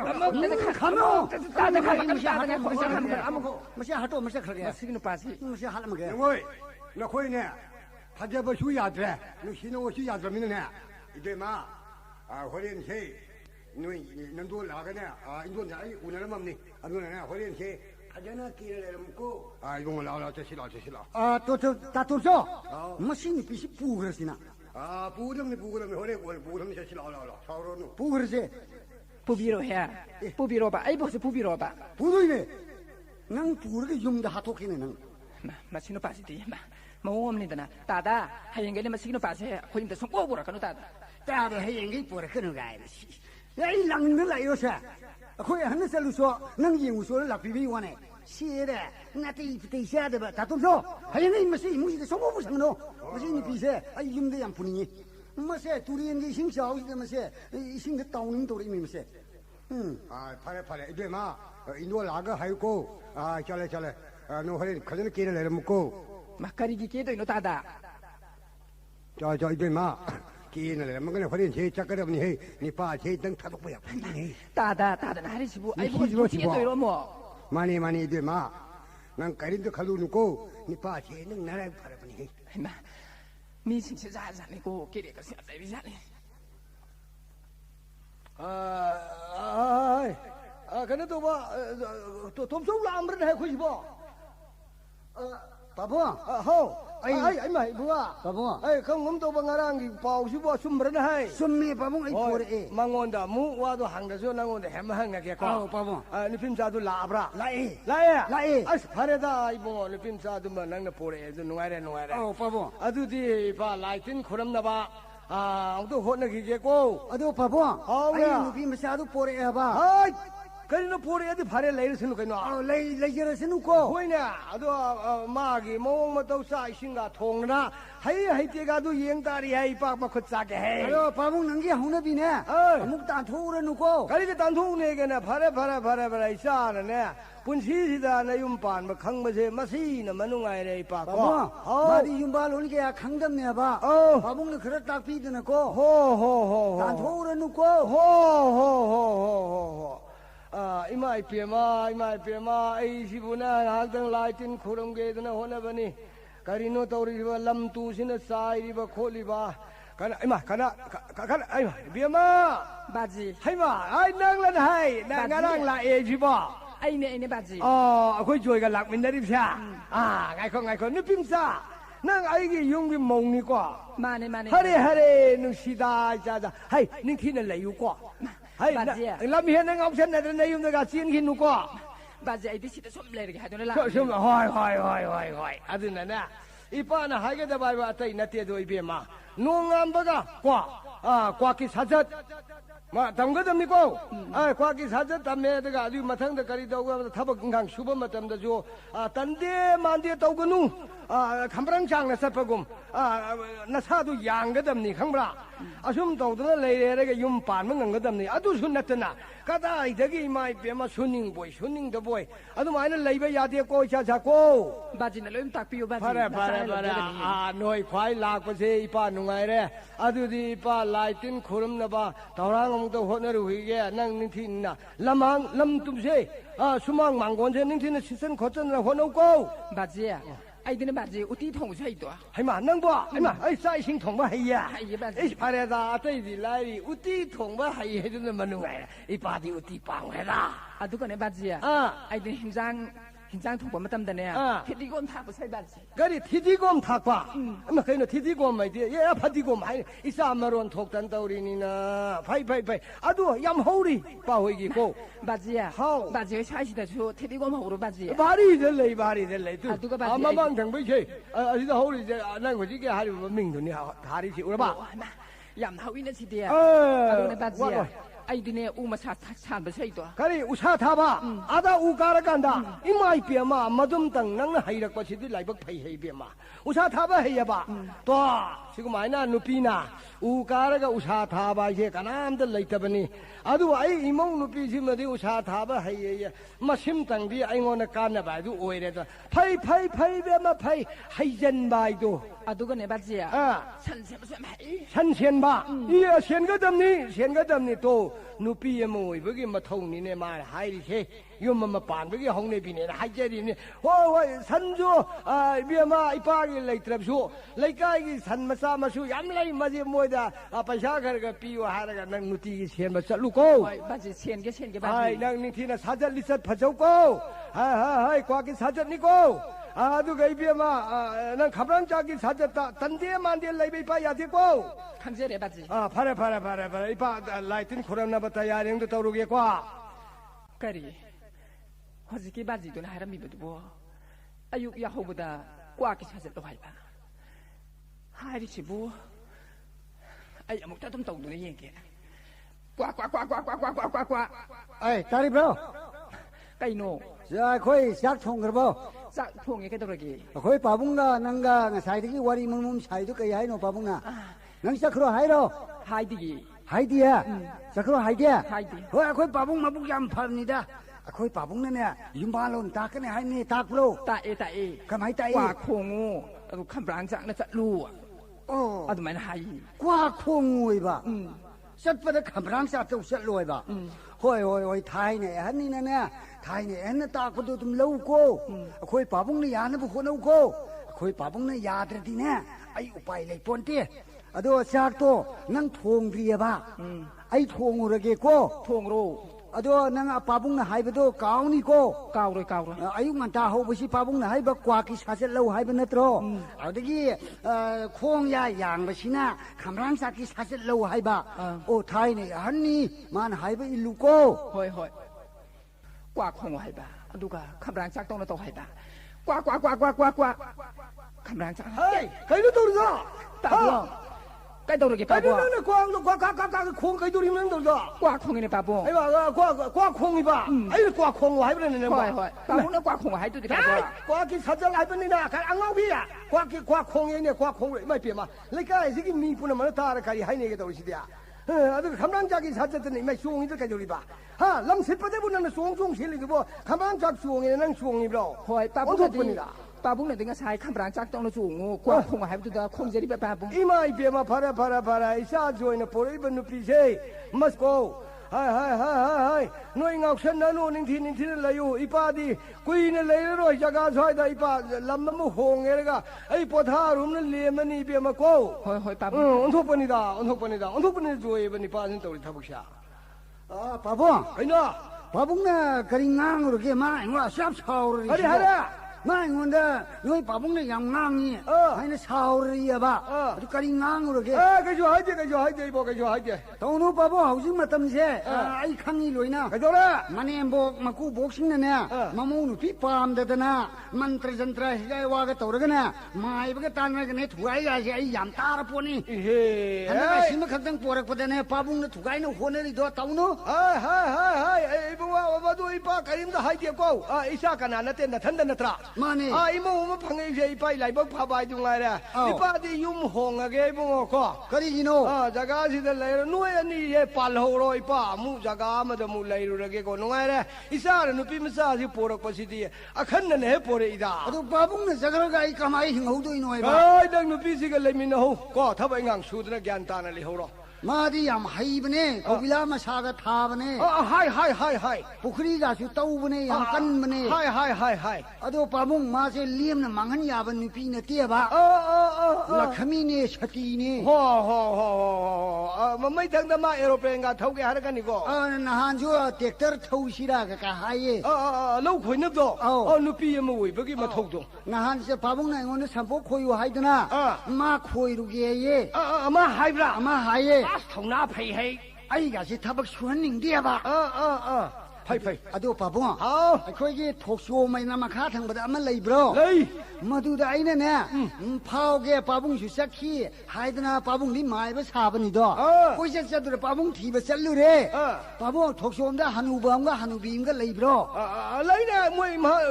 Khamo. Tada khami tada amok. Masya hato masya khage. Masinu pasi. Masya halam ge. ngoi na khoi ne thaja ba shu ya dre nu shi no shu ya dre min ne ide ma horen che nu nan do la ga ne indu na ai una mam ni adu na horen che 하잖아 길을 내려먹고 이거 나와 저시라 따토죠 머신이 빛이 부그러지나 부그러미 허래 부그러미 저시라 사오로는 부그러지 부비로 해 부비로 봐 아이 벌써 부비로 봐 부도이네 난 부그러게 좀더 하토키네 난 마시노 빠지디 마오엄니다나 따다 하영게네 마시노 빠세 고임데 손꼽으라 가노 따다 하영게 보라 그노 가이나 야이 랑는 라이오사 거기 하늘살로 써 능이우소를 납비비 원해 시에래 나한테 이때 있어야 돼 봐. 다 또 줘. 하여는 이마세 이무시대 소모부 상노. 무슨 이 비세 아 임대 양 분이니. 마세 둘이 인게 신샤오 이제 마세 신데 다운인 도리 미마세. 파래 이제 마 인도 라가 하이고 잘래 너 허리 가는 길을 내려먹고 막가리기 깨도 이노 따다. 저 이제 마 기인을 내려먹는 허리 제 작가라니 해 니빠 제등 타독보야. 따다 하리시부 아이고 지도 이러 뭐. 많이 이제 마난 가린도 가루 놓고 니빠 제는 나라 팔아보니 해. 마 미신시 자자니고 길에 가서 비자니. cái đó tôi sống làm rất hay khuyên bò, bà bố, hô, ai mai bunga pabung ai khang ngom to bangarang gi pau su bo sum ran hai summi pabung ai pore e mangon da mu wa do hang da so nangon da hem hang ga ko pabung ni phim sa du la bra la e as phare da ai bungo ni phim sa du ma nang na pore du nungai re pabung adu di ba lai tin khuram na ba adu hot na gi ge ko ado pabung ai nupi masa du pore e ba ai 그리는 보리에도 발에 레이르스는 거이노. 레이르스는 거. 호이냐, 아도 마기 몽모도 사이신가 통나 하이 때가도 여행다리 하이 빡빡 짜게 해. 아유, 바봉 능게 홍나비네. 아묵 단토우래 놓고. 그리고 단토우네게나 발에 이사하네. 분시시다 나 윤반 뭐 강마세 마시나 만웅아이래 빡. 마디 윤반 오니게 강담네 봐. 바봉네 그래 딱 비드네 거. 호호호. 단토우래 놓고. 호호호호호. 이마이 피마 에이시부나 할등 라이틴 쿠름게드나 호나바니 가리노 떠오르리바 람투시나 사이리바 콜리바 가나 이마 가나 이마 비마 바지 하이마 아이 낭란 하이 나랑 라 에이지바 아이네 바지 아코이 조이가 락민다리샤 가이코 느낌사 난 아이기 용비 몽니과 마네 하레 누시다 자자 하이 닝키는 레유과 하이 람히는 옵션 내는 내용들가 지은기 누가 바지 아이디 시대 좀 내리게 하더라 좀 호이 아드나나 이빠나 하게 돼 봐봐 아따이 나때도 이베마 농암바가 과기 사젓 마 담거든니고 과기 사젓 담매다가 아주 마탕다 가리다고 타박 건강 슈퍼 마탐다 줘 딴데 만데 떠고누 감브랑장나 sapagum 나사도 양거든니 강브라 아숨 떠드나 레레가 윰 반만 ng거든니 아두수 나트나 가다이더기 마이 베마 순닝도 보이 아두 마이나 레이베 야데고 자자고 바지나 롬 딱비요 바지 파라 노이 과이 라고세 이파 누가이레 아두디 이파 라이틴 쿠름나바 다랑음도 호너루 위게 낭 닝티나 람망 람tum세 수망 망곤세 닝티나 시선 거전나 호노고 바지야 아이들은 바지 우티 통수해도 하이마 낭보 하이마 아이 사이싱 통바 하이야 하이 바지 이 파레다 아떼디 라이 우티 통바 하이 해주는 만누가이라 이 바디 우티 빵해라 아두거네 바지야 아이들 hinjang thong ba matam da ne thidigom thak ba sai ba ji gari thidigom thak ba ama kaino thidigom mai de ya phadigom hai isa maron thok tan tawrini na phai adu yam hori pa hoi gi ko bajiya baji sai si da chu thidigom horo baji bari de lei tu adu ga baji ama mang thang bai che asi da hori je nan ko ji ge hari ba ming du ni hari si ura ba yam hawi na si de adu ne bajiya 아이디네 우마사 산바 세이도 가리 우사 타바 아다 우가라 간다 이마이 비마 마듬땅 낭나 하이락 바시디 라이박 파이 헤이 비마 우사 타바 헤야바 또 지금 아이나 누피나 우가라가 우사 타바 제 가남들 레이터버니 아두 아이 이몽 누피지마디 우사 타바 헤예 마심땅디 아이고나 까나바두 오이레다 파이 비마 파이 하이젠바이도 아두가 내 바지야 산센바 이야 센거담니 또 누피에 모이 버기 마통니네 말 하이리세 요마마 반버기 홍네비네 하이제리네 호이 산조 비마 이파기 레이트랍수 레이카기 산마사 마수 얌라이 마지 모이다 파샤 가르가 피요 하라가 난 누티기 센바 살루고 바지 센게 바지 아이 난 니티나 사절 리셋 파조고 하이 과기 사절니고 아두가 이비마 난 가브랑자기 사졌다 단데 만데 레이베 파야 되고 강제래 바지 파라 이파 라이틴 코로나부터 야령도 떠오르겠고 까리 허지기 바지도 하람이도 뭐 아육 야호보다 꽉이 사졌다 할바 하리치 뭐 아이 아무 따듬 떠오르네 얘기 꽉 에이 다리 브로 까이노 자 거의 싹 통그러보 싹 통에 깨더라기 거의 바봉나 난가 사이드기 와리 뭉뭉 사이드 거의 하이노 바봉나 난 싹으로 하이로 하이디야 싹으로 하이디야 거의 바봉 마북 얌팝니다 거의 바봉네네 윤발론 따그네 하이니 따그로 따에 가만히 따에 꽉콩우 캄브랑장나 짠루 아두마이나 하이 꽉콩우 이봐 샷바다 캄브랑사 또 샷로 이봐 호이 타이네 한니네 타이네 한나 따고도 좀 lâu고 거의 바봉네 야는 보고놓고 거의 바봉네 야들디네 아이 우파이 레이폰티 아도 샷도 난 통비에 봐 아이 통으로게고 통으로 Ado nang apabung na hai bedo kau ni ko. Kau rồi. Ayung nganta ho besi pabung na hai ba kwa ki saset lau hai benatro. Adagi khong ya yang besina kamrang sa ki saset lau hai ba. O thai ni han ni man hai ba ilu ko. Hoi. Qua khong hai ba. Aduga kamrang sak tong na to hai ba. Qua. Kamrang sak. Hey, kai lu tu ra. Ta buông. Cái đâu rồi kìa bà buông. Cái đó qua khong cái tôi đi nâng đâu ra. Qua khong này bà buông. Ấy bà qua khong đi bà. Ấy là qua khong hai bên này bà. Bà buông nó qua khong hai tôi đi bà buông. Qua cái thật ra hai bên này nè, cái ăn ngao bia. Qua khong này qua khong này mai bia mà. Lấy cái gì cái mi phụ mà nó ta ra cái hai này cái đâu gì đấy. 아들 감랑작이 사졌더니 매 수홍이들 가져리 봐. 하, 람세빠대 분나는 수홍 실리고 뭐 감랑작 수홍에는 수홍이로. Hồi bà bún này tiếng sai khám ráng chắc trong nó chủ qua không hay tôi đã không dễ đi bà bún. Imai bia mà para isa rồi nó bồi bên nó pise. Must go. Hai. Noi ngọc sơn nó ninh thiên là yêu ipa đi. Quy nó lấy rồi jaga xoay da ipa làm nó hong nghe cái. Ấy bỏ tha rồi nó liềm nó đi bia mà go. Hồi bà bún. On thuốc bên này rồi bên này pa nên tàu đi tháp xa. Pabung. Cái nào? Pabung na kering ngang rồi kia mà anhว่า sắp sau rồi. Hadi. Mai ngonda noi pabung na yang ngang ni. Hai na sau rồi ba. Adu kering ngang rồi kia. Cái chỗ hai bộ cái chỗ hai. Tao nu pabung hậu sinh mà tâm se. Ai khang ni loi na. Cái chỗ đó. Mane bok maku boxing na na. Mamu nu pi pam da na. Mantra jantra higai wa ga tawra ga na. Mai ba ga tan ga ne thuai ga se ai yam ta ra po ni. Ana sim khang porak pa da ne pabung na thugai na hone ri do tau nu. Hai. Ai bu wa do ipa karim da hai dia ko. Isa kana na ten na than da na tra. Mane. Imo ma phangai je ipa lai bak pha bai dung lai ra. Ipa di yum hong age bu ko. Kari gi no. Jaga si da lai nuai ani ye pal ho ro ipa mu jaga ma da mu lai ru ge ko ngai ra. Isa ra nu pi ma sa si porak pa si di. Akhan na ne pore ida. Adu pabung na jaga ga ai kamai hing ho doi noi ba. Ai dang nu pi si ga lai min ho. Ko thabai ngang su da gyan ta na li ho ro. Madi yam hai bane kobila ma sa ga tha bane. Hai. Pukhri ga su tau bane yam kan bane. Hai. Ado pabung ma se liem na mangan ya ban nu pi na te ba. Lakhmi ne chati ne. Ho. Mai dang da ma aeroplane ga thau ge har ga ni ko. Na han jo tractor thau sira ga ka hai ye. Lau khoi nap do. Nu pi ma wei ba gi ma thau do. Na han se pabung na ngon sampo khoi yu hai dana. Ma khoi ru ge ye. Ma hai bra. Ma hai ye. Thong na phei hei. Ai ga se thabak suan ning dia ba. Phei. Ado pabung. Khoi ge thok so mai na ma kha thang ba da ma lei bro. Lei. Madu da ai na ne. Phao ge pabung su sakhi. Hai dana pabung ni mai ba sa ba ni do. Koi se se du pabung thi ba sel lu re. Pabung thok so da hanu ba ga hanu bi ga lei bro. Lei na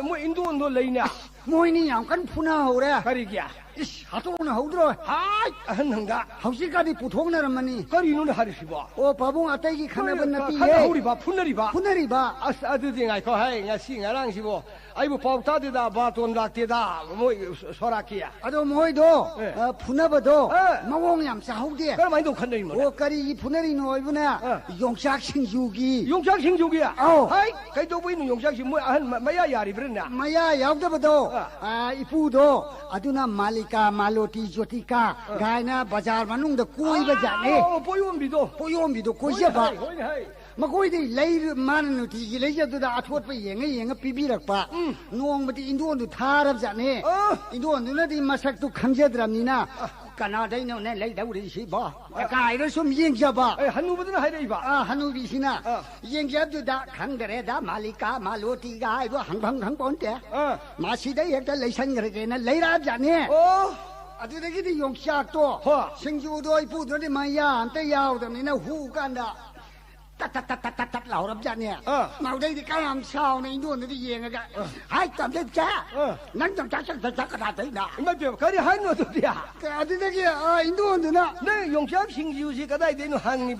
moi indon do lei na. Moi ni yang kan phuna ho re. Kari kya? Ish hato na ho dro. Hai. Hang da. Hausi ka di puthong na ramani. Kari nu na hari si ba. O pabung atai gi khana ban na pi ye. Khana hori ba phunari ba. Phunari ba. As adu ding ai ko hai nga si nga rang si bo. Ai bu pau ta de da ba ton rak te da moi sora kia. Ado moi do. Phuna ba do. Mawong yam sa ho de. Kar mai do khan nei mo. O kari phunari noi bu na. Yongsak singju gi. Yongsak singju gi. Hai. Kai do bu nu yongsak sing moi ahan maya yari bren na. Maya yaw da ba do. Ipu do. Aduna malika maloti jotika. Gaina bazar manung da koi ba ja ne. Poyom bi do koi se ba. Makoi di lei man nu ti gi lei ja du da athot pa yeng pi bi rak pa. Nong ma ti indon du tharap ja ne. Indon du na di masak tu khangje dram ni na. Kana dai no ne lei da uri si ba. Kai ro sum yeng ja ba. Hanu ba na hai dai ba. Hanu bi si na. Yeng ja du da khang dare da malika maloti ga ai bo hang bon te. Ma si dai ek da lei san gre ge na lei ra ja ne. ꯑꯗꯨꯗꯒꯤ ꯗꯤ ꯌꯣꯡꯆꯥꯛꯇꯣ ꯁꯤꯡꯖꯨꯗꯣ ꯏꯄꯨꯗꯨꯅꯗꯤ ꯃꯌꯥ ꯑꯝꯇ ꯌꯥꯎꯗꯕꯅꯤꯅ ꯍꯨ ꯀꯥꯟꯗ tat laurab jane maudai di kayam sao na indon di yenga hai tam de cha nang tam cha ka dai na ma be ka ri han no to dia ka adi de indon na ne yongxiang xingju si ka dai de no han ni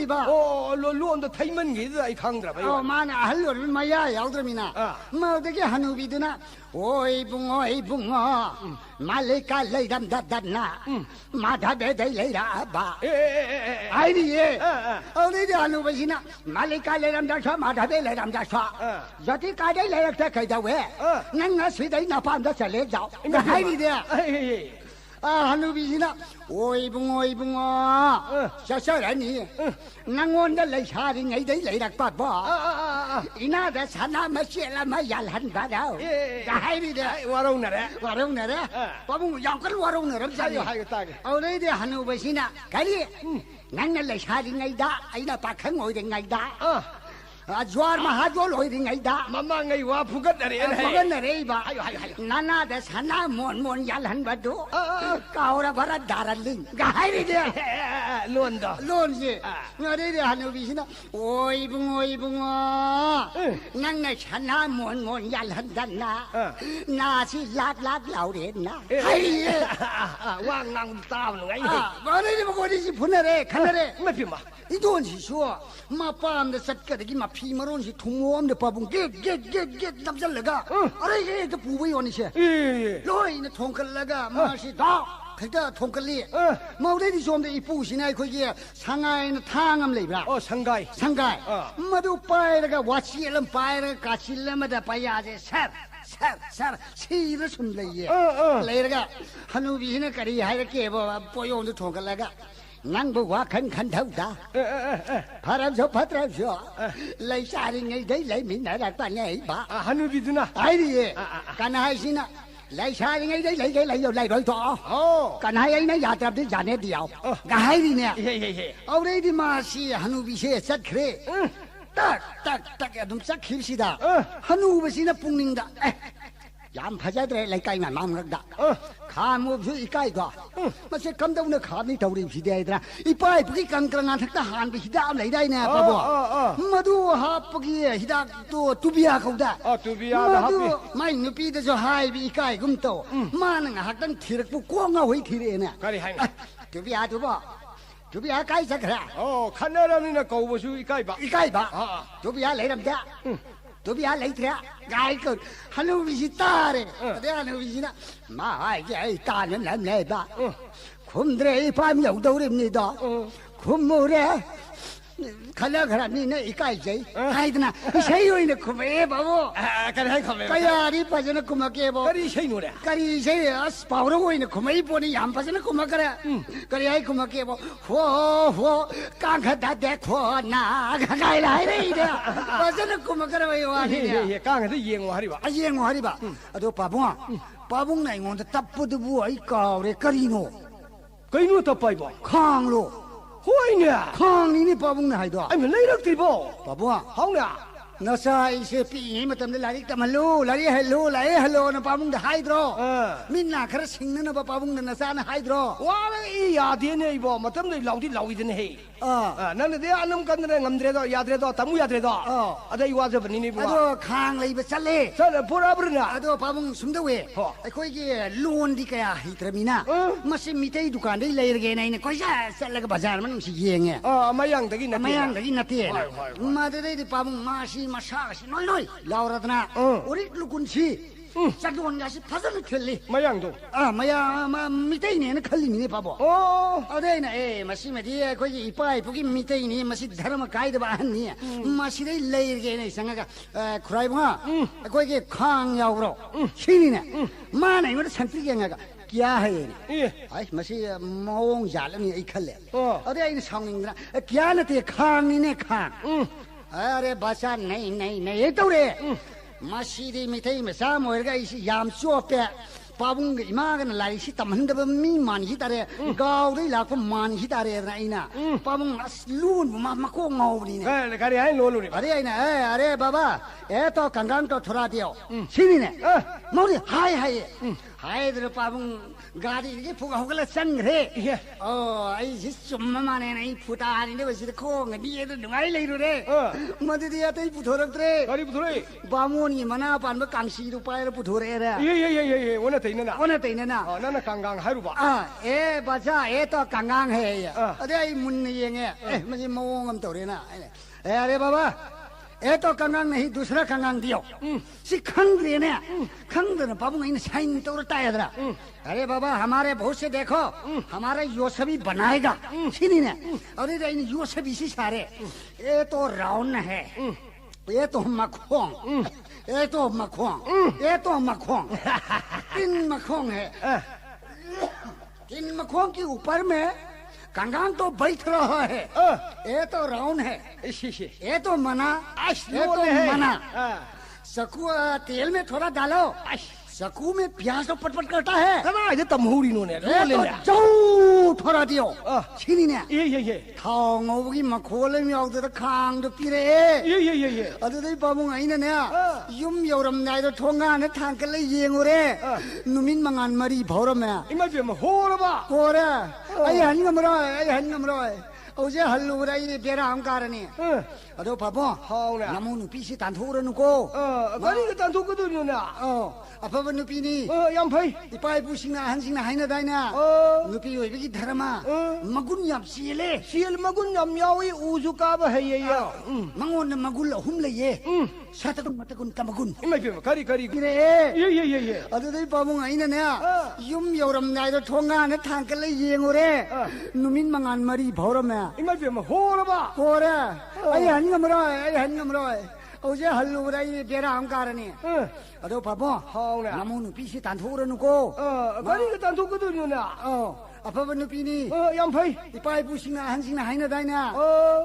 ba o lo lo on thai man gi ai khang dra ba o ma na hal lo ma ya yaw dra mina maudai ki hanu bi du na oi bung malika lai dam da na ma da de dai lai ra ba ai di ye o ni de hanu ba na malika lai ram da sha ma da de lai ram da sha jati ka dai lai ta kai da we nang na si dai na pa da cha le jao ai di de 하누비시나 오이붕어 셔셔라니 낭원다 레샤리 네이데 레락빠 봐 이나다 사나마 셰라마 얄한바다 하이리데 와롱나래 바붕 양걸 와롱나래 자요 어레데 하누비시나 가리 낭나 레샤리 네이다 아이나 박한 오이데 네이다 Jual mahajol oi ring aida. Mama ngai wa phugat na re. Phugat na re ba. Nana da sana mon yalan badu. Kaura bara daraling. Gahai ri dia. Lon da. Lon je. Ngare dia hanu bisina. Oi bungo. Nang na sana mon yalan dana. Na si lat lau re na. Hai. Wang nang tao lo ngai. Ba ni ma ko di si phuna re khana re. Ma phi ma. I don't see sure. Ma pam da sat ka de ma phi maron si thumom de pabung get dab jal laga. Are ye to pu bai oni se. Loi na thong kal laga ma si da. Khaita thong kal li. Ma de di som de I pu si nai khoi ge sangai na thangam lei bra. Oh sangai. Ma du pai laga wa chi lam pai laga ka chi lam da pai ya je sar. Si ra sun lei ye. Lei laga hanu bi na kari hai ra ke bo poyong de thong kal laga. Nang bu wa khan thau da pharam so lai sari ngai dai lai min na ta ngai ba hanu bi duna ai ri kan hai sina lai sari ngai dai lai yo lai roi to kan hai ai na ya trap de jane diao ga hai ri ne au dei di ma si hanu bi se sat khre tak adum sak khir si da hanu bi si na pungning da yam phajadre lai kai ma mam rak da kha mu phu I kai da ma se kam dau na kha ni tau ri phi dai da I pai phi kang krang an thak ta han bi hida am lai dai na pa bo madu ha pgi hida to tubia khau da tubia da ha pi mai nu pi da so hai bi kai gum to ma na hak dang thirak pu ko nga hoi thire na kari hai tubia tu ba tubia kai sa khra khana ram ni na kau bo su I kai ba tubia lai ram da tubia lai thra gai ko hanu bi si ta re de hanu bi si na ma hai ge ta nen lam lai ba khum dre pa mi yau dau rim ni da khum mo re khala khara ni ne ikai jai hai dna sei oi ne khum e ba bo kan hai khum kaya ri pa jana khum ke bo kari sei no re kari sei as pawro oi ne khum ei bo ni yam pa jana khum kare kari ai khum ke bo ho kang kha da de kho na gai lai re de pa jana khum kare bai wa ni ne kang de yeng wa hari ba yeng wa hari ba ado pabung nai ngon da tap pu du bu ai ka re kari no ta pai ba khang lo hoi ne khang ni ni pabung na hai do ai me lai rak ti bo pabung hau na na sa ise pi ma tam de lari ta malu lari hello na pabung da hai dro min na khar sing na ba pabung na sa na hai dro wa I ya de ne bo ma tam de lau de ne he na ne de anam kan ne ngam dre do ya dre do tamu ya dre do adai wa je bani ni bo ado khang lai ba chale pura na ado pabung sum de we ai khoi ge lon di kaya hi tramina ma se mi tei dukan de lai ge nai ne koi sa sel ga bazar man si yeng e mayang de gi na te ma de de pabung ma si ma sa si noi lauratna ori lukun si sakdon ga si phasal kheli mayang do maya ma mi tei ne khali ni pa bo ade na ma si ma di khoi gi pai pu gi mi tei ni ma si dharma kai da ba ni ma si dei lai ge nei sang ga khrai ba khoi gi khang yaw ro si ni ne ma nei ma san tri ge nga ga क्या है ये आई मसी मोंग जाल में एक खले अरे इन सांगिंग ना क्या न ते खांग ने खांग अरे बसा नहीं ये तो रे मसी दी मिथे मसा मोरगा इस याम चोपे पाबुंग इमागन लाई सी तमहंदब मी मान ही तारे गाव रे लाख मान ही तारे ना इना पाबुंग लून मा को ngau ni ne kari hai lo ni अरे ina अरे बाबा ए तो कंगांग तो थोड़ा दियो सिनी ने मोरी हाय हाय दर पाबुंग गाड़ी के फुगा होगला संग रे ओ आई जिस चुम्मा माने नहीं फुटा नि ने बसी को ngadi ए तो नुंगाई लै रो रे मदि दिया तै पुथोरक रे गाड़ी पुथोरे बामोनी मना पान ब कांसी रुपाय रे पुथोरे रे ये ओना तैना ना ना कंगांग hai ru ba ए बजा ए तो कंगांग है अरे आई मुन येंगे मजी मोंग हम तो रे ना अरे बाबा ए तो कंगांग नहीं दूसरा कंगांग दियो सी खंग रे ने खंग न बाबू इन साइन तो रटा है जरा अरे बाबा हमारे बहुत से देखो हमारे यो सभी बनाएगा सीनी ने अरे इन यो सभी सी सारे ये तो राउंड है ये तो मखोंग इन मखोंग है तीन मखों की ऊपर में कंगान तो बैठ रहा है ये तो राउंड है ये तो मना ये तो मना सकू तेल में थोड़ा डालो सकू में प्याज तो पटपट करता है 이제 땀후리 노네. 저 थोड़ा दियो 신이네 예. 탕오기 마콜레미 아우더 강도 피레 예. 아들이 바봉 아니네 윰 여름 나이도 통가네 탕클레 예고래 누민 망한 말이 버러매 이마지 뭐 호러봐. 고래 아이 한가 뭐라 어제 할루라 이 베라 안 가르니 아도 바보 하오네. 나무는 빛이 단토르 놓고 아니 그 단톡거든요. 아빠가 누피니 양파이. 이빠이 부싱나 한싱나 하이나 다이나 누피 왜기 다라마 마군 yap시레 시엘 마군 냠야위 우주까바 해예요. 망원 마굴 훔레예 샤타군 마타군 까마군 이마지 뭐 가리. 그래 예. 아들이 바봉 아니네 윰 여름 나이도 통가네 탕클레 예고래 누민 망한 말이 버러매 이마지 뭐 호러봐. 고래 아이 한가 뭐라 어제 할루라 이 베라 안 가르니 아도 바보 하오네. 나무는 빛이 단토르 놓고 아니 그 단톡거든요. 아빠가 누피니 양파이. 이빠이 부싱나 한싱나 하이나 다이나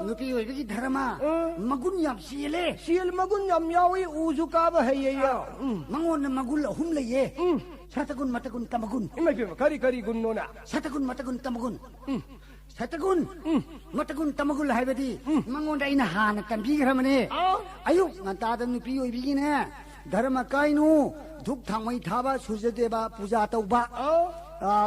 누피 왜기 다라마 마군 yap시레 시엘 마군 냠야위 우주까바 해예요. 망원 마굴 훔레예 샤타군 마타군 까마군 이마지 뭐 가리 군노나. 샤타군 마타군 까마군 샤타군 마타군 까마군 하이베디 망원 다이나 하나 땀비그라마네 아유 난따다 누피 왜기네 다라마 까이누 둑 탕마이 타바 수제데바 부자 떠바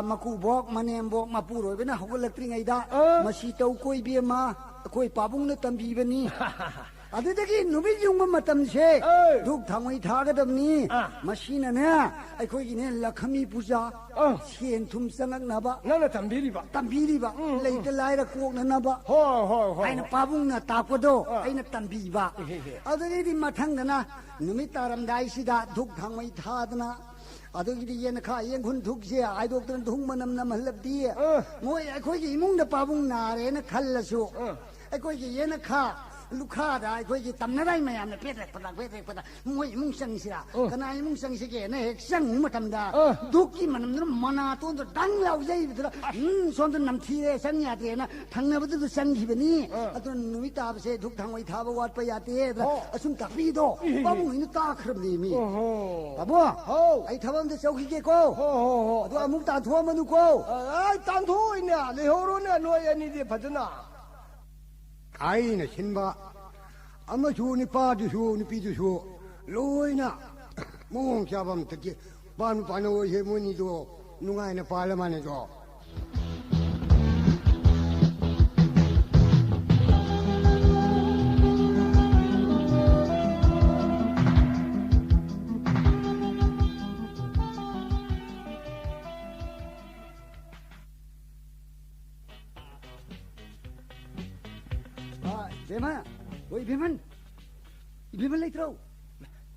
maku manem bok mapuro bena hogolatri ngai da masi tau koi bi ma koi pabung na tambi bani adudagi nubi jung matam se duk thamai thagadam ni masina ne ai koi gi ne lakhmi puja sien thum sangak na ba 나나 담비리바. leita lai ra kok na ba 호. aina pabung na tapodo aina tambi ba adudagi di mathang na numi taram dai sida duk thamai thadna 아들이 얘는 얘군 둑지 아이도들은 둑만남 남할랍디 뭐 거기 이몽다 바봉 나래는 갈라쇼 거기 얘는 루카다 거기 담나라이 마야면 베렉바다 뭐 이몽상시라 그나 이몽상시게네 핵상 못합니다 둑기만은 만나 돈도 당라우제이들아 손도 남티에 상야되나 당나부들도 상기베니 아들 놈이 따브세 둑탕의 타버 왔빠야데 아숨 딱비도 바봉 이는 딱 그럼님이 바보 아이 타범데 저기게고 너 아무 다 도와만 놓고 단토 있네. 레호로네 노예니디 받으나. 아이는 신바 아마 주니 빠주쇼니 삐주쇼 로이나 몽 잡으면 특히 반반오 해문이도 누가이나 빨라만 해줘 Beman, oi Beman, Beman lagi terus.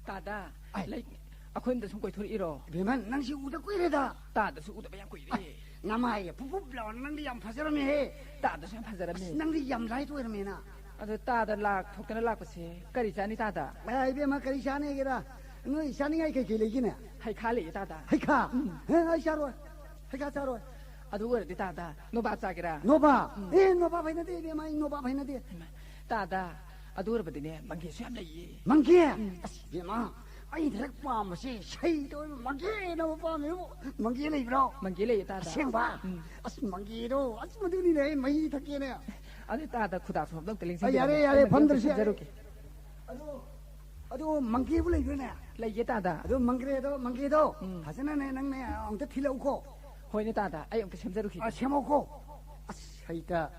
Tada, lagi aku hendak sungkoi thuri iro. Beman, nang si udah kau ira Tada su udah banyak koi iri. Nama ya, pupup lawan nang di yang pasar me he. Tada su yang pasar me. Nang di yang lain tu me na. Ada tada lak, thokna lak pasi. Kari jani tada. Ay Beman kari sana kira. Ngai sana ngai kaki lagi na. Hai kali tada. Hai ka, hai caro, hai ka caro. Aduh ada di tada. Noba cakira. Noba bayi nanti Beman, noba bayi nanti. Tada, aduh apa ini? Mangki siapa lagi? Mangki, Beman. Ay direk pam sih, saya tu mangki nama pam itu, mangki lagi bro. Mangki lagi tada. Siapa? Mangki itu, mesti ni leh, mai tak kene. Ada tada kuda tu, dong teling sih. Yare, pandar sih. Aduh, mangki boleh guna. Lagi tada. Aduh, mangki itu. Hasilnya nang orang tu thilau ko. Hoi ni tada, ayam tu semjar ruki. Semau ko. Saya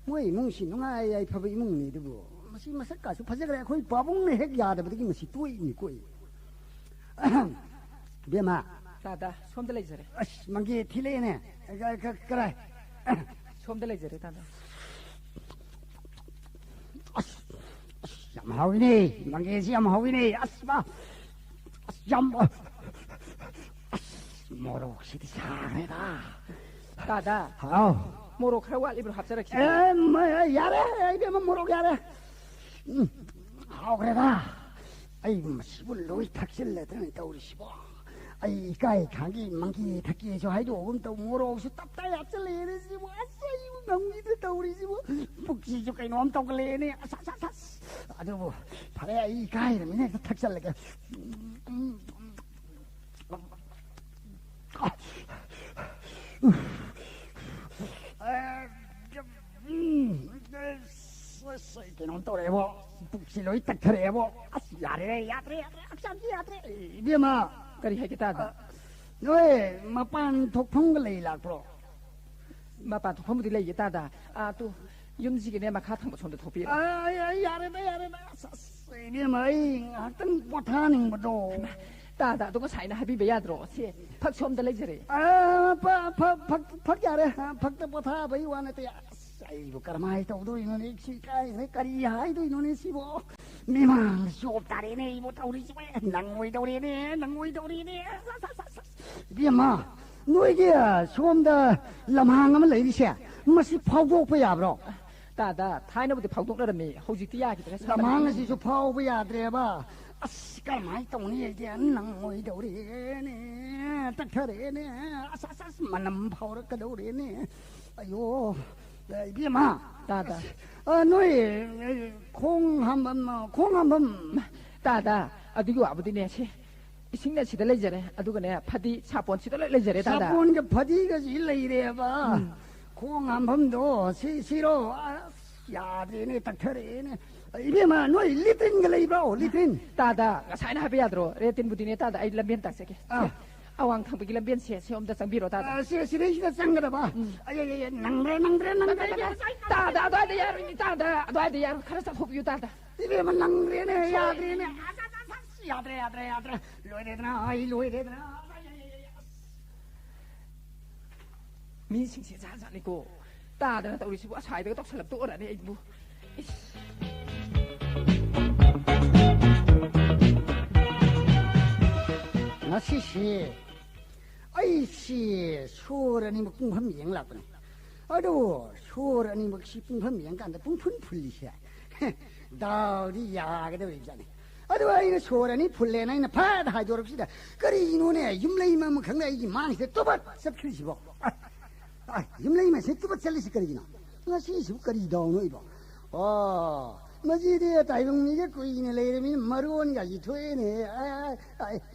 moi mungkin nungai ay pabai mung ni tu bu. Masih masak kasu pasal kerana koi babung ni hek ya, tapi masih tuai ni koi. Bema. Tada, somda lagi jere. Mangki thile ne. Kerai. Somda lagi jere tada. Jam hau ini, mangki jam hau ini. Asma. Jam. Morok sih disana dah. Tada. Hau. Morok rawat libro hapsara kita. Yare, ini memang morok yare. Hau kereta. Ay masih belum taksil le, tapi tahu risiko. 아이 까이 가기 망기 닭기 저 하이도 오금 또 뭐로 없이 답답해 앞질래지 뭐 아싸이 명기도 떠오르지 뭐 북지 저 까이 놈 떠글래네 아사사사 아주 뭐 바래야 이 까이는 그냥 탁살래게 cái nó tôi đấy bộ phục xí lối tật thật đấy bộ giả đấy sao gì biết mà cái gì hay cái ta rồi mà pan thuộc phong cái này là pro mà pan thuộc phong cái này ta da à tu yếm gì cái này mà khá thằng một số được thuộc biết giả đấy biết mà ấy tăng bát than nhưng mà đồ ta tôi có xài nó hay bị bây giờ chứ phát xôm tới lấy gì đấy phát giả đấy phát tăng bát than bây giờ này thì ai bukan mai tahu tu ini si kai ni kari hai tu ini si bo memang siop tadi ni ibu tahu ni siapa nangoi tahu ni dia mah nuai dia siom dah lamang amat lagi dia masih pau apa ya bro ta thái nó bị pháo tung ra là mì hậu dịch tia kita lamang masih siop pau apa ya dia ba kai mai tahu ni dia nangoi tahu ni tak cari ni asas manam pau ke tahu ni ayo biết mà ta nói không hầm ta adugo abudi ne che isingna chida le jare adugo ne phadi chapon chida le jare ta chapon cái phadi cái gì lấy đấy ba không hầm đó xiro ya đi này tắc thề này biết mà nói litin cái lấy bao litin ta sai na happy adro retin budi ne ta ai lambian tak seke awang thang bagi lambian se om da sang biro ta se kita sang ada ba ay nang re ta ada ya ni ta ada ya khara sa hob yu ta ini mà nang re ne ya lôi đấy na mi sing si za ni ko ta da tau ri si wa sai da tok salap tu ora ni ai bu那谢谢。哎是说了你们公分明了不呢？哎都说了你们是公分明干的公分풀리세到底呀个都一样的。哎都哎那说了你풀래那怕的还多了不是的，可是因为呢，因为嘛么看来一忙些多吧，是不是不？因为嘛是多吧，这里是可以呢，那是是可以到那一个。哦。मजीदे ताइबंग निजे कोई ने ले रे मरुवन का इथोए ने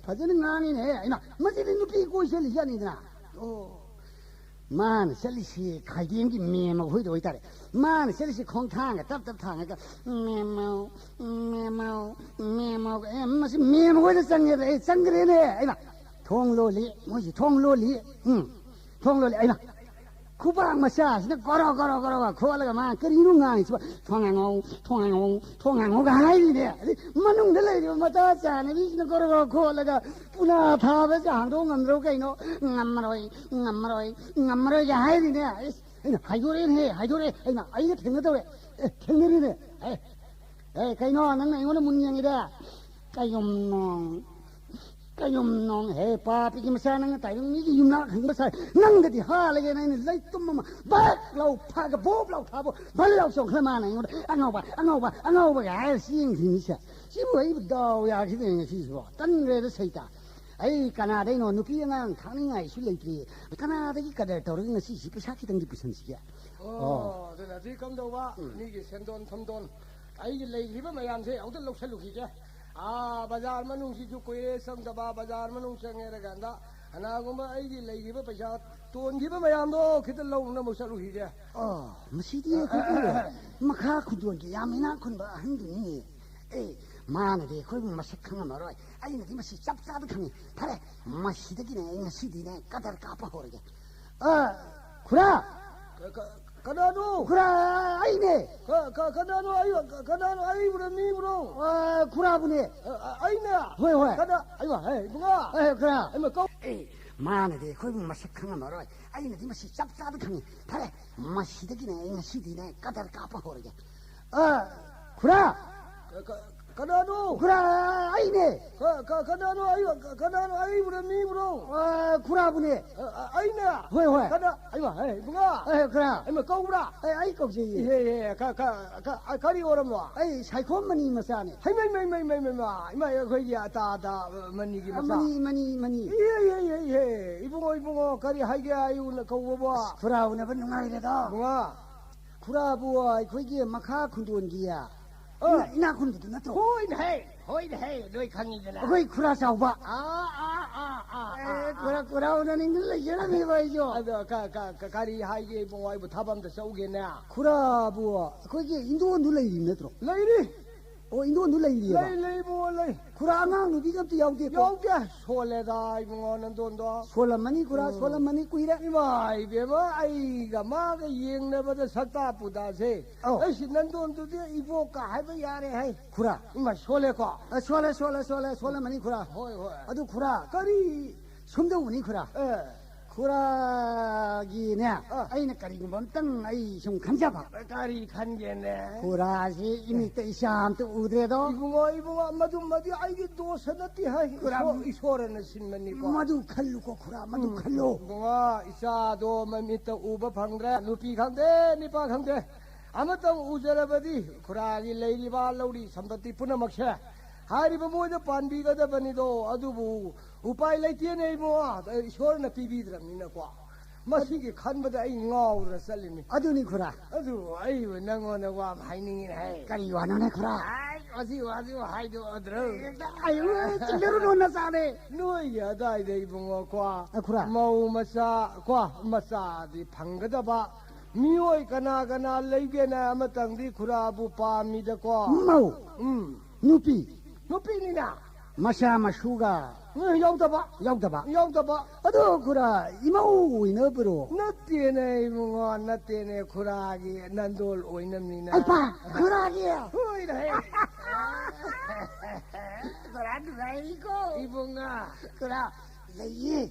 भजन गानी ने हैन मजीदे नुपी कोई से लिया नि ना ओ मान सेलिसी खाइदिम की मेमो होई दोइ तारे मान सेलिसी खोंग थांग तब थांग का मेमो मसी मेमो होई संगे ने हैन थोंग लोली मोजी थोंग लोली थोंग लोली हैन 쿠방 마샤스는 거러 코알라가 막 그리는 거 아니지 통항옹가 하이네 만웅들레 마다자네 비스는 거러 코알라가 뿌나 타베자 항동 감로 가이노 ngam마로이 하이네 하이도레 아이나 아이가 팽거더래 팽거리네 에이 가이노 너는 이거는 문양이다 까용농 해파 비기 마사는 따용 이기 юм나 흥바사 낭데디 하라게 나는 라이tum마 바라우 파가 보블라우 타보 발라우 송 클마나 이거 안오바 야 싱싱샤 시부이 도야 기대는 시소 딴레도 세다 아이 까나데노 누피양 강능아이 술레기 까나데기 까데 더르는 시시 부샤키 등기 부선시야 그래 지금도 봐 니기 센돈 텀돈 아이 레이기바 마얌세 어디 록살룩이게 बाजार मनुंग सी जो कोई संग दबा बाजार मनुंग संगे रगंदा अनागुमा आईगी लेगिबा पैसा तोनगिबा मयाम दो खित लौ न मुसलु हिजे मसीदी मखा खुदोन की यामिना खुनबा हंदुनी मानदे खोइ मसक खंग मरोय आइनदि मसी चपचाद खंग थारे मसीदगिने ngasidiने कदर कापा होरगे खुरा 그다도 그라 아이네 그다도 아이 브로니 브로 구라부네 아이네 왜 그다 아이와 뭐가 그라 뭐 거 마네데 거기 마색하나 말어 아이네 디마시 짭짭도 강이 다래 마시득이네 ngasidi네 까다르 까빠 호르게 구라 그다도 구라 아이 아이네. 가나노 아이브로 미브로. 구라부네. 아이네. 왜. 가나 아이마 이bunga. 그래. 아이마 꺼우라. 아이 껍질. 예. 가리 오람노. 아이 사이코머니 마사네. 하이마이마이마이마이마. 이마 거기 아다다 머니기 마사. 머니. 예. 이bunga 가리 하이게 아이우나 꺼우봐. 구라부네 번 누가이래다. bunga. 구라부와 거기에 마카 군두원기야. 이나 군두도 나도. 호이네. 너희 강이잖아. 거기 구라 싸우봐. 구라우는 인글레 예람이 봐야죠. 아도 가리 하이게 bunga 이부 타밤도 싸우겠네. 구라부와 거기에 인도원 눌러 이리네도. 레이리. 인도원 눌러 이리야. 레이 bunga. 구라가 누비감도 야우게. 여우게 솔레다 이bunga는 돈도. 솔라마니 솔라마니 꾸이라. 이마 이베마 아이가 마가 이행내버다 sakta부다세. 아이씨 난 돈도디 이보까 하이바 야래 하이. 구라. 이마 솔레고. 솔라마니 구라. 호이. 아도 구라. 거리 som도우니 구라. 구라기네. 아이는 거리 멈땅 아이 좀 간잡아. 가리 간게네. 구라시 이미 또 이샴 또 우드래도. 이bunga 마디 아이게 도서나티 하이. 구라 이 소리는 신문이고. 마두 칼루고 구라 마두 칼루. 이bunga 이사도 마미터 우버 방드레 누피 강데 니파 강데. 아무튼 우저라버디 구라기 레이리바 라우리 삼바티 punamakse. 하리바 모두 반비가다버니도 아두부 우파이 레이티네 이bunga 소리나 비비드랍니나고. 마시기 칸보다 아이 ngawra 살리니. 아두니 구라. 아두 아이고 낭원에 와 하이닝이네 하이. 까리 와나네 구라. 아이 와지 하이도 어드러. 아유 찔려로 놓나 싸네. 너야 다이데 이bunga 과. 구라. 마우 마사 과 마사디 방가다바. 미오이 가나 레이게나 아마땅디 구라부 파미다고. 마우. 누피. 누피니나. 마샤 마슈가. 야우다바. 아도 구라 이마우 이너브로. 나띠네 이bunga 나띠네 구라기 난돌 오이남니나. 아이파 구라기야. 호이래. 구라이고. 이bunga 구라 레이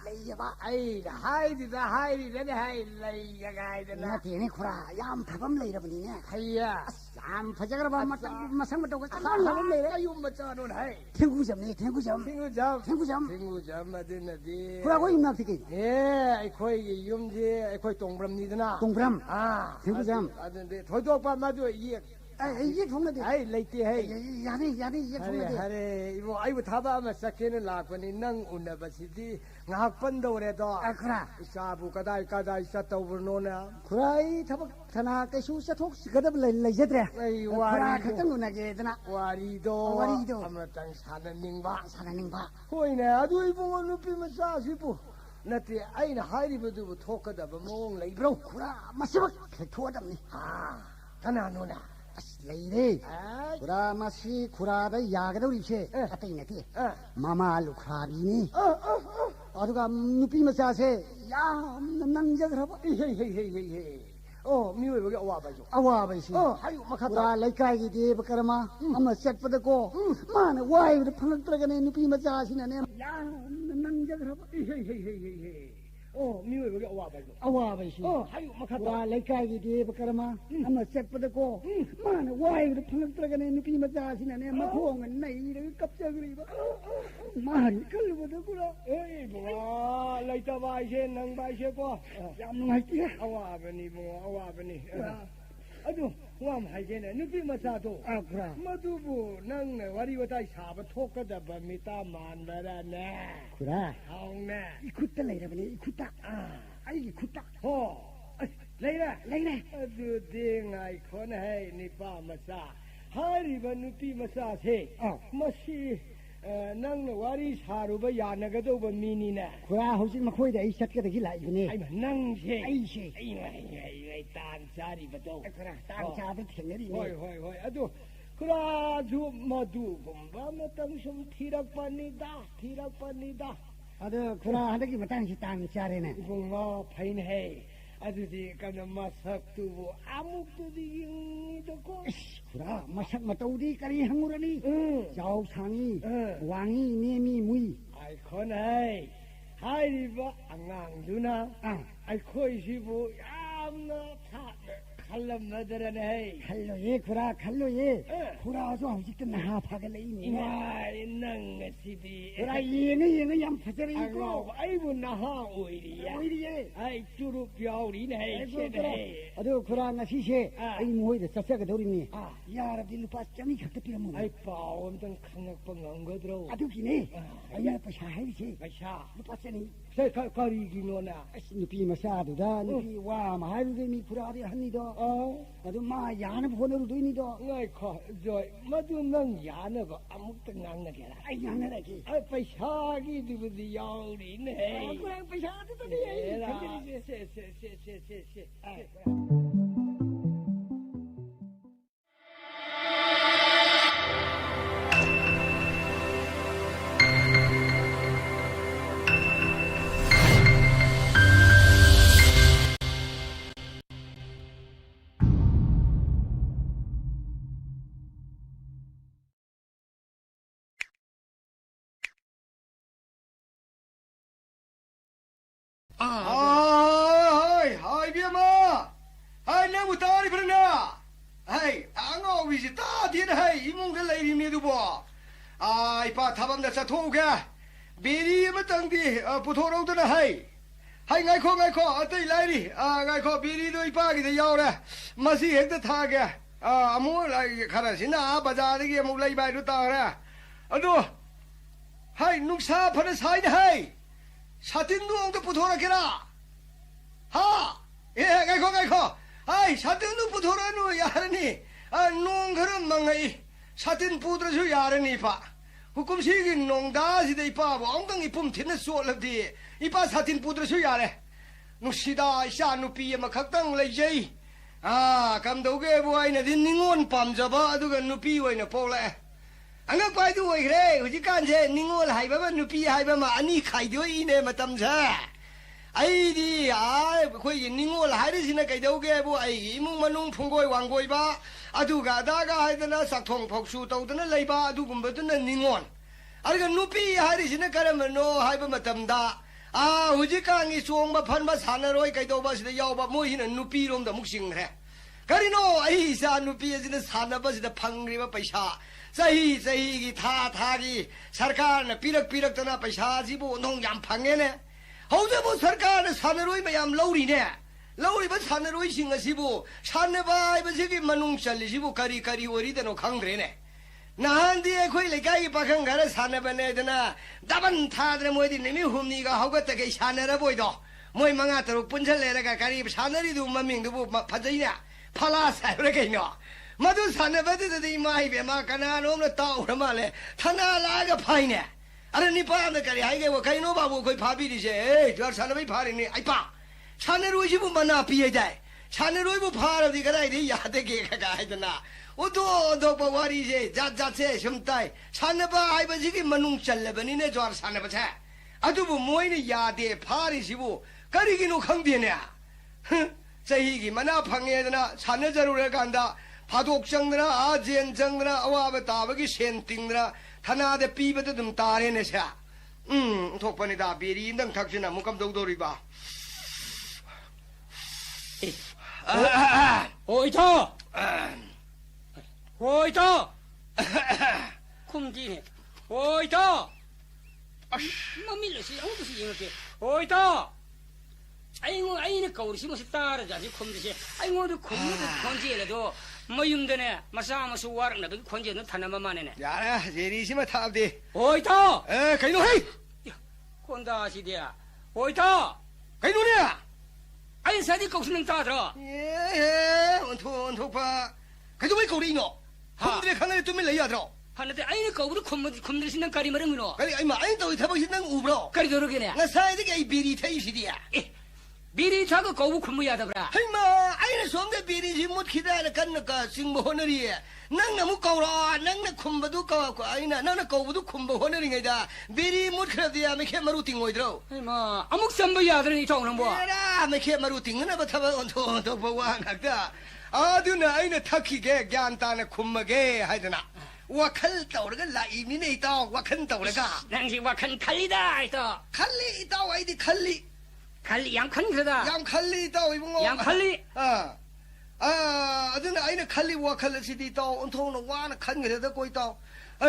레이봐. 아이다 하이디네 하이 레이야가이드나. 나티네 구라 얌 타밤 레이라버니네. 하이야. 얌 파자그라 봐 마상부터 가만 레이래. 아유 마짜론 하이. 탱구점네 탱구점 마드나디. 구라고 임납티기. 예, 거기 юм지 거기 동브람니드나. 동브람. 탱구점. 아는데 더덕바 마도 이 이게 통나데. 아이 레이티 헤이. 야네 이게 통나데. 하레 이거 아이고 타바마 사케는 라거니 낭 운나바시디 ngakpandoredo. 그라. 사부 가다이 사타우브노나. 구라이 타박 타나 깨슈 사톡 시가다 레이제드레. 에이 구라 같은 누나게 되나. 와리도 아무튼 사나닝바. 호이네 아두 이봉어 누피면 사시부. 나티 아이나 하이리버도 토카다바 몽 레이브로. 구라 마시박 개토하담니. 가나 누나. 레이레. 구라 마시 구라다 야가도 리체. 아떼이네티. 마마루 크라비니. 아두가 누피 마사세. 야 낭자그라바. 헤헤헤헤헤. 미워에 여기 와봐줘. 아와바시. 하유 마카타. 구라 레이카이기 데바카라마. 아마 셋바다고. 마나 와이브도 팔락들어가네 누피 마사시나네. 야 낭자그라바. 헤헤헤헤헤. 미워에 여기 와봐줘. 아와바시. 하유 마카타. 구라 레이카이기 데바카라마. 아마 셋바다고. 마나 와이브도 팔락들어가네 누피 마사시나네. 마통은 나이를 깝자그리바. 마리 칼로바다구라. 에이 뭐 라이타바이세 낭바이세고. 얌능할게. 아와바니 뭐 아와바니. 아주 와 하이게네 누피 마사도. 그라. 마두부 낭네 와리와다이 사바 토카다바 미타 만바라네. 그라. 하옹네. 이쿠따 레이라버니 이쿠따. 아이 쿠따. 레이라. 아주 딩아이 코네 니파 마사. 하리바 누피 마사세. 마시 낭네 와리 사루바 야나가도바 미니네. 그라 호지 마코이다 이 샷게다기 라이브네. 아이마 낭세. 아이시. 아이마 딴사리바도. 그라 땅차도 탱내리네. 호이. 아주 그라주 마두곰바 마땅 좀 티락반니다. 아도 그라 하다기 마땅시 땅차래네. 이봉마 파인해. 아주디 까나 마삭두부 아묵두디 잉이도고. 그라 마삭 마따우디 까리 항우라니. 자옥상이 왕이 네미 무이. 아이코나이 하이리바 앙앙두나. 아이코이시부 얌나 칼럼너들은 칼로예 구라 칼로예 구라서 아직도 나파가 이미 와이 낭시디 구라 얘는 양 파자리 아고 아이고 나하 오이리야 오이리예 아이 쭈루 뼈리네 셰네 아도 구라 나시셰 이 모이데 싹싹가 도리니 야라디 루파 짬이 갖다 피라모 아이 빠옴등 강력방 엉거들어 아두기네 아야 파샤 하이시 마샤 루파 짬이 가리기노나 누피 마샤도다 누피 와 마하루데미 구라리 한니도 아도 마 야나 보내로 도이니도 나이코 저 마두 넌 야너가 아무것도 낭나게라 아이 야나라기 아 파샤기 디부디 야우리네 구라 파샤도 에라 도니 세세세세세세 하이 비마 하이 내 무타리 브르나 하이 앙어 위지 따디네 하이 이몽들 레이미도 뭐 아이파 타밤다 사토게 비리 마땅디 부토로드나 하이 하이 ngaiko 어때 라이리 ngaiko 비리도 이파기데 야오래 마시 핵다 타게 아무 라이 가라시나 바자르게 무 라이바이도 따라 아도 하이 눅사 파는 사이드 하이 사틴도 엉도 부토라케라 하 예 ngaiko 아이 사틴도 부토라노 야르니 농그름 망가이 사틴 부드러서 야르니 파 후kum시기 농다시데 이파 엉덩이 품 튀는 쏠럽디 이파 사틴 부드러서 야래 누시다 샤누피 마 각당 레제이 감도게 보아이네 닝원 밤잡아 아두가 누피 오이네 폴레 안각바이도 오이그래 후지간제 닝원 하이바바 누피 하이바마 아니 카이도이네 마탐자 아이디 거기 닝원 하이르시나 가이도게 보아이 이몽만웅 풍고이 왕고이바 아두가 다가 하이드나 삭통 복수 떠드나 레이바 아두금버드나 닝원 아리가 누피 하이르시나 가라면노 하이바 마탐다 후지간이 수홍바 판바 사나로이 가이도바시다 야오바 모히는 누피롬다 묵싱그래 가리노 아이사 누피에지는 사나바시다 팡리바 빠이샤 사히기 타타기 सरकार 삐럭 떠나 빠이샤지부 농양 팡에네 हौजबो सरकार सानरोई मयाम लौरीने लौरीबा सानरोई सिंगसिबु सानबाय बसिबि मनुंग चलिसिबु करी करी ओरिदनो खंग्रेने नाहांदी एखोई लेकाई पाखं घर सानबने दना दबन थाद्रे मोइदि निमि हुमनिगा हौगतगे सानरा बोइदो मोइ मंगा तरुक पुंजलेरगा करी सानरिदु ममिंगदुबु फजैना फला सायरे कैनो मधु सानबदि माइ बेमा कनानोम ताउरमाले थना लागा फाइने अरे निपान करी हाइगे वो कहीं नो बाबू कोई फाबी दिसे द्वार साने भी फारी नहीं आई पा साने रोई जी वो मना पिए जाए साने रोई वो फार दी कराई दी याद है के का है ना वो दो बवारी से जात से सुमताई साने बा आई बजी की मनुंग चल बनी ने द्वार साने बचा अतु वो मोई ने याद है फारी सी वो करी की नो खंग दिए ने सही की मना फंगे ना साने जरूर है कांदा फादोक चंगना आजेन चंगना अवाब ताबगी सेंटिंगना थानादे पीबदे दुम तारेने सा थोपनिदा बेरी नंग थक्सिना मुकम दौदोरिबा होइतो 쿰디네 होइतो मम्मीलसी आउदसी यंगे होइतो 아이는 거울이 무슨 따라자지 콤디시 아이고도 콤도 건지에도 뭐윤드네 마사마수 와르나도 건지는 타나마마네네 야라 제리시마 탑디 오이타 가이노 헤이 콘다시디야 오이타 가이노냐 아이 사디 거수는 따들어 예 온토파 가이도 왜 거리노 콤디네 칸에 뚜밀 레야드로 하는데 아이는 거울이 콤들시는 가리마르미노 가리 아이마 아이도 타보시는 우브로 가리 도르게네 나 사이드게 이 비리 테이시디야 비리 타고 거울 콤무야다 그라 하이마 아이는 som데 비리지 못 기다려 간나까 싱모 호너리 낭나 무거워라 낭나 콤바도 거고 아이나 나나 거우도 콤보 호너리게다 비리 못 그러디야 메케 마루팅 오이드로 하이마 아묵 선보야더니 정는 뭐 에라 메케 마루팅은 아바타바 온토 보와 각다 아두나 아이나 타키게 갸안타나 콤마게 하이드나 와칼 떠오르가 라이미네 있다 와칸 떠오르가 낭시 와칸 칼리다 있다 칼리 있다 와이디 칼리 칼리 양칸 그러다 양 칼리 있다 이봉어 양 칼리 ꯑꯗꯨꯅ ꯑꯩꯅ ꯈꯜꯂꯤꯕ ꯋꯥꯈꯜ ꯑꯁꯤꯗꯤ ꯏꯇꯥꯎ ꯑꯣꯟꯊꯣꯛꯅ ꯋꯥꯅ ꯈꯟꯈ꯭ꯔꯦꯗꯀꯣ ꯏꯇꯥꯎ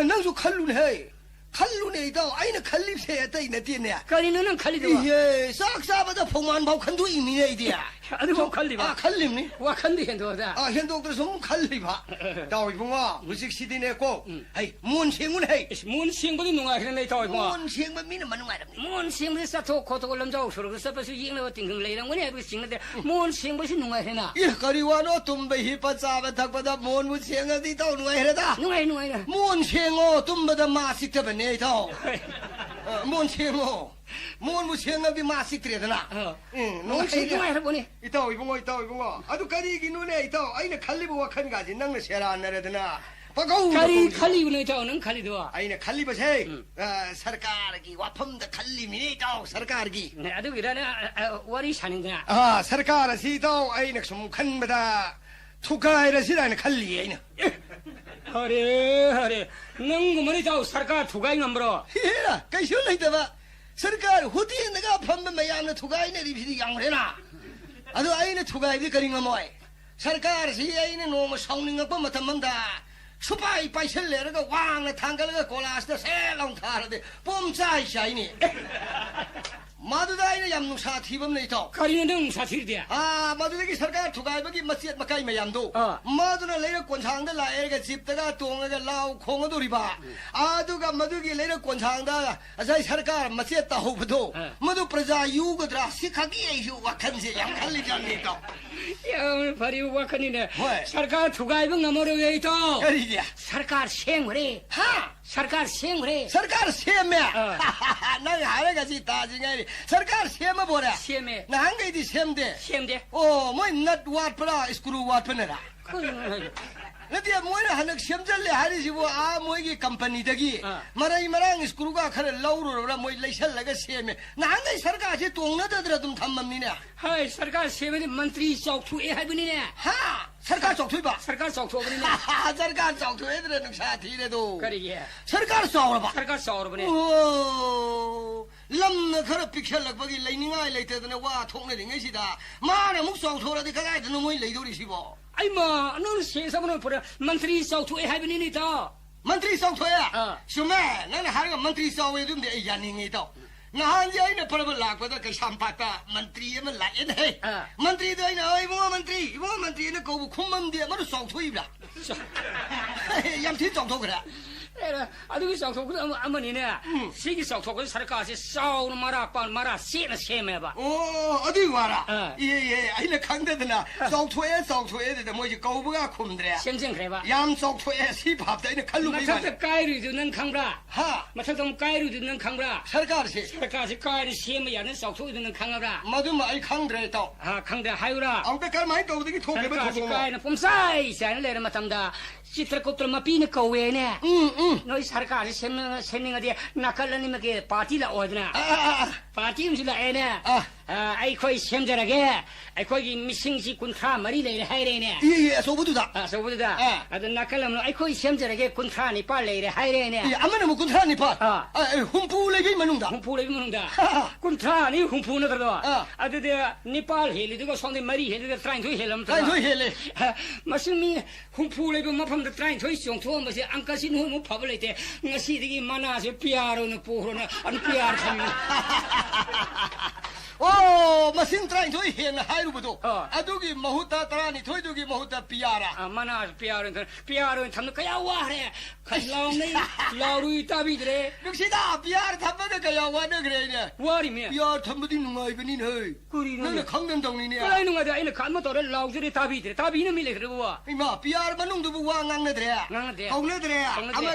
ꯅꯪꯁꯨ ꯈꯜꯂꯨꯅꯦ ꯈꯜꯂꯨꯅꯦ ꯏꯇꯥꯎ ꯑꯩꯅ ꯈꯜꯂꯤꯕꯁꯦ ꯑꯇꯩ ꯅꯠꯇꯦꯅꯦ ꯀꯔꯤꯅꯣ ꯅꯪ ꯈꯜꯂꯤꯗꯨꯕ ꯏꯍꯦ ꯆꯥꯛ ꯆꯥꯕꯗ ꯐꯧꯃꯥꯟ ꯐꯥꯎ ꯈꯟꯗꯣꯛꯏꯃꯤꯅꯦ ꯑꯩꯗꯤ ꯑꯗꯨꯐꯥꯎ ꯈꯜꯂꯤꯕ ꯈꯜꯂꯤꯕꯅꯤ ꯋꯥꯈꯟꯗꯤ ꯍꯦꯟꯗꯣꯛꯑꯗ ꯍꯦꯟꯗꯣꯛꯇ꯭ꯔ ꯁꯨꯝ ꯈꯜꯂꯤꯕ ꯏꯇꯥꯎ ꯏꯕꯨꯡꯉꯣ ꯍꯧꯖꯤꯛꯁꯤꯗꯤꯅꯦꯀꯣ ꯍꯩ ꯃꯣꯟ ꯁꯦꯡꯉꯨꯅꯦ ꯍꯩ ꯃꯣꯟ ꯁꯦꯡꯕꯗꯤ ꯅꯨꯡꯉꯥꯏꯈ꯭ꯔꯦꯅꯦ ꯏꯇꯥꯎ ꯏꯕꯨꯡꯉꯣ ꯃꯣꯟ ꯁꯦꯡꯕ ꯃꯤꯅ ꯅꯨꯡꯉꯥꯏꯔꯝꯅꯤ ꯃꯣꯟ ꯁꯦꯡꯕꯗꯤ ꯆꯠꯊꯣꯛ ꯈꯣꯠꯇꯣꯛ ꯂꯝꯖꯥꯎ ꯁꯣꯔꯣꯛꯇ ꯆꯠꯄꯁꯨ ꯌꯦꯡꯅꯕ ꯇꯤꯡꯈꯪ ꯂꯩꯔꯝꯒꯅꯤ ꯍꯥꯏꯕꯒꯤ ꯆꯤꯡꯅꯗꯦ ꯃꯣꯟ ꯁꯦꯡꯕꯁꯤ ꯅꯨꯡꯉꯥꯏꯈ꯭ꯔꯦꯅ ꯏ ꯀꯔꯤ ꯋꯥꯅꯣ ꯇꯨꯝꯕ ꯍꯤꯞꯄ ꯆꯥꯕ ꯊꯛꯄꯗ ꯃꯣꯟꯕꯨ ꯁꯦꯡꯉꯗꯤ ꯏꯇꯥꯎ ꯅꯨꯡꯉꯥꯏꯈ꯭ꯔꯦꯗ ꯅꯨꯡꯉꯥꯏ ꯃꯣꯟ ꯁꯦꯡꯉꯣ ꯇꯨꯝꯕꯗ ꯃꯥ ꯆꯤꯛꯇꯕꯅꯦ ꯏꯇꯥꯎ ꯃꯣꯟ ꯁꯦꯡꯉꯣ ꯃꯣꯟꯕꯨ ꯁꯦꯡꯉꯗꯤ ꯃꯥ ꯆꯤꯛꯇ꯭ꯔꯦꯗꯅ ꯅꯨꯡꯉꯥꯏꯔꯕꯅꯤ 이따 이봉어 아두 까리기 눈에 이따 아이네 칼리브 와칸 가지 낭네 세라 안 나래드나 바가우 칼리 칼리브네 이따는 칼리도와 아이네 칼리버세 सरकार기 와품다 칼리미네 이따 सरकार기 네 아두 이라네 와리 사는구나 सरकार시 이따 아이네 좀 칸마다 투가이라시라네 칼리 아이네 हरे नंग मने जाओ सरकार थुगाई नंबरो हेरा कैसो लैदबा सरकार हुती नगा फम मयामने थुगाई ने रिभिदि यांग्रेना अदो आइने थुगाई करिङमोय सरकार सी आइने नोम साउनिङप मतमंदा सुपाई पैसल लेरगा वांगने थांगलगा कोलासदा सेलाउं थारदे पोमचाइ साइने 마두다이는 얌누사 티범네 이토 가리는 사실이야 마두다기 सरकार थुगाइबगी मचियत मकाई मयामदो 마두나 लेर कोनसांगदा लाएरगा जिपतगा तोंगगा लाउ खोंगदोरिबा आदुगा मदुगी लेर कोनसांगदा असाई सरकार मचियत ताहोबदो मदु प्रजा युगद्रा सिखागी एयु वाखनसे याम खाली जाने तो 야 바리 와칸이네 सरकार थुगाइब ngमरो 이토 करिया सरकार सेंगरे सरकार सेंगरे सरकार सेमे 나 하래가지 ताजिङै सरकार सेम बोरा सेमे नांगैदि सेमदे ओ मोय नट वाट परा स्क्रू वाट पनेरा नदि मोयना हनक सेमजल्ले हारिसिबो मोयगी कंपनीदगी मराई मरांग स्क्रूगा खरे लौरुरा मोय लैसल्लगा सेमे नांगै सरकार से तोंगनदद्र तुम थम्मनिने हाय सरकार सेमे मंत्री चौथु ए हाइबनिने सरकार चौथुबा सरकार चौथुबनिने सरकार चौथुएद्र नुक्सा थिरेदो करिगे सरकार चौरबा सरकार चौरबने lamna khara pikhelakbagi lainingai leitedana wa thoknaringsida mana muk chauthoradi kadaidana moi leidori sibo aima non se sabno pura mantri chauthu e haibini ni ta mantri chauthoya sume nana harga mantri chawe dum de yaningi to nahan je aina paraba lakpada ka sampata mantri ama laen he mantri do aina oi bo mantri na ko khumam de ma chauthoibla yam thi chauthogra अदुगी चौथोक अमनिने सिगी चौथोक सरकार से साउन मारा पान मारा सेना सेमेबा ओ अदुई वारा ये आइले खंगदना चौथोए दे मोइ कौबगा खुमद्रे सेमजेंख्रेबा याम चौथोए सी भाबदा इन खल्लु बै मथक काइरुजु नन खंब्रा मथक तम काइरुजु नन खंब्रा सरकार से काइरु सेम याने चौथोइ नन खंगब्रा मदुम आई खंद्रे तो खंद्रे हायुरा औते करमाइ तौदगी थोकेबा थोको काइना पुमसाइ साइन लेर मतमदा चित्रकूट मपीने कौवेने नोई सरकार सेनिङदि नकलनि मके पार्टी ला ओदना पार्टी मसि लाएने आइखोइ सेमजरगे आइखोइ मिसिंसि कुन्थ्रा मरि लेरे हाइरेने सोबुदुदा अद नकलम आइखोइ सेमजरगे कुन्थ्रा निपाल लेरे हाइरेने अमन मु कुन्थ्रा निपाल हुम्पु लेबि मनुङदा कुन्थ्रा नि हुम्पु नदरदो अददे निपाल हेलिदुगो सोंदे मरि हेलिदुगो ट्राइन थोइ हेलम हेले मसिमि हुम्पु लेबि मफमदा ट्राइन थोइ चोंथोमबसे अंकसि नु मु फब लेते ngasiदगी मनासे पियारोन पोहरोन अन पियार थमि ओ मसिन ट्राइन थोइ हेन हाइरुबदो अदुगी महुता तरानी थोइ दुगी महुता पियारा मनास पियारोन थमन कया वारे खलाउ नै लाउरुइ ताबिद्रे नुक्सिदा पियार थमबद कया वानग्रे ने वारि मे पियार थमबदि नुङाइबनि नै कुरि नले खंगन दंनि ने कलाइ नुङादे आइले खानमा तोरे लाउजरे ताबिनो मिलेख्रेबो इमा पियार मनुङदुबु वा ngangnadre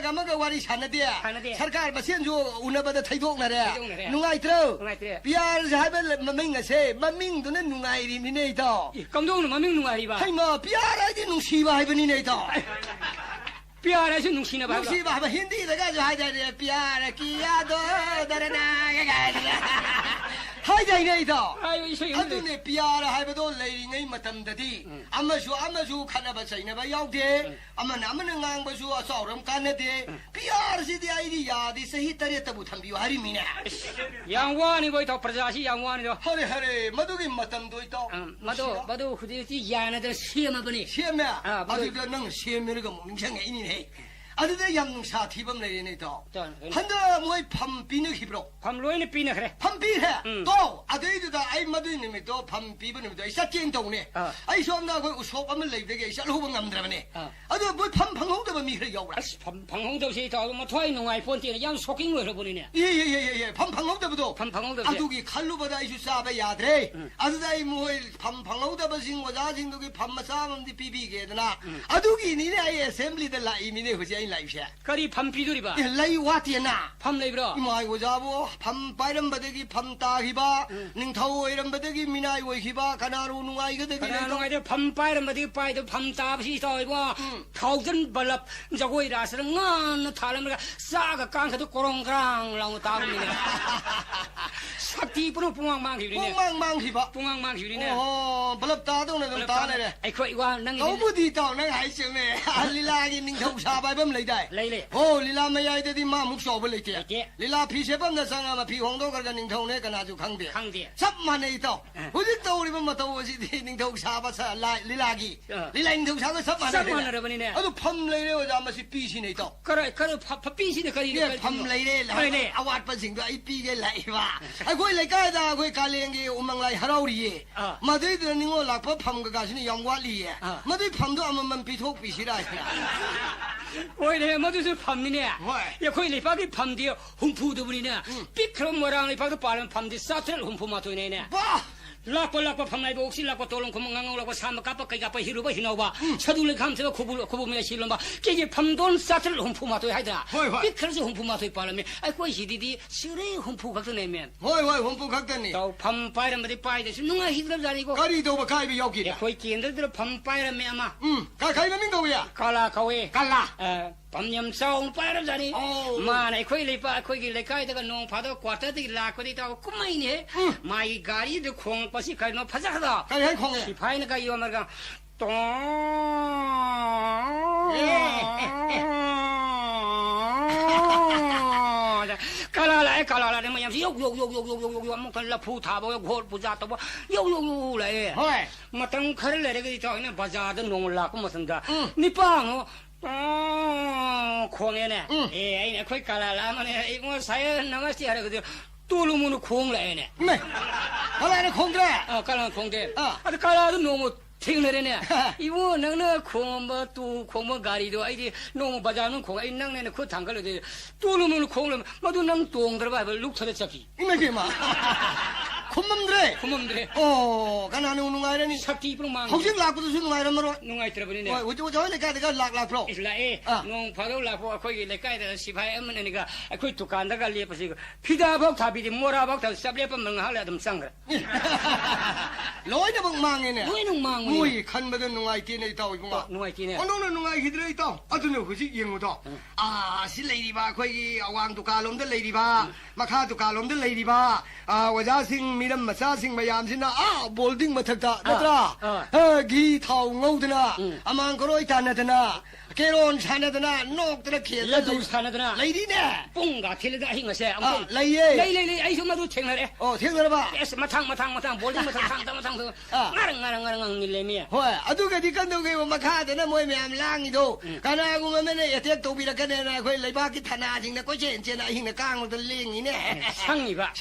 amaga wari sanade सरकार मसेन जो उनबद थैदोकनरे नुङाइत्रो पियार जाबे ममिङ असे ममिङ दुन नुङाइरि मिने त कमदोन ममिङ नुङाइबा हैमा पियार आइदि नुङसिबा हाइबनि नै त प्यार ऐसे नुक्सीना भाई नुक्सी बाबा हिंदी लगा जो है प्यार किया दो दरना 하이다이네 이다 아유 이소영 아두네 비아라 하이버도 레이링의 마탐다디 아마슈 카나바사이나바 야우데 아마는 낭바슈 아사오름 까네데 비아르시디 아이디 야디 세히 따레타부 탐비요 하리미네 양완이 거이다 프라자시 양완이도 하레 마두기 마탐도 있다 마도 후디지 야나들 시험하더니 시험에 아두가 능 시험이가 몽창에 이니네 아두들 양사 티범 레이네도 한다 뭐이 밤비는 히브로 밤로이네 비네 그래 밤비해 또 아두이도다 아이 마두이님이 또 밤비버님도 이사 찐동네 아이 소음나 그 소밤을 레이되게 이사 호봉 남들하네 아두 뭐 밤방홍도 밤이 그래 여우라 밤방홍도 시다 뭐 토이 농아이 폰티는 양 속인 거로 보니네 예예예예 밤방홍도도 밤방홍도 아두기 칼로보다 이슈 싸베 야드레 아두다이 뭐이 밤방홍도 버싱 와자징도기 밤마싸움디 비비게 되나 아두기 니네 아이 어셈블리들 라 이미네 후지 거리 밤비둘이봐 라이 와티나 밤레이브라 이마이 오자보 밤 빠이런 바득이 밤 따기바 닝타오 이런 바득이 미나이 오히바 가나로 누가이 그득이 가나로 밤 빠이런 바득이 빠이도 밤 따비시 더이고 타우전 발랍 저고이라서는 ngân 타람가 싸가 깡카도 꼬롱그랑 라고 따르네 삭티 뿌로 뿡왕망 히리네 뿡왕망 히리네 발랍 따도네 좀 따네래 아이코 이거 능 어부디 따오 능 하이시네 알리라기 닝타오 샤바이범 레이다이 리라 마야이데디 마 묵소벌 레이테 리라 피세범나 상아마 피홍도 가가 닝타오네 가나주 강대 삽만에 있다 어디 떠오리면 뭐 떠오시디 닝타오 샤바사 리라기 리라 닝타오 샤가 삽만에 버니네 아주 밤레이레 오자 마시 삐시네 있다 그래 삐시네 거리 밤레이레 아왓 빠싱도 이 삐게 라이바 아고 레가다 고 갈랭게 오망라이 하라우리에 마데드 닝오 락파 밤가 가시니 영과리에 마데 밤도 아만만 비톡 비시라 오이래 모두서 밤이네 야 거기 리파기 밤디 훔푸도 부리네 삐크럼 뭐랑 리파도 빠른 밤디 사트를 훔푸마토이네 락고 밤나이도 혹시 락고 돌롱 구멍강으로 삼바 까빠 까빠 히루바 히나오바 차둘레 감세가 구부면 실론바 깨게 밤돈 사트를 훔푸마토이 하이더라 삐크러서 훔푸마토이 빠르면 아이고 시디디 시레 훔푸 각도내면 훔푸 각도네 밤 빠이람들이 빠이듯이 누가 히드럽자니고 가리도 가이비 여기 거기 끼인들들 밤 빠이람에 아마 가이비 민도야 갈라 밤염 싸움 빠르자니 마네 거기 리파 거기 레카이다가 농 파도 꽈터들이 라코디 타고 꾸마이네 마이 가리도 콩빠시 가이노 파자하다 가이 콩에 시파이나가 이와 말가 똥 갈라라 뭐 양시 요요요요요요요 뭐 갈라 부타보 골 부자도 뭐 요요요래 마땅 칼을 내리게 되면 바자도 농을 낳고 무슨가 니빵 콩에네 에이네 거기 갈라라마네 이거 사연 나가시 하라 그들 뚫으면 콩래네 네 갈라는 콩래 갈라 콩대 아주 갈라도 너무 팅내네 이거 너는 콩뭐 또 콩뭐 가리도 아이디 너무 바자는 콩 이 낭내는 그 당갈래 뚫으면 콩을 모두 낭 똥들어봐 룩처럼 잡기 이게 마 콤맘들에 가나는 누가이라니 삭티 입으로 망 혹시 락부도 누가이란 말로 누가이 들어버리네 어쩌고 내가 락 프로 이슬라에 농 파도 락고 거기 내가이다 시파에 없는니까 거기 두칸다가 리에버시 피다박 다비디 모라박 다 삽레빠 멍하려 좀 상그래 로이나 망이네 로이나 망 뭐이 칸버든 누가이 끼네 있다고 이거 누가이 끼네 너는 누가이 히드려 있다 아두네 혹시 영어도 실레이디바 거기 왕도 갈롬들 레이디바 마카도 갈롬들 레이디바 와자싱 미람 마사싱 마얌시나 볼딩 마탁다 나더라 기 타우 ngೌ드나 아만 거로이 타나드나 개론 사나드나 녹드나 키에다 레두 사나드나 레이디네 뽕가 틸다 힝어세 레이에 아이 정말도 탱나래 탱나봐 에스 마탕 볼딩 마탕 나랑 일레미야 아두가 디간도게 마카드나 모이면 랑이도 가나구면은 예택 도비라 가네나 거기 레바기 타나징나 꼬젠제나 힝나 깡도 링이네 상이바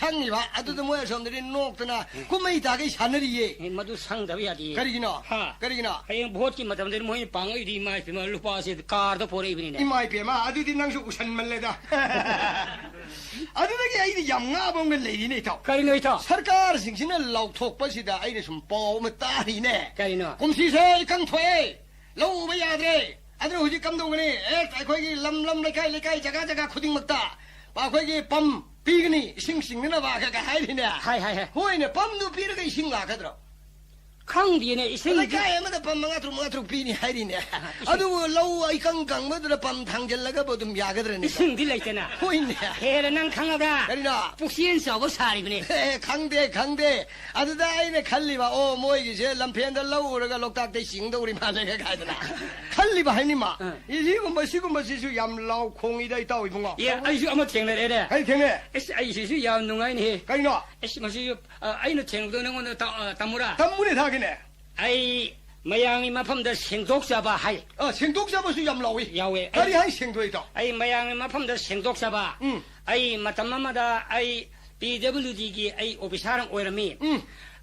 아두도 뭐야 som들이 녹드나 꾸메이다게 하늘이에 마두 상답이야디 가리기나 하영 보트기 마tam들 모이 방어이 디마이 피마 루파세 카르도 포레 이비네 이마이 피마 아두디 낭수 우산말레다 아두게 아이디 양나봉을 레이네 타 가리네 타 सरकार सिंसिना लाउथोकपसिदा आइने सुम पाउमा तारिने 가리노 कुमसिसे कंथोए लौबा याद्रे अदर हुजि कमदोगने अखोइगी लम लेकाई जगह खुदिंगमक्ता बाखोइगी पम पीगनी इसिंग सिंगना बाखा हाइरिने हाइ होइने पमदु पीरगा इसिंग लाखद्रो ꯈꯪꯗꯦꯅꯦ ꯏꯁꯤꯡ ꯂꯩꯀꯥꯏ ꯑꯃꯗ ꯄꯝ ꯃꯉꯥ ꯇꯔꯨꯛ ꯄꯤꯅꯤ ꯍꯥꯏꯔꯤꯅꯦ ꯑꯗꯨꯕꯨ ꯂꯧ ꯑꯩꯀꯪ ꯀꯪꯕꯗꯨꯗ ꯄꯝ ꯊꯥꯡꯖꯜꯂꯒꯕꯨ ꯑꯗꯨꯝ ꯌꯥꯒꯗ꯭ꯔꯅꯦ 이승디 있잖아 ꯍꯣꯏꯅꯦ 해라 난 강하다 그러나 북시엔 서버 사리브네 강대 아두다 아이네 칼리바 뭐이기제 람펜다 러우르가 록닥대 싱도우리 마네가 가드나 칼리바 하니마 이시고 시수 얌라우 콩이다 있다고 이봉아 예 아이수 아마 땡내래 아이 땡내 에스 아이수 야 농아이니 가이나 에스 마시 아이는 땡도 능은 담무라 담문에 다기네 아이 마양이 마품다 생독사바 하이 생독사바수 얌라우이 야외 아리 하이 생도이다 아이 마양이 마품다 생독사바 아이 마탐마마다 아이 PWD기 아이 오피사랑 오이라미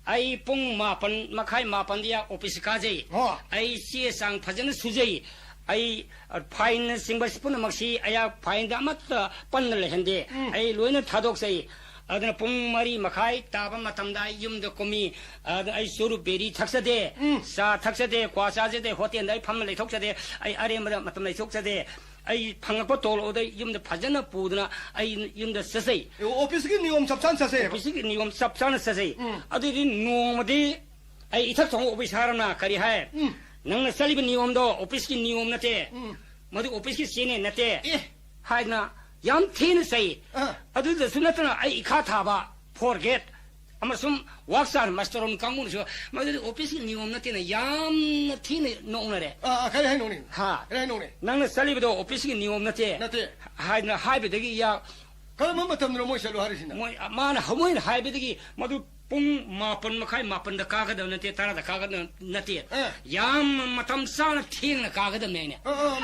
아이 뽕 마판 마카이 마판디야 오피스 가제이 아이 시에상 파전 수제이 아이 파인 싱바 스푼 막시 아야 파인다 아마타 판을 했는데 아이 로이는 타독세이 아드나 뽕마리 마카이 따바 마탐다 юм도 꼬미 아이 소루 베리 탁사데 사 탁사데 과사제데 호텔 판을 톡사데 아이 아레마다 마탐나 톡사데 아이 방학부 돌오데 юм도 파전나 부드나 아이 юм도 서세이 오피스기 니옴 잡산 서세이 오피스기 니옴 잡산 서세이 아들이 노모디 아이 이탁 통 오피스 하라나 가리 하이 नंग सलीब नियम दो ऑफिस की नियम नते मधु ऑफिस की सीने नते हाय ना याम थीन सही अदु सुनतना आई इखा थाबा फॉरगेट अमसुम वर्कसान मास्टर उन कांगुन सो मधु ऑफिस की नियम नते ना याम थीन नोंग रे काय हाय नोंनि हा काय नोंनि नंग सलीब दो ऑफिस की नियम नते हाय ना हाय बेदगी या कल मम तमनो मोय सलो हारिसिना मोय मान हमोय हाय बेदगी मधु ꯄꯨꯡ ꯃꯥꯄꯟ ꯃꯈꯥꯏ ꯃꯥꯄꯟꯗ ꯀꯥꯒꯗꯕ ꯅꯠꯇꯦ ꯇꯔꯥꯗ ꯀꯥꯒꯗꯕ ꯅꯠꯇꯦ ꯌꯥꯝ ꯃꯇꯝ ꯆꯥꯅ ꯊꯦꯡꯅ ꯀꯥꯒꯗꯕꯅꯦ ꯑꯩꯅ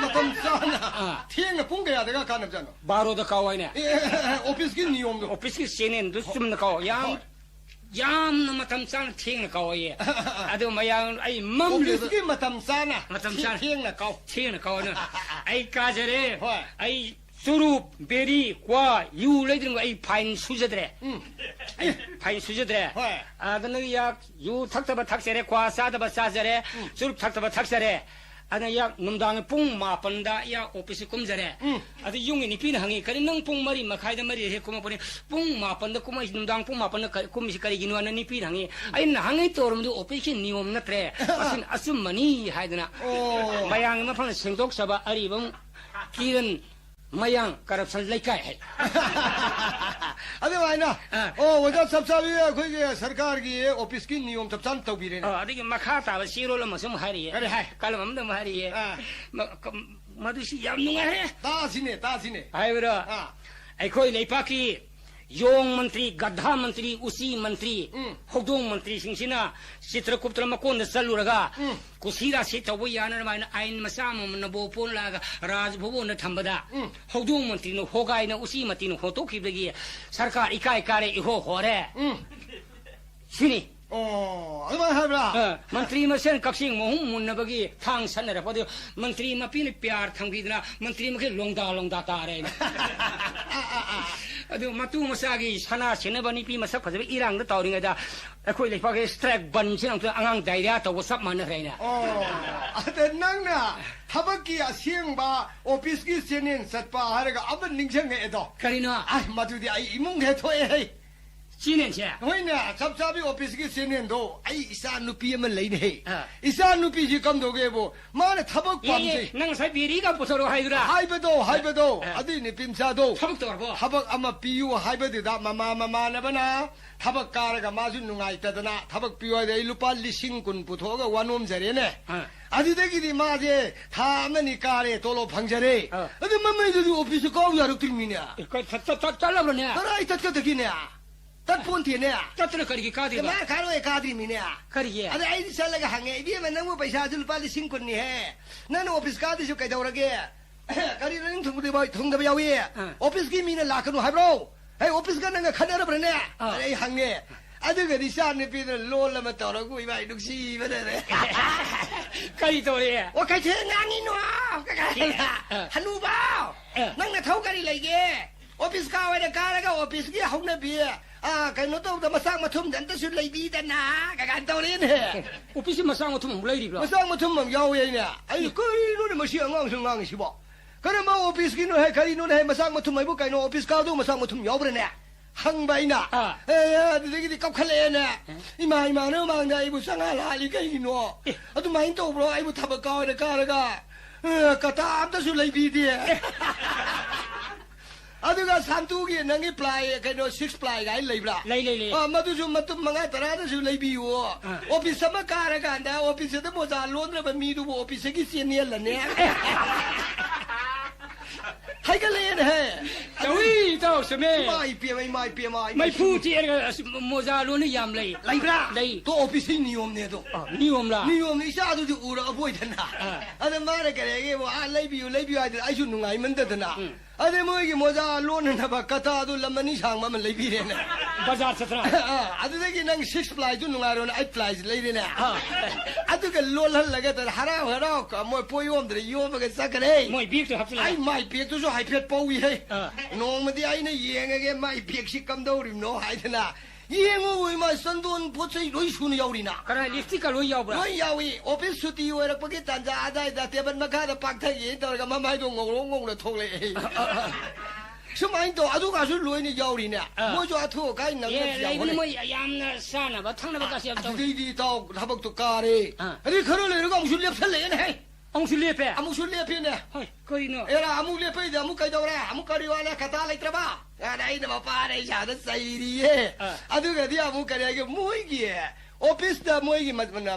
ꯃꯇꯝ ꯆꯥꯅ ꯊꯦꯡꯅ ꯄꯨꯡ ꯀꯌꯥꯗꯒ ꯀꯥꯅꯕꯖꯥꯠꯅꯣ ꯕꯥꯔꯣꯗ ꯀꯥꯎ ꯍꯥꯏꯅꯦ ꯑꯣꯐꯤꯁꯀꯤ ꯅꯤꯌꯣꯝꯗꯣ ꯑꯣꯐꯤꯁꯀꯤ ꯆꯦꯅꯦꯜꯗꯨ ꯆꯨꯝꯅ ꯀꯥꯎ ꯌꯥꯝꯅ ꯃꯇꯝ ꯆꯥꯅ ꯊꯦꯡꯅ ꯀꯥꯎ ꯍꯥꯏꯌꯦ ꯑꯗꯨ ꯃꯌꯥꯝ ꯑꯩ ꯑꯣꯐꯤꯁꯀꯤ ꯃꯇꯝ ꯆꯥꯅ ꯊꯦꯡꯅ ꯀꯥꯎ ꯑꯩ ꯀꯥꯖꯔꯦ ꯑꯩ ꯆꯨꯔꯨꯞ ꯕꯦꯔꯤ ꯀ꯭ꯋꯥ ꯌꯨ ꯂꯩꯗ꯭ꯔꯤꯉꯩ ꯑꯩ ꯐꯥꯏꯟ ꯁꯨꯖꯗ꯭ꯔꯦ ꯑꯩ ꯐꯥꯏꯟ ꯁꯨꯖꯗ꯭ꯔꯦ ꯑꯗꯨꯅ ꯌꯥꯛ ꯌꯨ ꯊꯛꯇꯕ ꯊꯛꯆꯔꯦ ꯀ꯭ꯋꯥ ꯆꯥꯗꯕ ꯆꯥꯖꯔꯦ ꯆꯨꯔꯨꯞ ꯊꯛꯇꯕ ꯊꯛꯆꯔꯦ ꯑꯗꯨꯅ ꯌꯥꯛ ꯅꯨꯡꯗꯥꯡ ꯄꯨꯡ ꯃꯥꯄꯟꯗ ꯌꯥꯛ ꯑꯣꯐꯤꯁ ꯀꯨꯝꯖꯔꯦ ꯑꯗꯨ ꯌꯨꯝꯒꯤ ꯅꯨꯄꯤꯅ ꯍꯪꯉꯤ ꯀꯔꯤ ꯅꯪ ꯄꯨꯡ ꯃꯔꯤ ꯃꯈꯥꯏꯗ ꯃꯔꯤ ꯍꯦꯛ ꯀꯨꯝꯃꯛꯄꯅꯤ ꯄꯨꯡ ꯃꯥꯄꯟꯗ ꯀꯨꯝꯃꯛꯏ ꯅꯨꯡꯗꯥꯡ ꯄꯨꯡ ꯃꯥꯄꯟꯗ ꯀꯨꯝꯃꯤꯁꯤ ꯀꯔꯤꯒꯤꯅꯣ ꯍꯥꯏꯅ ꯅꯨꯄꯤꯅ ꯍꯪꯉꯤ ꯑꯩꯅ ꯍꯪꯉꯤ ꯇꯧꯔꯝꯕꯗꯨ ꯑꯣꯐꯤꯁꯀꯤ ꯅꯤꯌꯣꯝ ꯅꯠꯇ꯭ꯔꯦ ꯑꯁꯤꯅ ꯑꯆꯨꯝꯕꯅꯤ ꯍꯥꯏꯗꯅ ꯃꯌꯥꯝꯒꯤ ꯃꯐꯝꯗ ꯁꯦꯡꯗꯣꯛꯆꯕ ꯑꯔꯤꯕ ꯀꯤꯔꯟ ꯃꯌꯥꯡ ꯀꯔꯞꯁꯟ ꯂꯩꯀꯥꯏ ꯍꯥꯏ ꯑꯗꯨꯃꯥꯏꯅ ꯑꯣꯖꯥ ꯆꯞ ꯆꯥꯕꯤ ꯑꯩꯈꯣꯏꯒꯤ ꯁꯔꯀꯥꯔꯒꯤ ꯑꯣꯐꯤꯁꯀꯤ ꯅꯤꯌꯣꯝ ꯆꯞ ꯆꯥꯅ ꯇꯧꯕꯤꯔꯦꯅꯦ ꯑꯗꯒꯤ ꯃꯈꯥ ꯇꯥꯕ ꯆꯦꯔꯣꯜ ꯑꯃꯁꯨ ꯍꯥꯏꯔꯤꯌꯦ ꯀꯔꯤ ꯍꯥꯏ ꯀꯂꯝ ꯑꯃꯗ ꯍꯥꯏꯔꯤꯌꯦ ꯃꯗꯨꯁꯤ ꯌꯥꯝ ꯅꯨꯡꯉꯥꯏꯔꯦ ꯇꯥꯁꯤꯅꯦ ꯍꯥꯏꯕ꯭ꯔꯣ ꯑꯩꯈꯣꯏ ꯂꯩꯄꯥꯛꯀꯤ ꯌꯣꯡ ꯃꯟꯇ꯭ꯔꯤ ꯒꯙꯥ ꯃꯟꯇ꯭ꯔꯤ ꯎꯆꯤ ꯃꯟꯇ꯭ꯔꯤ ꯍꯧꯗꯣꯡ ꯃꯟꯇ꯭ꯔꯤꯁꯤꯡꯁꯤꯅ ꯆꯤꯇ꯭ꯔꯀꯨꯞꯇ꯭ꯔ ꯃꯀꯣꯟꯗ ꯆꯠꯂꯨꯔꯒ ꯀꯨꯁꯤꯔꯥꯁꯤ ꯇꯧꯕ ꯌꯥꯅꯔꯃꯥꯏꯅ ꯑꯥꯏꯟ ꯃꯆꯥ ꯑꯃꯅ ꯕꯣꯄꯣꯟ ꯂꯥꯛꯑꯒ ꯔꯥꯖ ꯚꯕꯣꯟꯗ ꯊꯝꯕꯗ ꯍꯧꯗꯣꯡ ꯃꯟꯇ꯭ꯔꯤꯅ ꯍꯣꯒꯥꯏꯅ ꯎꯆꯤ ꯃꯟꯇ꯭ꯔꯤꯅ ꯍꯣꯠꯇꯣꯛꯈꯤꯕꯗꯒꯤ ꯁꯔꯀꯥꯔ ꯏꯀꯥꯏ ꯀꯥꯔꯦ ꯏꯍꯣ ꯍꯣꯔꯦ ꯁꯤꯅꯤ ꯑꯗꯨꯃꯥꯏꯅ ꯍꯥꯏꯕ꯭ꯔꯥ ꯃꯟꯇ꯭ꯔꯤ ꯃꯁꯦꯟ ꯀꯛꯆꯤꯡ ꯃꯍꯨꯝ ꯃꯨꯟꯅꯕꯒꯤ ꯊꯥꯡ ꯁꯟꯅꯔꯛꯄꯗꯨ ꯃꯟꯇ꯭ꯔꯤ ꯃꯄꯤꯅ ꯄꯤꯌꯥꯔ ꯊꯝꯈꯤꯗꯅ ꯃꯟꯇ꯭ꯔꯤ ꯃꯈꯩ ꯂꯣꯡꯗꯥ ꯇꯥꯔꯦ ꯑꯗꯨ ꯃꯇꯨ ꯃꯆꯥꯒꯤ ꯁꯅꯥ ꯁꯦꯟꯅꯕ ꯅꯨꯄꯤ ꯃꯁꯛ ꯐꯖꯕ ꯏꯔꯥꯡꯗ ꯇꯧꯔꯤꯉꯩꯗ ꯑꯩꯈꯣꯏ ꯂꯩꯄꯥꯛꯀꯤ ꯁ꯭ꯇ꯭ꯔꯥꯏꯛ ꯕꯟꯁꯤꯅ ꯑꯉꯥꯡ ꯗꯥꯏꯔꯤꯌꯥ ꯇꯧꯕ ꯆꯞ ꯃꯥꯟꯅꯈ꯭ꯔꯦꯅꯦ ꯑꯗ ꯅꯪꯅ ꯊꯕꯛꯀꯤ ꯑꯁꯦꯡꯕ ꯑꯣꯐꯤꯁꯀꯤ ꯆꯦꯅꯦꯜ ꯆꯠꯄ ꯍꯥꯏꯔꯒ ꯑꯃ ꯅꯤꯡꯁꯤꯡꯉꯛꯑꯦꯗꯣ ꯀꯔꯤꯅꯣ ꯃꯗꯨꯗꯤ ꯑꯩ ꯏꯃꯨꯡ ꯍꯦꯛ ꯊꯣꯛꯑꯦ ꯆꯦꯅꯦꯜꯁꯦ ꯍꯣꯏꯅꯦ ꯆꯞ ꯆꯥꯕꯤ ꯑꯣꯐꯤꯁꯀꯤ ꯆꯦꯅꯦꯜꯗꯣ ꯑꯩ ꯏꯆꯥ ꯅꯨꯄꯤ ꯑꯃ ꯂꯩꯅꯦ ꯏꯆꯥ ꯅꯨꯄꯤꯁꯤ ꯀꯝꯗꯧꯒꯦꯕꯨ ꯃꯥꯅ ꯊꯕꯛ ꯄꯥꯝꯖꯩ ꯅꯪ ꯉꯁꯥꯏ ꯕꯦꯔꯤꯒ ꯄꯨꯊꯣꯔꯛꯑꯣ ꯍꯥꯏꯗꯨꯔꯥ ꯍꯥꯏꯕꯗꯣ ꯑꯗꯨꯏ ꯅꯨꯄꯤ ꯃꯆꯥꯗꯣ ꯊꯕꯛ ꯇꯧꯔꯕꯣ ꯊꯕꯛ ꯑꯃ ꯄꯤꯌꯨ ꯍꯥꯏꯕꯗꯨꯗ ꯃꯃꯥꯟꯅꯕꯅ ꯊꯕꯛ ꯀꯥꯔꯒ ꯃꯥꯁꯨ ꯅꯨꯡꯉꯥꯏꯇꯗꯅ ꯊꯕꯛ ꯄꯤꯌꯨ ꯍꯥꯏꯗꯤ ꯑꯩ ꯂꯨꯄꯥ 10,000 ꯄꯨꯊꯣꯛꯑꯒ ꯋꯥꯅꯣꯝꯖꯔꯦꯅꯦ ꯑꯗꯨꯗꯒꯤꯗꯤ ꯃꯥꯁꯦ ꯊꯥ ꯑꯃꯅꯤ ꯀꯥꯔꯦ ꯇꯣꯂꯣꯞ ꯐꯪꯖꯔꯦ ꯑꯗꯨ ꯃꯃꯩꯗꯨꯗꯤ ꯑꯣꯐꯤꯁꯇ ꯀꯥꯎ ꯌꯥꯔꯛꯇ꯭ꯔꯤꯃꯤꯅꯦ ꯆꯠꯂꯕ꯭ꯔꯅꯦ ꯀꯔꯥꯏ ꯆꯠꯀꯗꯒꯤꯅꯦ ꯇꯠꯄꯣꯟꯇꯦꯅꯦ ꯆꯠꯇꯅ ꯀꯔꯤꯒꯤ ꯀꯥꯗ꯭ꯔꯤꯕ ꯃꯥ ꯀꯥꯔꯣꯏ ꯀꯥꯗ꯭ꯔꯤꯃꯤꯅꯦ ꯀꯔꯤꯒꯤ ꯑꯗ ꯑꯩꯗꯤ ꯆꯠꯂꯒ ꯍꯪꯉꯦ ꯏꯕꯦꯝꯃ ꯅꯪꯕꯨ ꯄꯩꯁꯥꯁꯨ ꯂꯨꯄꯥ 10,000ꯅꯤꯍꯦ ꯅꯪꯅ ꯑꯣꯐꯤꯁ ꯀꯥꯗ꯭ꯔꯤꯁꯨ ꯀꯩꯗꯧꯔꯒꯦ ꯀꯔꯤꯅꯣ ꯅꯪ ꯊꯨꯡꯗꯕ ꯌꯥꯎꯏ ꯑꯣꯐꯤꯁꯀꯤ ꯃꯤꯅ ꯂꯥꯛꯀꯅꯨ ꯍꯥꯏꯕ꯭ꯔꯣ ꯍꯦ ꯑꯣꯐꯤꯁꯀ ꯅꯪꯒ ꯈꯟꯅꯔꯕ꯭ꯔꯅꯦ ꯑꯗ ꯑꯩ ꯍꯪꯉꯦ ꯑꯗꯨꯒꯗꯤ ꯏꯆꯥ ꯅꯨꯄꯤꯗꯨꯅ ꯂꯣꯜ ꯑꯃ ꯇꯧꯔꯒ ꯏꯕꯥꯏ ꯅꯨꯡꯁꯤꯕꯅꯅꯦ ꯀꯔꯤ ꯇꯧꯔꯦ ꯀꯩꯊꯦꯜ ꯉꯥꯡꯉꯤꯅꯣ ꯍꯅꯨꯕꯥꯎ ꯅꯪꯅ ꯊꯧ ꯀꯔꯤ ꯂꯩꯒꯦ ꯑꯣꯐꯤꯁ ꯀꯥꯋꯦꯅ ꯀꯥꯔꯒ ꯑꯣꯐꯤꯁꯀꯤ ꯍꯧꯅꯕꯤ ꯀꯩꯅꯣ ꯇꯧꯗ ꯃꯆꯥꯛ ꯃꯊꯨꯝꯗ ꯑꯝꯇꯁꯨ ꯂꯩꯕꯤꯗꯅ ꯀꯩꯀꯥ ꯇꯧꯔꯦꯅꯦ ꯑꯣꯐꯤꯁꯀꯤ ꯃꯆꯥꯛ ꯃꯊꯨꯝ ꯑꯃꯨꯛ ꯂꯩꯔꯤꯕ꯭ꯔꯣ ꯃꯆꯥꯛ ꯃꯊꯨꯝ ꯑꯃ ꯌꯥꯎꯋꯦ ꯑꯩꯅ ꯑꯩ ꯀꯔꯤꯅꯣꯅꯦ ꯃꯁꯤ ꯑꯉꯥꯡꯁꯨ ꯉꯥꯡꯉꯤꯁꯤꯕꯣ ꯀꯔꯝꯕ ꯑꯣꯐꯤꯁꯀꯤꯅꯣ ꯍꯦ ꯀꯔꯤꯅꯣꯅꯦ ꯍꯦ ꯃꯆꯥꯛ ꯃꯊꯨꯝ ꯍꯥꯏꯕꯨ ꯀꯩꯅꯣ ꯑꯣꯐꯤꯁ ꯀꯥꯗꯨ ꯃꯆꯥꯛ ꯃꯊꯨꯝ ꯌꯥꯎꯕ꯭ꯔꯅꯦ หังใบน่ะเฮ้ยเดี๋ยวกี้กับทะเลน่ะอีมาเนื้อมาไงบุษงาลาลิกไอ้หนูอะตุมาอินโตบรอไอ้บุทับกาวเด็กก็กระตามตะสุเลยบีเดียอะดูก็สันตุกี้นั่งอีปลายแค่โดน6 ปลายไงเลยบล้เลยมาดูจุ่มมังไงตระตะสุเลยบีวัวออฟฟิศสมัครกันแต่ออฟฟิศจะมั่วจาล้วนเลยมันมีดูออฟฟิศกี่เสียเนี่ยล่ะเนี่ยให้กันเลยนะเฮ้ยเจ้าสมัยไม่เปียไม่พูดที่อะไรโมซาลูนี่ยามเลยไรบ้าเลยตัวออฟฟิศนิยมเนี่ยตัวนิยมล่ะนิยมนี่ชาดูจะอู่ระบวยทันนะอันนั้นมาเนี่ยกันเลยว่าไล่บิวไอ้ชุนนุ่งไงมันเด็ดนะอันนี้มื่อกี้โมซาลูนี่นะบักกะตาดูลำมันนี่ช่างมันไล่บิวเนี่ยนะบาซาร์สตราอันนี้นั่ง6 ปลายชุนนุ่งไงเรา8 ปลายไล่เนี่ยนะอันนี้ก็ล้วนหันละกันแต่ฮาราก็มวยพยมเดี๋ยวยมกันสักเลยมวยเปียกตัวครับไอ้ไม่เปียกตัวจะให้เพียรปวีให้น้องมันที่ไอ้เนี่ยยังไงไม่เปียกสิกำดาวริมน้องให้ท่านะยังงูไม่สันโดนพูดใส่ลุยชุนยาวดีนะก็ได้ลิปสติกก็ลุยยาวบ่ลุยยาวอีออฟฟิศสุดที่อยู่แล้วพวกที่ตันจะได้แต่เทียบมันมาฆ่าแต่ปักไทยยี่ตัวก็มาไม่ต้องงงเลยทงเลยสมัยตัวอาดุกาสุลุยนี่ยาวดีเนี่ยมั่วจอทั่วกันนั่งเนี่ยเลยมันไม่ยามนะซานะบัดทั้งนั้นบัดก็เสียตัวดีๆตัวทับตุกการีอันนี้ขลุ่ยเลยก็มุสุเลียบทะเลนะองสุเลียบอามุสุเลียบเนี่ยเฮ้ยก็ดีเนาะเอออามุเลียบเดี๋ยวอามุใครตัวละอามุคาริวาละคาตาเลยตระบ้าอะไรเนี่ยมาปาได้ชาติใส่ดีเออาดุกาที่อามุคาริยาก็มวยกี้ออฟฟิศแต่มวยกี้มา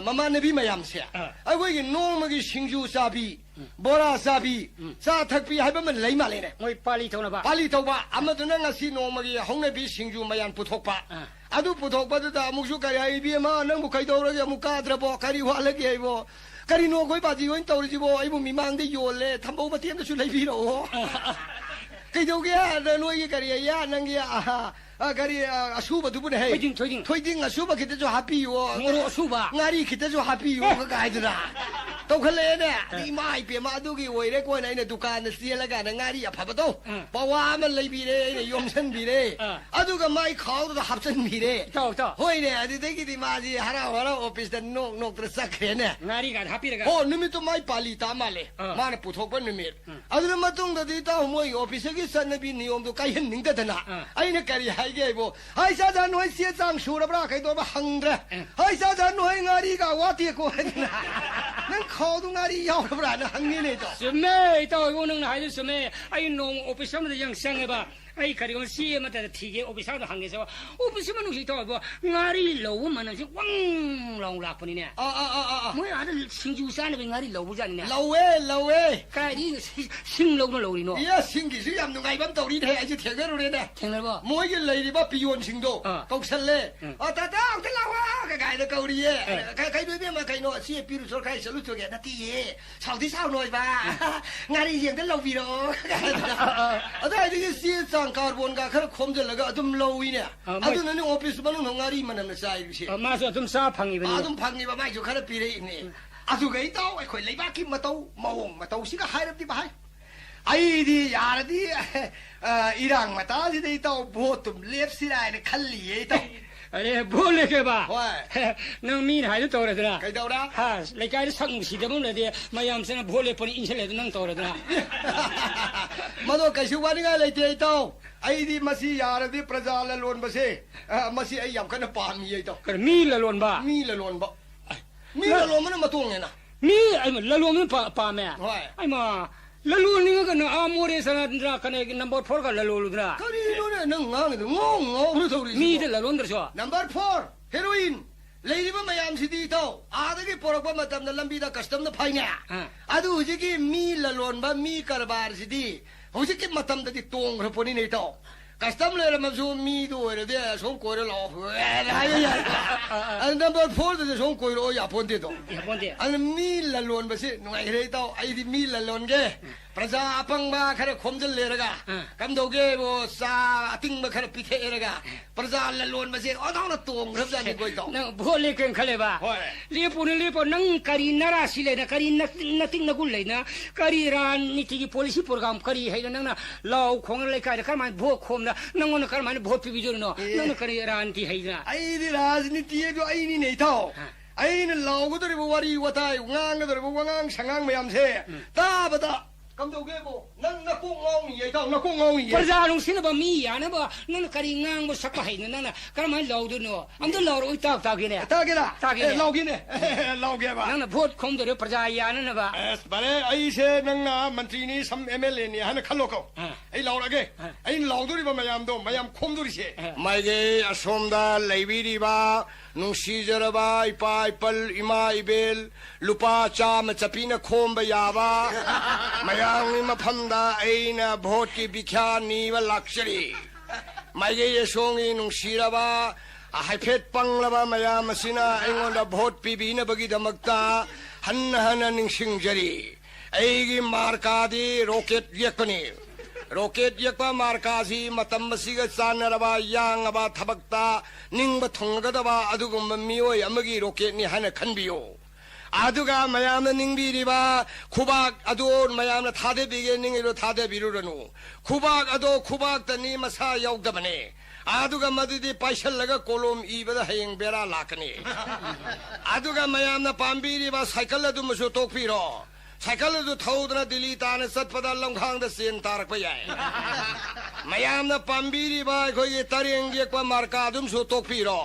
เนบีมายามเสียไอ้พวกกี้น้องมันกี้ชิงจูซาบีบอราซาบีซาทักบีให้มันเลยมาเลยเนี่ยมวยปาลีเท่านั้นบ้าปาลีเท่าบ้าอามาตัวนั้นก็สิน้องมันกี้ห้องเนบีชิงจูมายันพุทธบ้าอาดุพุทธบ้าตัวอามุสุคาริยาอีบีมานั่งมุขายตัวเราจะมุขอาตระบ้าคาริวาละกี้ไอ้บ่คาริโนคุยปาจีวันตัวจีบ่ไอ้บุมีมังได้โยนเลยทำเอามาเทียมจะช่วยไล่พี่เราใครดูแกเดินลุยกันยังยานั่งยาการีอาชูบะดูบุญเฮ้ยถอยดิ้งอาชูบะคิดจะฮัปปี้อยู่งูอาชูบะงารีคิดจะฮัปปี้อยู่ก็กลายจะตัวเขาเลยเนี่ยนี่ไม่เปลี่ยนมาดูกี่วันเล็กวันไหนเนี่ยดุการเนี่ยเสียแล้วกันงารีอ่ะพับประตูเพราะว่ามันเลยบีเลยเนี่ยยมเส้นบีเลยอาดูกันไม่เขาตัวฮับเส้นบีเลยเจ้าเฮ้ยเนี่ยที่เด็กที่มาจีฮาราออฟฟิศเดินนกตระสักเนี่ยงารีกันฮัปปี้เลยกันโอ้นิมิตตัวไม่ปาลีตามาเลยมาเนี่ยพุทธกันนิมิตอาดูมาตรงนั้นที่ต้าหัวออฟฟิศกี่สันนบีนิยมตัวใครเห็นหนึ่งเด็ดนะไอ้เนี่ยการีให้แกบ่ไอ้ชาจันหน่วยเสียจังชูระบราใครตัวมาหังเด้ไอ้ชาจันหน่วยงารีก็ว่าที่กูเห็นนะนั่งเขาตัวงารียาวระบรานะหังนี่เลยตัวสมัยตัวกูนั่งไหนสมัยไอ้น้องออฟฟิศมันยังสั่งไงบ้าไอ้คดีมันเสียมาแต่ทีเดียวออฟฟิศมันหังเงี้ยสิวะออฟฟิศมันนุ่งสีทอบ่งารีเหลวมันนั่นสิวังลองหลักปนี่เนี่ยมื่ออะไรสิงจูซ่าเนี่ยเป็นงารีเหลวจังเนี่ยเหลวใครที่สิงเหลวนั่นเหลวนี่เนาะเนี่ยสิงกี่สิยามนุ่งไงบ้างตัวนี้เท่ไอ้จะเถียงกันเลยเนี่ยเถียงเลยบ่มวยกันเลยดิบ้าปีโยนสิงโตตกเสลเลยแต่เราว่าใครๆเกาหลีใครด้วยเนี่ยมาใครโน่เสียปีรุษใครสรุปตัวแกนาทีชาวที่เศร้าหน่อยบ้างารีเสียงกันเราวีโร่แต่ไอ้ที่เสียจังคาร์บอนก็แค่คมจะแล้วก็ตุ้มโลวีเนี่ยตุ้มนั่นออฟฟิศมันนุ่งงารีมันนั่นใช่ดิมาส่วนตุ้มซาพังอีกตุ้มพังอีกไม่จุกแค่ปีเรื่องนี้ตุ้มไอ้เต้าไอ้คนเลยบ้าคิดมาเต้ามาเต้าสิก็หายแล้วที่บ้านไอ้ดียาละดีอิรังมาตาสิได้เต้าโบตุ้มเล็บสิได้เนี่ยขันลี่ไอ้เต้าอะไรพูดเลยแกบ้านั่งมีหายตัวเลยนะใครตัวนะฮะรายการสังสีเดมันเลยเดียมายามเสนพูดเลยพอนี่อินเชลเลยนั่งตัวเลยนะมาดูกันชัวร์นี่ไงเลยเจ้าเต้าไอ้ดีมาสิยาละดีประจาละล้วนมาสิมาสิไอ้ยำขันปานมีไอ้เต้ามีละล้วนบ้ามีละล้วนมันมาตัวไงนะมีไอ้มันละล้วนมันป่าแม่ไอ้มาละลูนี่ก็นะอามูเรสนาดราคันเองนัมเบอร์4ก็ละลูลุดราก็นี่นู่นเนี่ยนั่งงานเลยงงรู้ตัวดิมีแต่ละลูนเดอร์ชัวนัมเบอร์4เฮโรอีนเลยที่มันไม่ยอมสิดีเท่าอาจจะกี่ปรากฏมาทำนั่นลำบีดาคัสตอมนั่นไพ่เนี่ยอาดูจะกี่มีละลูนบ้ามีคาร์บาร์สิดีเขาจะกี่มาทำแต่ที่ตรงเราพอนี่เนี่ยเท่าคัสตอมเลยมันจะมีด้วยเดี๋ยวส่งคุยเราอันนัมเบอร์4จะส่งคุยเราอย่าพ้นเดียวอันมีละลูนบ้าสิหน่วยเลยเท่าไอ้ที่มีละลูนแกประชาปังมาขณะคมจนเลยละกันคำโดเกโบซาติ้งมาขณะพิเทละกันประชาละล้วนมาเสียอ๋อต้องละตัวงรับใจนี่ก็ต้องนั่งพูดเรื่องเขาเลยบ้าเรียบพูดนั่งการินาราสิเลยนะการินักติ้งนักกุลเลยนะการิรานนี่ที่ policy program การิให้นั่งนะเราของอะไรกันข้ามันพวกคมนะนั่งวันข้ามันพวกพิจารณานั่งการิรานที่ให้นะไอ้ที่ราชนิติก็ไอ้นี่เนี่ยเท่าไอ้นั่นเราก็ต้องรีบวารีวัดไทยงานก็ต้องรีบวางงานช่างงานไม่ยอมเสียตาบตา 감독에보 넌나 꽁엉이에 나 꽁엉이에 प्रजा नुसिनबा मी यानबा नन करी ngang सकpa है नन करम लौदुनो अंदो लौर उइ ताक तागिने तागिने लौगिने लौगेबा नन भोट खोमदरे प्रजा याननबा एस बारे आइसे नंगना मंत्रीनी सम एमएलए नि हान खलोको आई लौरगे आई लौदुरिबा मयामदो मयाम खोमदुरिसे माइगे असोमदा लैबिरिबा नुसिजरबा इपा इपल इमा इबेल लुपा चाम चपीना खोमबा याबा मयामनि मफमदा आइना भोट की बिख्या नीवा लाक्चरी माइगे यसोंगी नुसिरबा हाइफेट पंगलबा मयाम असिना आइंगोंदा भोट पिबिनबगिदमक्ता हन्न हन्न निंसिंगजरी आइगी मार्कादी रॉकेट यकनी रॉकेट यकपा मार्कासी मतम मसिगा चानरबा यांगबा थबक्ता निंगबा थोंगगदबा अदुगुम मियोय अमगी रॉकेट नि हन खनबियो आदुगा मयामना निंगबिरिबा खुबाक अदोन मयामना थादेबिगे निंगिरो थादेबिरुरनु खुबाक अदो खुबाक तनी मसा यौगदबने आदुगा मदुदी पाइसलगा कोलम इबदा हयेंग बेरा लाकनी आदुगा मयामना पाम्बिरिबा साइकल अदुमसु तोकपिरो साइकल अदु थौदना दिल्ली ताने सतपदा लंखांगदा सेन तारकपा याय मयामना पाम्बिरिबा अखोयगे तरेंग येकपा मार्का अदुमसु तोकपिरो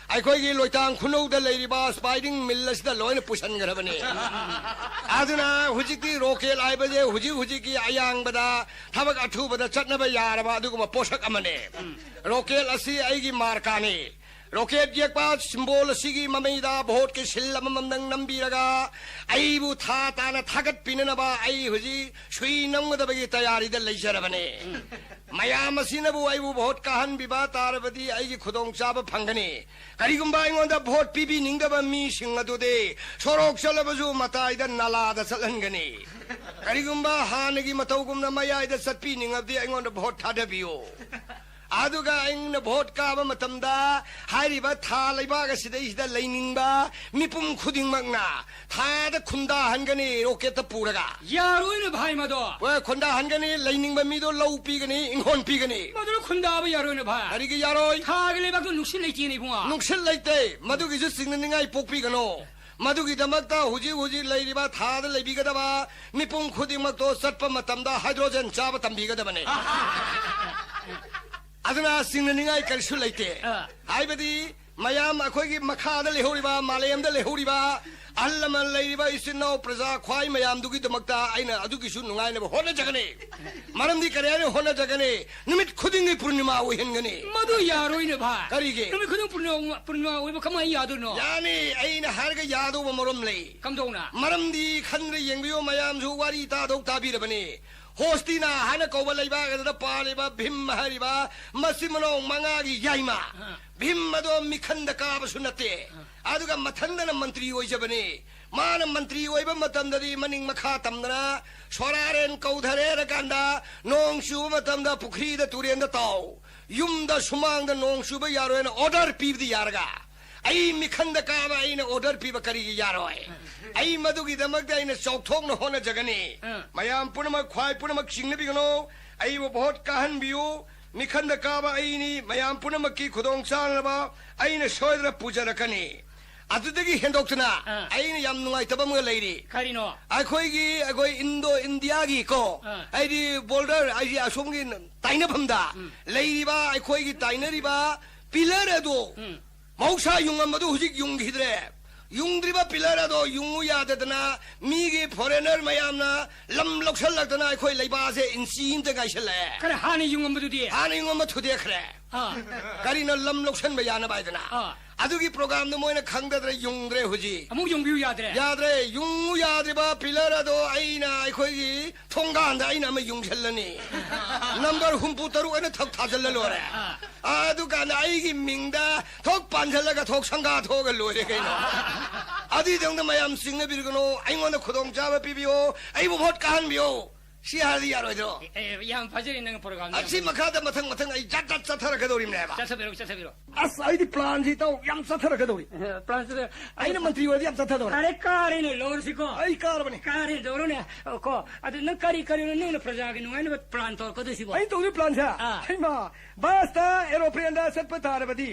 अखोयगी लोइतांग खुनौदा लेरिबा स्पाइडिंग मिलसदा लोइन पुसनगरबने आदुना हुजिकी रोकेल आइबजे हुजिकी आयांगबदा थबक अथुबदा चटनबा यारबा अदुगुमा पोषक अमने रोकेल असि आइगी मार्काने रॉकेट येकपा सिंबल असिगी ममैदा भोट के सिल्लम ममदंग नंबीरगा आइबु था ताना थागत पिननबा आई हुजि सुई नंगदबगी तयारी द लैजरबने मयाम असिनबु आइबु भोट काहन बिबा तारबदी आइगी खुदोंग चाब फंगने करिगुंबा आइंगोंदा भोट पिबि निंगदबा मी सिंग अदुदे सोरोक चलबजु मताइदा नालादा चलहनगने करिगुंबा हानगी मतौगुमना मयाइदा चटपि निंगबदि आइंगोंदा भोट थादबियो आदुगा आइंग भोट काबा मतमदा हारिबा था लैबाग सिदैसिदा लैनिंगबा मिपुम खुदिंगमगना थादा खुंदा हनगनी रॉकेट पुरगा यारोइन भाई मदो वे खुंदा हनगनी लैनिंगबा मिदो लौ पिगनी इंगोन पिगनी मदो खुंदाबा यारोइन भाई हरिगी यारोय थागले बागो नुक्सिन लैतिने बुआ नुक्सिन लैते मदुगिजु सिंगनिंगाय पोकपिगनो मदुगिदमक्ता हुजी लैरिबा थादा लैबिगदबा मिपुम खुदिंगमक्तो सटपा मतमदा हाइड्रोजन चाबा तंबिगदबने अदुना सिंगनिंगाय करसु लैते हाइबदी मयाम अखोगी मखादा लेहोरिबा मालेमदा लेहोरिबा अल्लमन लैरिबा इसिनो प्रजा ख्वाई मयाम दुगी दमक्ता आइना अदुगिसु नुंगाइने होना जगने मरमदी करेने होना जगने निमित खुदिंगी पूर्णिमा ओहेनगने मदु यारोइने भा करिगे निमित खुदिंग पूर्णिमा ओइबा कमाय यादुनो यानी आइना हारगा यादो मरम लै कमदौना मरमदी खनरे येंबियो मयाम जु वारी तादौ ताबिरबने होस्टिना हाना कौबा लैबागदा पालेबा भीम हरिबा मसिमनो मंगागी याइमा भीम मदो मिखंद काबसु नते आदुगा मथंदना मंत्री ओइजबने मान मंत्री ओइबा मतमददी मनिंग मखा तमदना सोरारेन कौधरे रकांदा नोंग सुबा मतमदा पुखरीदा तुरेंदा ताव युमदा सुमांगदा नोंग सुबा यारोन ऑर्डर पीबदी यारगा आई मिखंद काबा आइना ऑर्डर पीबा करिगी यारोय आई मदुगी दमगदा आइना चौथोंग होना जगने मयाम पुनमक ख्वाई पुनमक सिंगनबिगनो आई वो भोट काहन बियो मिखंद काबा आइनी मयाम पुनमक की खुदोंग चानबा आइना सोयदरा पूजरकने अदुदगी हेंदोक्तना आइना याम नुंगाइतबा म लैरि करिनो अखोई इंडो इंडिया गी को आइदी बोल्डर आइदी असोमगी ताइनफमदा लैरिबा अखोई ताइनरिबा पिलर अदो मौसा युंगमदु हुजिक युंगिद्रे युंद्रिबा पिलर अदो युंगु याददना मीगे फॉरेनर मयामना लम लौसलदना अखोई लैबासे इंसीम ते गाइसले करे हानि युंगमदुदी हानि युंगम थुदे खरे करिनो लम लौसन बयाना बायदना अदुगी प्रोग्राम न मोइना खंगदरे युंद्रे हुजी अमु युंगिउ यादरे युंगु याद्रिबा पिलर अदो आइना अखोई थोंगांदा आइना म युंगसलनी नंबर हुंपु तरु अने थक थाजल लोरे अदुगा नाइगी मिंगदा थोक पांजलगा थोक संगा थोक लोरे कइनो अदि दंग मयाम सिंग बिरगनो आइंगोन खुदोंग चाबा पिबियो आइबो भोट काहन बियो सिहादी यारोइदो याम फजरी नंग प्रोग्राम असी मखादा मथंग आई जट चथरकदोरिमनेबा चथबिरो अस आइदी प्लान जी तो याम चथरकदोरि प्लान से आइना मंत्री वदी याम चथदोरि अरे कारेने लोरसिको आई कार बने कारे दोरोने को अद न करी न प्रजागे नुआइने प्लान तो कदसिबो आई तो प्लान छा हैमा बस्ता एरोप्लेन दा सत पतारबदी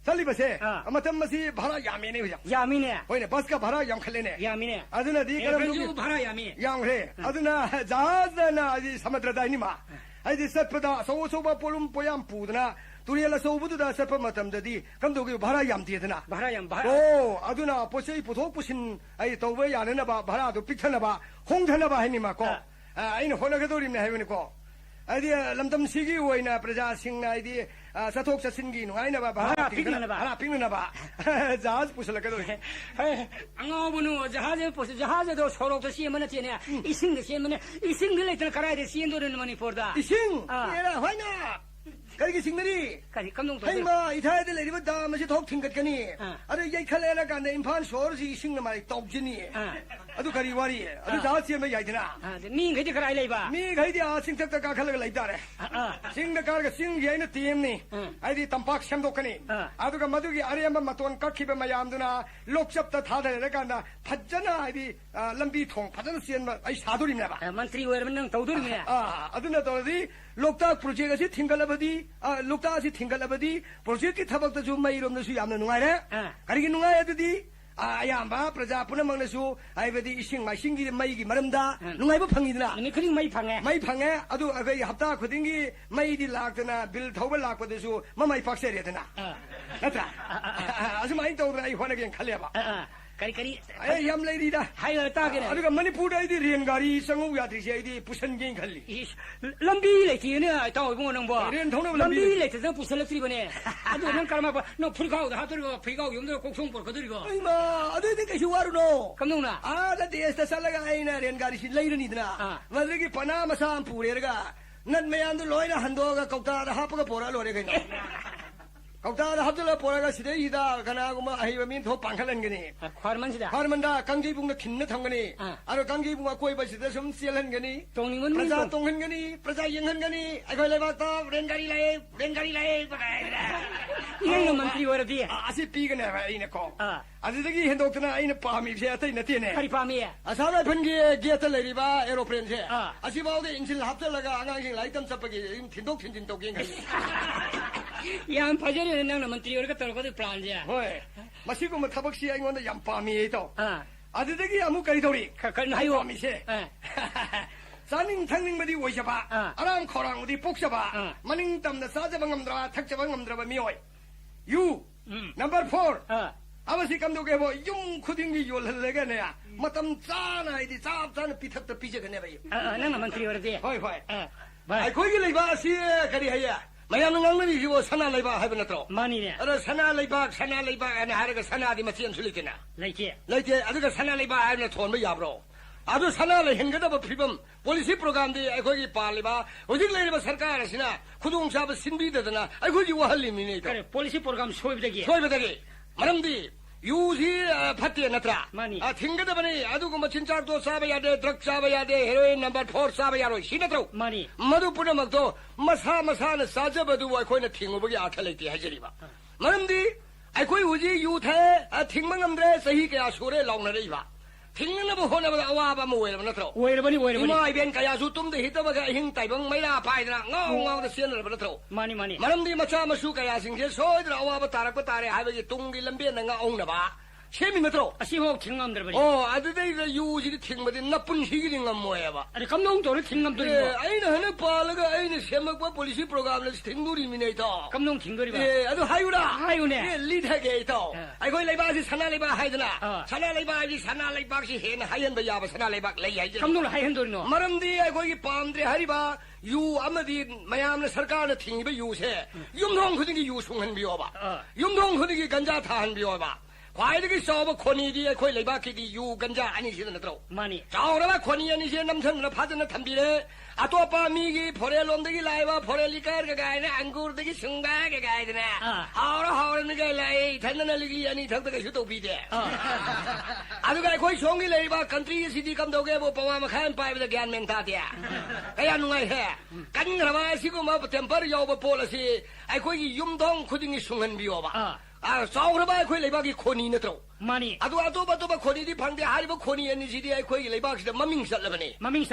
살리버세 아마튼 마시 바라 야미네 그죠 야미네 호이네 버스가 바라 양칼레네 야미네 아드나디 그럼 바라 야미 양그래 아드나 자자나 아지 사마드라다이니마 아이디 셋프다 소소바 폴룸 포얌 푸드나 두리엘라 소부드다 셋프 마탐다디 감독이 바라 얌디드나 바라 얌 바라 오 아드나 포세이 부속 부신 아이 도베 야네나 바 바라도 픽터나 바 홍타나 바 해니마 고 아이는 호나게도림네 해보니 고 아이디 람담 시기 오이나 프라자 싱나 아이디 사톡 사신기 누아이나 바 바라 픽나 바 바라 픽나 바 자즈 부슬라게도 앙아부는 자하제 포스 자하제도 서로도 시에만 티네 이싱도 시에만 이싱들 레터 가라데 시엔도는 머니 포르다 이싱 얘라 화이나 그렇게 싱들이 가지 감동도 헤이마 이타이들 레리버다 마시 톡 팅갓가니 아르 야이칼레라 간데 임판 소르시 이싱나 마이 똑지니 아두 가리 와리 아두 자시에마 야이드나 미 가지 가라이 레이바 미 가이디 아 싱탁다 가칼라가 라이다레 싱다 가르가 싱 야이나 티엠니 아이디 탐팍 샴도카니 아두가 마두기 아리야마 마톤 까키베 마얌두나 록잡다 다다레라 간다 파잖아 아이디 람비 통 파잖아 시엔마 아이 사도림나 바 만트리 외르면 더도림네 아두나 더디 록탁 프로젝트가 팅갈라버디 록탁이 팅갈라버디 프로젝트 타박도 좀 마이롬나수 얌나 누가이레 가리기 누가이드디 아야마 프라자 punamaknasu 아이베디 이싱 마싱기 마이기 마름다 누가이버 팡이드나 니 그리 마이 팡에 마이 팡에 아두 아베 합타 코딩기 마이디 락드나 빌 더블 락거데수 마마이 팍세레드나 나트라 아주 마이 더브나 이 호나겐 칼레바 kari ay yam lay di da hay ta ke aduga manipur dai di rian gari sangu ya tri sei di pusan gen khalli lambi le ti ne ta oi bong nang ba rian thong lambi le ta pusan tri bane adu nang karma ba no phul khau da tur go phei khau yum do kok song por ko dir go ai ma adu de ke shuwaru no kam nong na da de esta salaga ai na rian gari si lay ni dna madri ki pana masam pure ga nan mayam do loina hando ga kauta da hap ga pora lo re ga no kauta da hap la pora ga sidai ida kana guma ai ba min tho pangkhalan gani kharman sida harmanda kangjai bung na thinna thangani aro kangjai bung koi ba sida sum selan gani tongningon praja tonghan gani praja yengan gani ai lai ba ta ren gari lai ngai mantri wara di asi pi gana ba ine ko adidagi hendokna aina pami se atai na tene kari pami asara phangi gate lai ri ba aeroplane se asi ba de injil hapta laga angang sing lai tam sapagi thindok thinjin to gen gani yam phajari nang na mantri wara ka tor ko plan ja hoi masi ko ma thabak si ai ngonda yam pami to adidagi amu kari dori kan hayo pami se 사닝 탕닝 버디 오셔봐 아랑 코랑 어디 복셔봐 마닝 땀나 싸자방 감들아 탁자방 감들아 미오이 유 넘버 4 아버지 감독에 뭐 용쿠딩기 요를래가 내야 마땀 짜나 이디 짭짜나 비탁다 비저가네 봐요 nang man tri wara di 호이 아이 거기 레바 시 그리 하야 마야는 강들이 이거 산나 레바 하면 나트로 마니네 알아 산나 레바 아니 하르가 산나디 마치엔 술리잖아 라이케 아주가 산나 레바 하면 돈 뭐 야브로 아주 산나를 행거다 피범 폴리시 프로그램디 거기 빨리바 어디 레이바 सरकार이시나 구동사부 신비되더나 거기 와할림이네 그래 폴리시 프로그램 소입되기 마람디 유지 파티에 나트라 마니 튕거다 버니 아두고 뭐 진짜도 사봐야 돼 드럭 사봐야 돼 헤로인 넘버 4 사봐야로 시나트로 마니 마두 뿌려먹도 마사는 사저버도 거기는 튕어보기 아탈레티 하지리바 마람디 거기 우지 유태 튕망함들 서히 그야 소래 라우나리바 tingna bo hona ba awa ba mo wera na tro wera bani mai ben kaya su tum de hita ba ga hing tai bang mai la pai na ngau da sian na tro mani maram di macha ma su kaya sing je so dra awa ba tarak ba tare ha ba gi tung gi lambe na nga ong na ba chemi na tro asi ho thingam der bani adu dei da yu ji thing ba di na pun hi gi ngam mo ya ba ari kam nong to thingam dori ai na hana pa la ga ai na semak ba policy program la thing duri mi nei to kam nong thing dori ba adu hayune lead ha ge to ai koi lai ba si sana lai ba hai dana sana lai ba ji sana lai ba si he na hayan ba ya ba sana lai ba lai hai kam nong hai han dori no maram di ai koi pam dre hari ba yu amadi mayam na sarkar na thing ba yu se yum dong khuding gi yu sung han bi ba yum dong khuding gi ganja tha han bi ba 과이득이 서버 코니디에 거의 레바키디 유 간자 아니시는 나트로 마니 자오라바 코니 아니시 남선나 파드나 탐비레 아토빠 미기 포레론데기 라이바 포레리카르가 가이네 안구르데기 승가게 가이드네 하오라니가 라이 단나리기 아니 덕덕가 슈도 비데 아두가 거의 송기 레이바 컨트리 시티 감독에 뭐 빠마 칸 파이브다 겐 멘타디야 가야 누가이 해 간나바 시고 뭐 템퍼 요버 폴리시 아이 거기 юм동 쿠딩이 숭한 비오바 ꯆꯥꯎꯈ꯭ꯔꯕ ꯑꯩꯈꯣꯏ ꯂꯩꯕꯥꯛꯀꯤ ꯈꯣꯅꯤ ꯅꯠꯇ꯭ꯔꯣ ꯃꯥꯅꯤ ꯑꯗꯨ ꯑꯇꯣꯞꯄ ꯈꯣꯅꯤꯗꯤ ꯐꯪꯗꯦ ꯍꯥꯏꯔꯤꯕ ꯈꯣꯅꯤ ꯑꯅꯤꯁꯤꯗꯤ ꯑꯩꯈꯣꯏꯒꯤ ꯂꯩꯕꯥꯛꯁꯤꯗ ꯃꯃꯤꯡ ꯆꯠꯂꯕꯅꯤ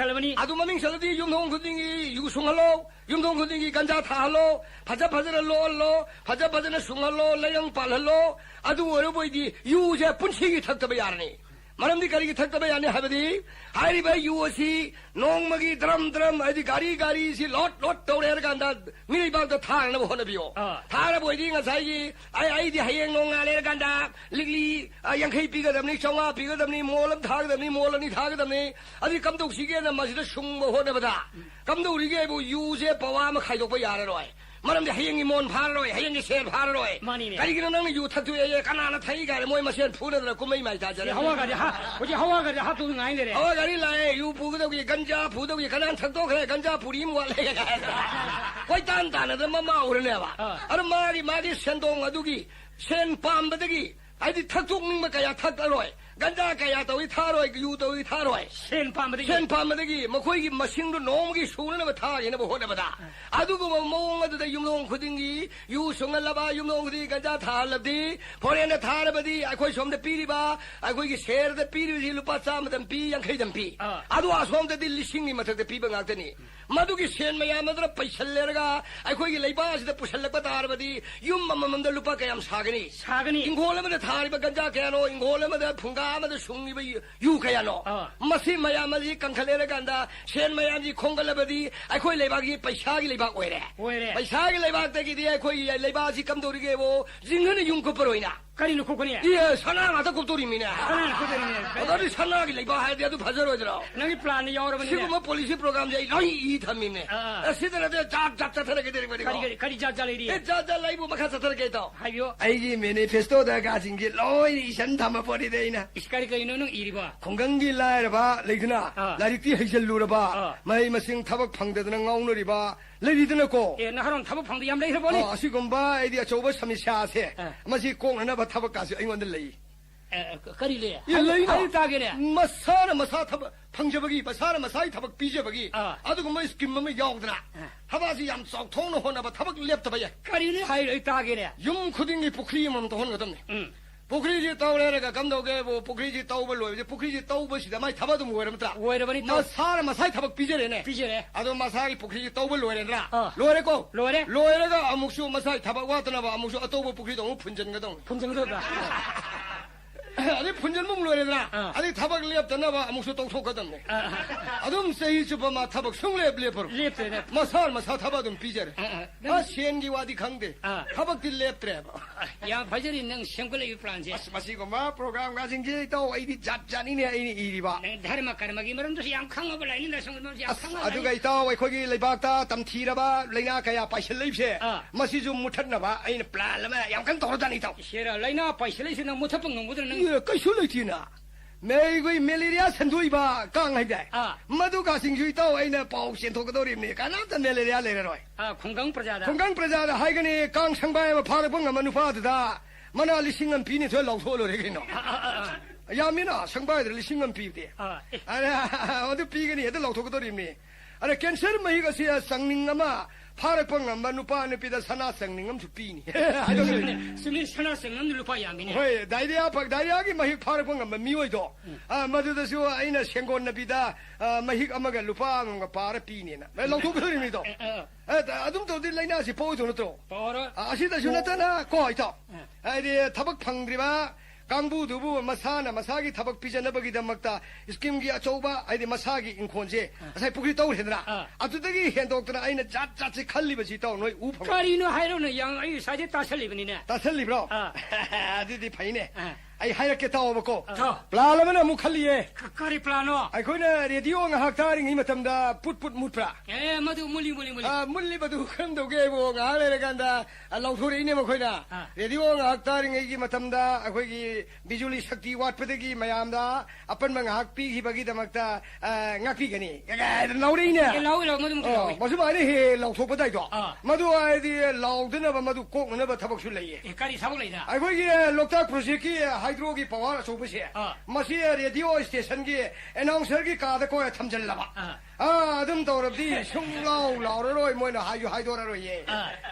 ꯑꯗꯨ ꯃꯃꯤꯡ ꯆꯠꯂꯗꯤ ꯌꯨꯝꯊꯣꯡ ꯈꯨꯗꯤꯡꯒꯤ ꯌꯨ ꯁꯨꯡꯍꯜꯂꯣ ꯌꯨꯝꯊꯣꯡ ꯈꯨꯗꯤꯡꯒꯤ ꯒꯟꯖꯥ ꯊꯥꯍꯜꯂꯣ ꯐꯖꯅ ꯂꯣꯜꯂꯣ ꯐꯖꯅ ꯁꯨꯡꯍꯜꯂꯣ ꯂꯩꯔꯪ ꯄꯥꯜꯍꯜꯂꯣ ꯑꯗꯨ ꯑꯣꯏꯔꯕꯣꯏꯗꯤ ꯌꯨꯁꯦ ꯄꯨꯟꯁꯤꯒꯤ ꯊꯛꯇꯕ ꯌꯥꯔꯅꯤ ꯃꯔꯝꯗꯤ ꯀꯔꯤꯒꯤ ꯊꯛꯇꯕ ꯌꯥꯅꯤ ꯍꯥꯏꯕꯗꯤ ꯍꯥꯏꯔꯤꯕ ꯌꯨ ꯑꯁꯤ ꯅꯣꯡꯃꯒꯤ ꯗ꯭ꯔꯝ ꯍꯥꯏꯗꯤ ꯒꯥꯔꯤꯁꯤ ꯂꯣꯠ ꯇꯧꯔꯦ ꯍꯥꯏꯔꯀꯥꯟꯗ ꯃꯤꯔꯩꯕꯥꯛꯇ ꯊꯥꯅꯕ ꯍꯣꯠꯅꯕꯤꯌꯣ ꯊꯥꯔꯕꯣꯏꯗꯤ ꯉꯁꯥꯏꯒꯤ ꯑꯩꯗꯤ ꯍꯌꯦꯡ ꯅꯣꯡꯉꯥꯜꯂꯦ ꯍꯥꯏꯔꯀꯥꯟꯗ ꯂꯤꯛꯂꯤ 50 ꯄꯤꯒꯗꯕꯅꯤ 500 ꯄꯤꯒꯗꯕꯅꯤ ꯃꯣꯜ ꯑꯃ ꯊꯥꯒꯗꯕꯅꯤ ꯃꯣꯜ 2 ꯊꯥꯒꯗꯕꯅꯤ ꯑꯗꯨ ꯀꯝꯗꯧꯁꯤꯒꯦꯅ ꯃꯁꯤꯗ ꯁꯨꯡꯕ ꯍꯣꯠꯅꯕꯗ ꯀꯝꯗꯧꯔꯤꯒꯦꯕꯨ ꯌꯨꯁꯦ ꯄꯋꯥ ꯑꯃ ꯈꯥꯏꯗꯣꯛꯄ ꯌꯥꯔꯔꯣꯏ ꯃꯔꯝꯗꯤ ꯍꯌꯦꯡꯒꯤ ꯃꯣꯟ ꯐꯥꯔꯔꯣꯏ ꯍꯌꯦꯡꯒꯤ ꯁꯦꯜ ꯐꯥꯔꯔꯣꯏ ꯀꯔꯤꯒꯤꯅꯣ ꯅꯪꯅ ꯌꯨ ꯊꯛꯇꯣꯛꯑꯦ ꯀꯅꯥꯅ ꯊꯛꯏ ꯀꯥꯏꯅ ꯃꯣꯏ ꯃꯁꯦꯟ ꯐꯨꯅꯗꯅ ꯀꯨꯝꯍꯩ ꯃꯥꯏ ꯇꯥꯖꯔꯦ ꯍꯋꯥꯒꯗꯤ ꯍꯥꯞꯇꯨ ꯉꯥꯏ ꯂꯩꯔꯦ ꯍꯋꯥ ꯒꯥꯔꯤ ꯂꯥꯛꯑꯦ ꯌꯨ ꯄꯨꯒꯗꯧꯒꯤ ꯒꯟꯖꯥ ꯄꯨꯗꯧꯒꯤ ꯀꯅꯥꯅ ꯊꯛꯇꯣꯛꯈ꯭ꯔꯦ ꯒꯟꯖꯥ ꯄꯨꯔꯤ ꯑꯃ ꯋꯥꯠꯂꯦ ꯀꯣꯏ ꯇꯥꯟꯅꯗꯅ ꯃꯃꯥ ꯎꯔꯅꯦꯕ ꯑꯗꯨ ꯃꯥꯒꯤ ꯁꯦꯟꯗꯣꯡ ꯑꯗꯨꯒꯤ ꯁꯦꯟ ꯄꯥꯝꯕꯗꯒꯤ ꯍꯥꯏꯗꯤ ꯊꯛꯇꯣꯛꯅꯤꯡꯕ ꯀꯌꯥ ꯊꯛꯑꯔꯣꯏ ꯒꯟꯖꯥ ꯀꯌꯥ ꯇꯧꯏ ꯊꯥꯔꯣꯏ ꯌꯨ ꯇꯧꯏ ꯊꯥꯔꯣꯏ ꯁꯦꯟ ꯄꯥꯝꯕꯗꯒꯤ ꯃꯈꯣꯏꯒꯤ ꯃꯁꯤꯡꯗꯨ ꯅꯣꯡꯃꯒꯤ ꯁꯨꯅꯅꯕ ꯊꯥꯒꯦꯅꯕ ꯍꯣꯠꯅꯕꯗ ꯑꯗꯨꯒꯨꯝꯕ ꯃꯑꯣꯡ ꯑꯗꯨꯗ ꯌꯨꯝꯊꯣꯡ ꯈꯨꯗꯤꯡꯒꯤ ꯌꯨ ꯁꯨꯡꯍꯜꯂꯕ ꯌꯨꯝꯊꯣꯡ ꯈꯨꯗꯤꯡꯒꯤ ꯒꯟꯖꯥ ꯊꯥꯍꯜꯂꯕꯗꯤ ꯐꯣꯔꯦꯟꯗ ꯊꯥꯔꯕꯗꯤ ꯑꯩꯈꯣꯏ ꯁꯣꯝꯗ ꯄꯤꯔꯤꯕ ꯑꯩꯈꯣꯏꯒꯤ ꯁꯦꯔꯗ ꯄꯤꯔꯤꯕꯁꯤ ꯂꯨꯄꯥ 100 ꯄꯤ 50 ꯄꯤ ꯑꯗꯨ ꯑꯁꯣꯝꯗꯗꯤ 1000ꯒꯤ ꯃꯊꯛꯇ ꯄꯤꯕ ꯉꯥꯛꯇꯅꯤ ꯃꯗꯨꯒꯤ ꯁꯦꯟ ꯃꯌꯥꯝ ꯑꯗꯨꯅ ꯄꯩꯁꯜꯂꯦꯔꯒ ꯑꯩꯈꯣꯏꯒꯤ ꯂꯩꯕꯥꯛ ꯑꯁꯤꯗ ꯄꯨꯁꯜꯂꯛꯄ ꯇꯥꯔꯕꯗꯤ ꯌꯨꯝ ꯑꯃꯃꯝꯗ ꯂꯨꯄꯥ ꯀꯌꯥꯝ ꯁꯥꯒꯅꯤ ꯏꯪꯈꯣꯜ ꯑꯃꯗ ꯊꯥꯔꯤꯕ ꯒꯟꯖꯥ ꯀꯌꯥꯅꯣ ꯏꯪꯈꯣꯜ ꯑꯃꯗ ꯐꯨꯡꯒꯥ ꯑꯃꯗ ꯁꯨꯡꯉꯤꯕ ꯌꯨ ꯀꯌꯥꯅꯣ ꯃꯁꯤ ꯃꯌꯥꯝ ꯑꯁꯤ ꯀꯟꯈꯠꯂꯦꯔꯀꯥꯟꯗ ꯁꯦꯟ ꯃꯌꯥꯝꯁꯤ ꯈꯣꯡꯒꯠꯂꯕꯗꯤ ꯑꯩꯈꯣꯏ ꯂꯩꯕꯥꯛꯀꯤ ꯄꯩꯁꯥꯒꯤ ꯂꯩꯕꯥꯛ ꯑꯣꯏꯔꯦ ꯄꯩꯁꯥꯒꯤ ꯂꯩꯕꯥꯛꯇꯒꯤꯗꯤ ꯑꯩꯈꯣꯏꯒꯤ ꯂꯩꯕꯥꯛ ꯑꯁꯤ ꯀꯝꯗꯧꯔꯤꯒꯦꯕꯣ ꯖꯤꯡꯍꯅ ꯌꯨꯝ ꯀꯨꯞꯄꯔꯣꯏꯅ ꯀꯔꯤꯅꯣ ꯀꯨꯞꯀꯅꯤ ꯁꯅꯥ ꯉꯥꯛꯇ ꯀꯨꯞꯇꯣꯔꯤꯃꯤꯅꯦ ꯑꯗꯨꯗꯤ ꯁꯅꯥꯒꯤ ꯂꯩꯕꯥꯛ ꯍꯥꯏꯔꯗꯤ ꯑꯗꯨ ꯐꯖꯔꯣꯏꯗ꯭ꯔꯣ ꯅꯪꯒꯤ ꯄ꯭ꯂꯥꯟ ꯌꯥꯎꯔꯕꯅꯤ ꯁꯤꯒꯨꯝꯕ ꯄꯣꯂꯤꯁꯤ ꯄ꯭ꯔꯣꯒ꯭ꯔꯥꯝꯁꯦ ꯑꯩ ꯂꯣꯏ ꯊꯝꯃꯤꯅꯦ ꯁꯤꯗ ꯅꯠꯇꯦ ꯖꯥꯠ ꯆꯠꯊꯔꯛꯀꯗꯧꯔꯤꯕꯅꯤ ꯀꯔꯤ ꯖꯥꯠ ꯂꯩꯔꯤ ꯖꯥꯠ ꯂꯩꯕꯨ ꯃꯈꯥ ꯆꯠꯊꯔꯛꯀꯦ ꯇꯧ ꯍꯥꯏꯕꯤꯌꯣ ꯑꯩꯒꯤ ꯃꯦꯅꯤꯐꯦꯁꯇꯣꯗ ꯀꯥꯁꯤꯡꯁꯤ ꯂꯣꯏꯅ ꯏꯁꯟ ꯊꯝꯕ ꯄꯣꯠꯅꯤꯗ ꯑꯩꯅ ꯀꯔꯤꯅꯣ ꯅꯪ ꯏꯔꯤꯕ ꯈꯨꯡꯒꯪꯒꯤ ꯂꯥꯏꯔꯕ ꯂꯩꯗꯅ ꯂꯥꯏꯔꯤꯛꯇꯤ ꯍꯩꯖꯜꯂꯨꯔꯕ ꯃꯍꯩ ꯃꯁꯤꯡ ꯊꯕꯛ ꯐꯪꯗꯗꯅ ꯉꯥꯎꯅꯔꯤꯕ ꯂꯩꯔꯤꯗꯅꯀꯣ ꯅꯍꯥꯔꯣꯟ ꯊꯕꯛ ꯐꯪꯗ ꯌꯥꯝ ꯂꯩꯈ꯭ꯔꯕꯣꯅꯤ ꯑꯁꯤꯒꯨꯝꯕ ꯑꯩꯗꯤ ꯑꯆꯧꯕ ꯁꯃꯁ꯭ꯌꯥꯁꯦ ꯃꯁꯤ ꯀꯣꯛꯅꯅꯕ ꯊꯕꯛꯀꯥꯁꯦ ꯑꯩꯉꯣꯟꯗ ꯂꯩ ꯀꯔꯤ ꯂꯩ ꯂꯩ ꯇꯥꯒꯦꯅꯦ ꯃꯁꯥꯅ ꯃꯁꯥ ꯊꯕꯛ ꯐꯪꯖꯕꯒꯤ ꯃꯁꯥꯅ ꯃꯁꯥꯒꯤ ꯊꯕꯛ ꯄꯤꯖꯕꯒꯤ ꯑꯗꯨꯒꯨꯝꯕ ꯁ꯭ꯀꯤꯝ ꯑꯃ ꯌꯥꯎꯗꯅ ꯊꯕꯛꯁꯤ ꯌꯥꯝ ꯆꯥꯎꯊꯣꯛꯅ ꯍꯣꯠꯅꯕ ꯊꯕꯛ ꯂꯦꯞꯇꯕ ꯌꯥꯏ ꯀꯔꯤꯅꯦ ꯍꯥꯏꯔꯣ ꯑꯩ ꯇꯥꯒꯦꯅꯦ ꯌꯨꯝ ꯈꯨꯗꯤꯡꯒꯤ ꯄꯨꯈ꯭ꯔꯤ ꯑꯃꯃꯝ ꯇꯧꯍꯟꯒꯗꯕꯅꯤ ꯄꯨꯈ꯭ꯔꯤꯁꯤ ꯇꯧꯔꯦꯔꯒ ꯀꯝꯗꯧꯒꯦꯕꯨ ꯄꯨꯈ꯭ꯔꯤꯁꯤ ꯇꯧꯕ ꯂꯣꯏꯕꯁꯦ ꯄꯨꯈ꯭ꯔꯤꯁꯤ ꯇꯧꯕꯁꯤꯗ ꯃꯥꯏ ꯊꯕꯛ ꯑꯗꯨꯝ ꯑꯣꯏꯔꯕ ꯑꯣꯏꯔꯕꯅꯤ ꯃꯁꯥꯅ ꯃꯁꯥꯒꯤ ꯊꯕꯛ ꯄꯤꯖꯔꯦꯅꯦ ꯑꯗꯣ ꯃꯁꯥꯒꯤ ꯄꯨꯈ꯭ꯔꯤꯁꯤ ꯇꯧꯕ ꯂꯣꯏꯔꯦꯗꯅ ꯂꯣꯏꯔꯒ ꯑꯃꯨꯛꯁꯨ ꯃꯁꯥꯒꯤ ꯊꯕꯛ ꯋꯥꯠꯇꯅꯕ ꯑꯃꯨꯛꯁꯨ ꯑꯇꯣꯞꯄ ꯄꯨꯈ꯭ꯔꯤꯗꯣ ꯑꯃꯨꯛ ꯐꯨꯟꯖꯟꯒꯗꯧꯅꯤ ꯑꯗꯩ ꯐꯨꯟꯖꯟꯕ ꯑꯃꯨꯛ ꯂꯣꯏꯔꯦꯗꯅ ꯑꯗꯩ ꯊꯕꯛ ꯂꯦꯞꯇꯅꯕ ꯑꯃꯨꯛꯁꯨ ꯇꯧꯊꯣꯛꯀꯗꯕꯅꯤ ꯑꯗꯨꯝ ꯆꯍꯤ ꯆꯨꯞꯄ ꯃꯥ ꯊꯕꯛ ꯁꯨꯡꯂꯦꯞ ꯂꯦꯞꯄꯔꯣꯏ ꯃꯁꯥ ꯊꯕꯛ ꯑꯗꯨꯝ ꯄꯤꯖꯔꯦ ꯁꯦꯟꯒꯤ ꯋꯥꯗꯤ ꯈꯪꯗꯦ ꯊꯕꯛꯇꯤ ꯂꯦꯞꯇ꯭ꯔꯦꯕ ꯌꯥꯝ ꯐꯖꯔꯤ ꯅꯪ ꯁꯦꯝꯒꯠꯂꯛꯏꯕ ꯄ꯭ꯂꯥꯟꯁꯦ ꯃꯁꯤꯒꯨꯝꯕ ꯄ꯭ꯔꯣꯒ꯭ꯔꯥꯝꯒꯁꯤꯡꯁꯦ ꯏꯇꯥꯎ ꯑꯩꯗꯤ ꯖꯥꯠꯅꯤꯅꯦ ꯑꯩꯅ ꯏꯔꯤꯕ ꯙꯔꯃ ꯀꯔꯃꯒꯤ ꯃꯔꯝꯗꯁꯨ ꯌꯥꯝ ꯈꯪꯉꯕ ꯂꯥꯏꯅꯤꯡꯗ ꯑꯗꯨꯒ ꯏꯇꯥꯎ ꯑꯩꯈꯣꯏꯒꯤ ꯂꯩꯕꯥꯛꯇ ꯇꯝꯊꯤꯔꯕ ꯂꯩꯅꯥ ꯀꯌꯥ ꯄꯥꯏꯁꯤꯜꯂꯛꯏꯕꯁꯦ ꯃꯁꯤꯁꯨ ꯃꯨꯊꯠꯅꯕ ꯑꯩꯅ ꯄ꯭ꯂꯥꯟ ꯑꯃ ꯌꯥꯝ ꯀꯟꯅ ꯇꯧꯔꯖꯥꯠꯅꯤ ꯏꯇꯥꯎ ꯂꯩꯅꯥ ꯄꯥꯏꯁꯤꯜꯂꯛꯏꯁꯤ ꯅꯪ ꯃꯨꯊꯠꯄ ꯉꯝꯒꯗ꯭ꯔꯥ ꯅꯪ ꯀꯩꯁꯨ ꯂꯩꯇꯦꯅ ꯑꯩꯈꯣꯏ ꯃꯦꯂꯦꯔꯤꯌꯥ ꯁꯟꯗꯣꯛꯏꯕ ꯀꯥꯡ ꯍꯥꯏꯗꯥꯏ ꯃꯗꯨꯒꯁꯤꯡꯁꯨ ꯏꯇꯥꯎ ꯑꯩꯅ ꯄꯥꯎ ꯆꯦꯟꯊꯣꯛꯀꯗꯧꯔꯤꯕꯅꯤ ꯀꯅꯥꯝꯇ ꯃꯦꯂꯦꯔꯤꯌꯥ ꯂꯩꯔꯔꯣꯏ ꯈꯨꯡꯒꯪ ꯄ꯭ꯔꯖꯥꯗ ꯍꯥꯏꯒꯅꯤ ꯀꯥꯡ ꯁꯪꯕꯥꯏ ꯑꯃ ꯐꯥꯔꯛꯄ ꯉꯝꯕ ꯅꯨꯄꯥꯗꯨꯗ ꯃꯅꯥ 100 ꯄꯤꯅꯤ ꯊꯣꯏ ꯂꯥꯎꯊꯣꯛꯑ ꯂꯣꯏꯔꯦ ꯀꯩꯅꯣ ꯌꯥꯝꯃꯤꯅ ꯁꯪꯕꯥꯏꯗ 100 ꯄꯤꯕꯗꯤ ꯑꯗꯨ ꯄꯤꯒꯅꯤ ꯑꯗꯨ ꯂꯥꯎꯊꯣꯛꯀꯗꯧꯔꯤꯕꯅꯤ ꯑꯗ ꯀꯦꯟꯁꯔ ꯃꯍꯤꯛ ꯑꯁꯤ ꯆꯪꯅꯤꯡ ꯑꯃ ꯐꯥꯔꯛꯄ ꯉꯝꯕ ꯅꯨꯄꯥ ꯅꯨꯄꯤꯗ ꯁꯅꯥ ꯆꯪꯅꯤꯡ ꯑꯃꯁꯨ ꯄꯤꯅꯤ ꯁꯅꯥ ꯆꯪꯅꯝ ꯂꯨꯄꯥ ꯌꯥꯝꯃꯤꯅꯦ ꯍꯣꯏ ꯗꯥꯏꯔꯤꯌꯥꯒꯤ ꯃꯍꯤꯛ ꯐꯥꯔꯛꯄ ꯉꯝꯕ ꯃꯤꯑꯣꯏꯗꯣ ꯃꯗꯨꯗꯁꯨ ꯑꯩꯅ ꯁꯦꯡꯒꯣꯟꯅꯕꯤꯗ ꯃꯍꯤꯛ ꯑꯃꯒ ꯂꯨꯄꯥ ꯑꯃꯒ ꯄꯥꯔ ꯄꯤꯅꯦꯅ ꯂꯧꯊꯣꯛꯀꯗꯧꯔꯤꯕꯅꯤꯗꯣ ꯑꯗꯨꯝ ꯇꯧꯗꯤ ꯂꯩꯅꯥꯁꯤ ꯄꯣꯛꯑꯣꯏꯗꯣ ꯅꯠꯇ꯭ꯔꯣ ꯑꯁꯤꯗꯁꯨ ꯅꯠꯇꯅ ꯀꯣ ꯏꯇꯥꯎ ꯍꯥꯏꯗꯤ ꯊꯕꯛ ꯐꯪꯗ꯭ꯔꯤꯕ ꯀꯥꯡꯕꯨꯗꯨꯕꯨ ꯃꯁꯥꯅ ꯃꯁꯥꯒꯤ ꯊꯕꯛ ꯄꯤꯖꯅꯕꯒꯤꯗꯃꯛꯇ ꯁ꯭ꯀꯤꯝꯒꯤ ꯑꯆꯧꯕ ꯍꯥꯏꯗꯤ ꯃꯁꯥꯒꯤ ꯏꯪꯈꯣꯜꯁꯦ ꯉꯁꯥꯏ ꯄꯨꯈ꯭ꯔꯤ ꯇꯧꯔꯦꯗꯅ ꯑꯗꯨꯗꯒꯤ ꯍꯦꯟꯗꯣꯛꯇꯅ ꯑꯩꯅ ꯖꯥꯠꯁꯦ ꯈꯜꯂꯤꯕꯁꯤ ꯇꯧ ꯅꯣꯏ ꯎ ꯐꯪ ꯀꯔꯤꯅꯣ ꯍꯥꯏꯔꯣꯅꯦ ꯑꯩ ꯉꯁꯥꯏꯗꯤ ꯇꯥꯁꯜꯂꯤꯕꯅꯤꯅꯦ ꯇꯥꯁꯜꯂꯤꯕ꯭ꯔꯣ ꯑꯗꯨꯗꯤ ꯐꯩꯅꯦ ꯑꯩ ꯍꯥꯏꯔꯛꯀꯦ ꯇꯥꯎꯕꯀꯣ ꯄ꯭ꯂꯥꯟ ꯑꯃꯅ ꯑꯃꯨꯛ ꯈꯜꯂꯤꯌꯦ ꯀꯔꯤ ꯄ꯭ꯂꯥꯟꯅꯣ ꯑꯩꯈꯣꯏꯅ ꯔꯦꯗꯤꯑꯣ ꯉꯥꯏꯍꯥꯛ ꯇꯥꯔꯤꯉꯩ ꯃꯇꯝꯗ ꯄꯨꯠ ꯃꯨꯠꯄ꯭ꯔꯥ ꯃꯗꯨ ꯃꯨꯜꯂꯤꯕꯗꯨ ꯀꯔꯝꯗꯧꯒꯦꯕꯨ ꯉꯥꯏꯍꯥꯛ ꯂꯩꯔꯀꯥꯟꯗ ꯂꯧꯊꯣꯔꯛꯏꯅꯦ ꯃꯈꯣꯏꯅ ꯔꯦꯗꯤꯑꯣ ꯉꯥꯏꯍꯥꯛ ꯇꯥꯔꯤꯉꯩꯒꯤ ꯃꯇꯝꯗ ꯑꯩꯈꯣꯏꯒꯤ ꯕꯤꯖꯨꯂꯤ ꯁꯛꯇꯤ ꯋꯥꯠꯄꯗꯒꯤ ꯃꯌꯥꯝꯗ ꯑꯄꯟꯕ ꯉꯥꯏꯍꯥꯛ ꯄꯤꯈꯤꯕꯒꯤꯗꯃꯛꯇ ꯉꯥꯛꯄꯤꯒꯅꯤ ꯂꯧꯔꯛꯏꯅꯦ ꯃꯁꯨꯃꯥꯏꯅ ꯍꯦꯛ ꯂꯧꯊꯣꯛꯄꯗꯥꯏꯗꯣ ꯃꯗꯨ ꯍꯥꯏꯗꯤ ꯂꯥꯎꯗꯅꯕ ꯃꯗꯨ ꯀꯣꯛꯅꯅꯕ ꯊꯕꯛꯁꯨ ꯂꯩꯌꯦ ꯀꯔꯤ ꯊꯕꯛ ꯂꯩꯅ ꯑꯩꯈꯣꯏꯒꯤ ꯂꯣꯛꯇꯥꯛ ꯄ꯭ꯔꯣꯖꯦꯛꯀꯤ हाइड्रोगी पावर अचौबसे मसी रेडियो स्टेशन की एनाउंसर की काद को थमजल्लबा अदुम तौरबदी सुंगलाउ लाउररोय मोइना हायु हाइदोररोय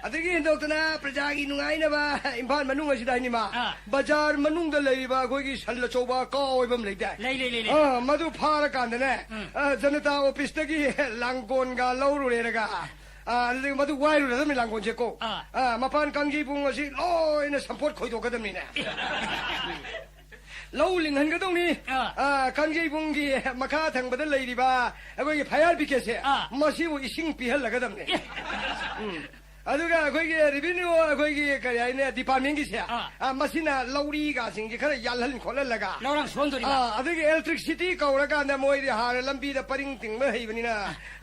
अदगी हिंदोतना प्रजा की नुगाइनबा इम्फाल मनुंग असिदाइनिमा बाजार मनुंग द लैबा अखोगी सल अचौबा काओइबम लैदा लै मधु फार कांदने जनता ऑफिस तगी लांगोन गा लौरुरेगा मधु वायरुरदम लांगोन को मपान कंगी बुंग असि लोइना संपोट खोइदोगदमनिने लौ लिंहनगदौनी कंगी बुंगी मखा थंगबद लैरिबा अखोगी फायर बिकेसे मसिबु इसिंग पिहलगदमने अदुगा अखोगी रेवेन्यू अखोगी करि हाइने डिपार्टमेंट गिसे मसिना लौरी गा सिंगी खरा यालहन खोललगा लौरंग सोंदोरिबा अदुगी इलेक्ट्रिसिटी कौरगांदा मोइदि हार लंबीदा परिंग तिंग हैबनिना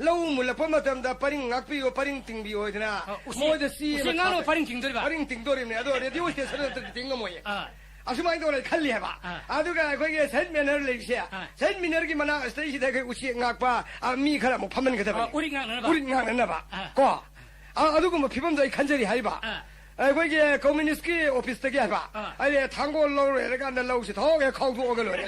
लौ मुलप मतमदा परिंग ngakpiyo परिंग तिंगबि होइदना मोइदा सी सिंगानो परिंग तिंगदोरिबने अदो रेडियो स्टेशन तिंग मोय असुमाइन तौर खल्ली है अदुगा अखोगी सेंट मैनर लेसे सेंट मैनर की मना स्टेसिदा के उसी ngakpa मी खरा मु फमनगदबा उरि ngakनबा को अदुगुम फिबम जै खंजरी हाइबा अखोगी कम्युनिस्ट की ऑफिस तगी हाइबा अरे थांगो लौरेरगांदा लौसे थोगे खाउथोग लोरे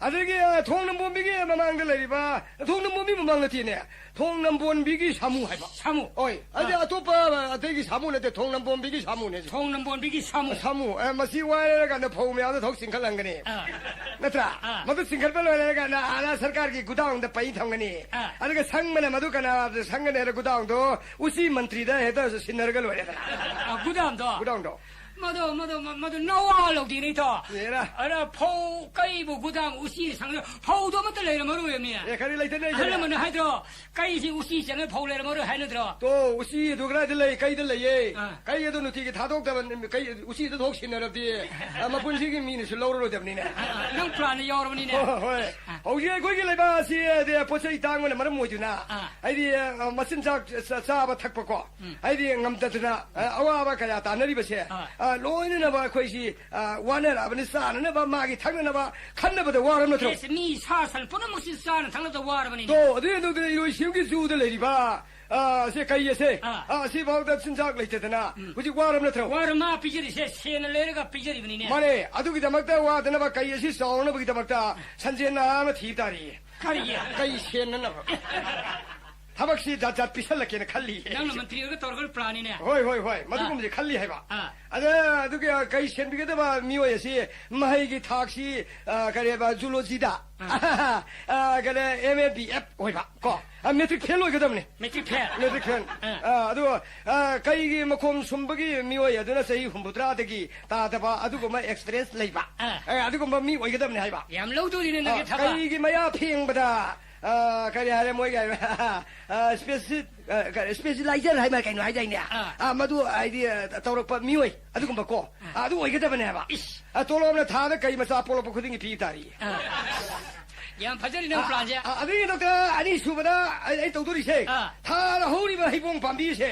अदगी थोंनम्बोंबिगी ममांग लैरिबा थोंनम्बोंबि ममांग थिने थोंनम्बोंबिगी सामु हाइबा सामु ओय अदे अतोपा अतगी सामु नते थोंनम्बोंबिगी सामुने थोंनम्बोंबिगी सामु मसी वायरगांदा फौम्यादा थोक सिंखलंगने नत्रा मदु सिंखलबा लोरेगांदा आला सरकार की गुदाउंदा पै थंगनी अदगे संगमने मदु कना संगने गुदाउंदो उसी मंत्री दा हेदा सिनरगा लोरेदा गुदाउंदो मधु नवा लौदिनी तो अरे फौ कई बु गुदाम उसी संग फौ दो मत ले मरु यमी ए खरी लेते नै हले मन हाइद्रो कई सी उसी संग फौ ले मरु हाइनद्रो तो उसी दुगरा दले कई दले ये कई यदो नुति के थादोक दबन कई उसी तो थोक सिनरबदी मपुनसी की मीन सु लौरो दबनी ने नंग प्लान यौरबनी ने होय हौजे कोई के लेबा सी दे पोचै तांग ने मरम मोजुना आइदि मसिन जाक साबा थकपको आइदि ngамतदना अवाबा कया तानरी बसे लोइननबा अखोइसी वानरबनि साननबा मागी थांननबा खन्नबदा वारम नथ्रो मी सासन पुनमुसि सान थांनबदा वारबनि तो अदु इरोइ सिउगी जुदा लेरिबा से कइयसे सि बाउदा सिनजाक लेतेदना हुजि वारम नथ्रो वारमा पिजरि से सेन लेरगा पिजरिबनि ने माने अदुगि दमक्ता वादनबा कइयसि साउनबगि दमक्ता संजेना आम थीतारी कइ सेननबा थबक्सी जात जात पिसलकेन खल्ली नंग मंत्रीगा तोरगल प्लानिने होय मदुगुमजे खल्ली हैबा अदुगे कई सेनबिगदबा मियोयसि महैगी थाक्सी करेबा जुलोजीदा करे एमएबीएफ होइबा को मेट्रिक फेल होइगदमने मेट्रिक फेल अदु कईगी मखोम सुंबगी मियोय अदुना सही हुंबुद्रादगी तादबा अदुगुमा एक्सपीरियंस लैबा अदुगुमा मी होइगदमने हैबा याम लौदुरिने नगे थबा कईगी मया फेंगबदा करी हारे मोय गाय स्पेशलाइजर हाय मा कइनो हाय जाइने मदु आइदि तौरप मियोय अदुगुम को अदु होइगदबने हैबा तोलोबने थादा कई मसा पोलोप खुदिंगी पी तारी याम फजरी न प्लान जे अदि नका अनि सुबदा ai तौदुरिसे थारा हौरिबा हिबोंग पाम्बीसे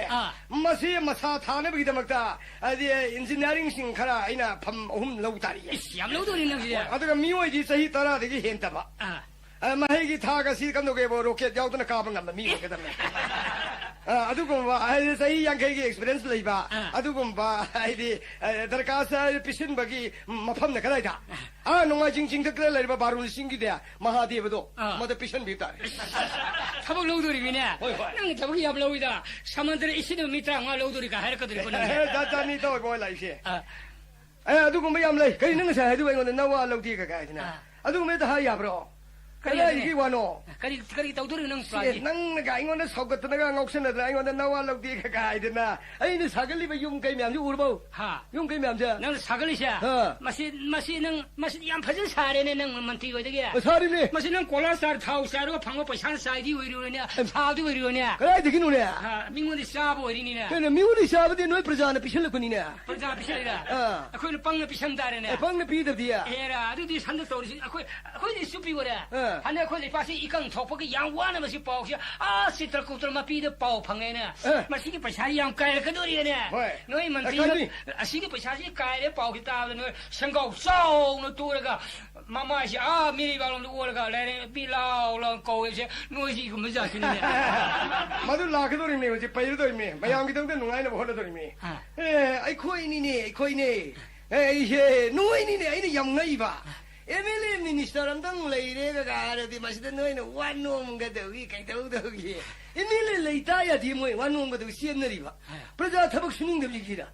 मसे मसा थाने बगिदमक्ता अदि इंजिनियरिंग सिंग खरा आइना फम अहुम लौ तारी याम लौदुरि नगि अदुगा मियोय दि सही तरा दगी हेंतबा महैगी थागा सी कमदोगेबो रॉकेट याउदना काबा ngam mi होगदमने अदुगुम्बा आइ सही यांखैगी एक्सपीरियंस लैबा अदुगुम्बा आइदि दरकासा पिसिनबगी मफम न खराइदा नोंगा जिंजिंग तक लैबा बारुल सिंगी दे महादेवदो मद पिसन बिता थबक लौदुरि बिने नंग थबक याब लौइदा समुद्र इसिन मित्रा मा लौदुरि का हारकदुरि कोन जाजानी तो बोय लाइसे अदुगुम्बा याम लै कै नंग सा हाइदु आइगोन नवा लौदि का गाइदना अदुगुम्बा ता याब्रो करी वानो करी तौदुरि नंग स्वागि नंग गाइगोन सौगतनगा ngौसनदना आइगोन नवा लौदि का गाइदना आइनि सागलिबा युम कै म्याम जु उरबौ युम कै म्याम जा नंग सागलिसे मसी याम फजन सारेने नंग मंत्री होइदगे सारिने मसी नंग कोला सार थाउ सारो फंगो पैसा साइदि होइरोने सादि होइरोने करै दिगिनुने मिंगोनि साब होइरिनिने केने मिंगोनि साबदि नोइ प्रजान पिसलकुनिने प्रजा पिसलैरा अखोइन पंग पिसन तारेने पंग पिदबदिया एरा अदुदि संद तौरिसि अखोइ सुपि वरे हाने खोले पासी इकंग थोपगे याम वाना मसी पाउसे चित्रकूट मपीद पाउ फंगेने मसीगी पैसा याम कायरकदोरिने नोइ मंत्री असीगी पैसा सि कायरे पाउ खिताब नो संगौ साउ न तोरगा मामासी मिरी बालों ओरगा लेने बिलाउ लं कोसे नोइसी गुमजासिने मदु लाखदोरिने होजे पैरदोरिमे मयाम गिदंग नुगाइना बहदोरिमे ए आइखोइनिने 에이 노인이네 아이는 영나이봐 에밀리 미니스터람당 레이레가 가르디 마시다 너희는 완놈가더기 가이더더기 에밀리 레이타야 디모이 완놈가더 시엔너리봐 프라자 타박 수능답지기라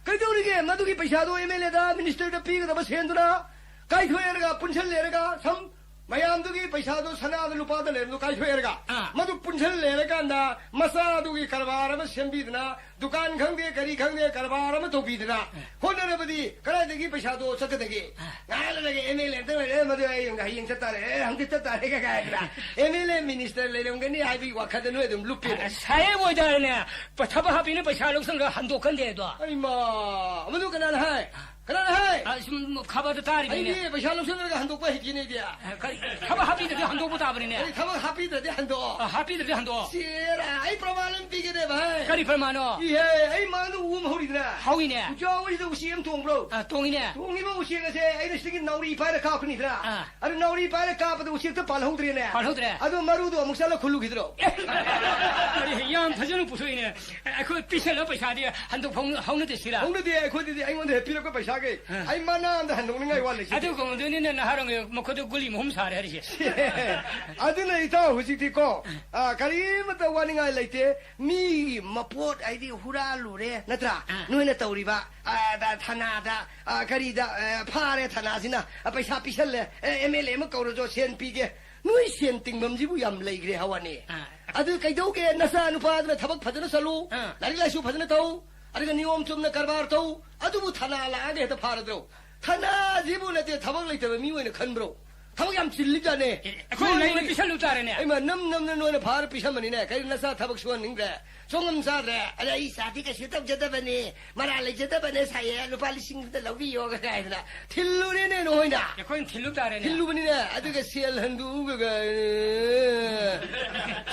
그저리게 마두기 पैसा도 에밀리다 미니스터다 피가다 세엔드나 가이토에르가 분철레르가 삼 mayamdugi paisado sanada lupada lerno kai thoerga madu punchal lerga anda masadugi karbar ma sembidna dukan khangde kari khangde karbar ma topidna honare badi karadegi paisado sakadegi ngalage emele de madu ayung ga ying chatare hangti chatare ga ga emele minister lerongani aibi wakadno edum lupi sae boidane pathaba habine paisa loksang ga hando kande do ai ma madu kana hai kana hai 좀 가봐도 다리 아니 paisa loksang ga hando pa hikine dia 가봐 합의도 한도 보다 버리네 가봐 합의도 한도 합의도 한도 시라 아이 프로마는 비게 돼 봐. 까리 프로마노 예 아이 마는 우음 허리드나 하위네 우저위도 우시엠 동브로 동이네 동이면 우시에가세 아이는 시긴 나우리 파이를 카프니드라 아니 나우리 파이를 카프도 우시에서 발호드리네 발호드래 아도 마루도 목살로 굴루기들어 아니 양 터전은 부서이네 그 비sel러 पैसा디 한도 홍는 데시라 홍는 데 코디디 아이원데 해피럽고 पैसा게 아이 만나한데 한동는 가 와래 아도 공도는 하랑 뭐 그도 굴리 몸사래 하지 아드나 이타 후식티고 아 가리부터 와닝아 레이테 미 마포트 아이디 후라루레 나트라 노이네 떠우리바 아다 타나다 아 가리다 파레 타나지나 पैसा 피셜레 에멜레 뭐 거로조 센 피게 노이 센 띵범지부 얌 레이그레 하와니 아드 가이도게 나사 누파드나 타박 파드나 살루 나리라슈 파드나 타우 아리가 니옴 좀나 카르바르 타우 아두부 타나 라게 더 파르드로 타나 지부레테 타박 레이테 미웨네 칸브로 타박 얌 질리자네 그걸 내가 비살로 따르네 아이마 넘넘는 노네 바르 피샤머니네 가리 나사 타박 수원닝데 종음사드레 아라 이 사티가 시답 제다바니 말알레 제다바네 사이에 루팔리 싱드 러비요가 가이드나 틸루네네 노이나 그건 틸루 따르네 틸루분이네 아두가 시엘한두 그가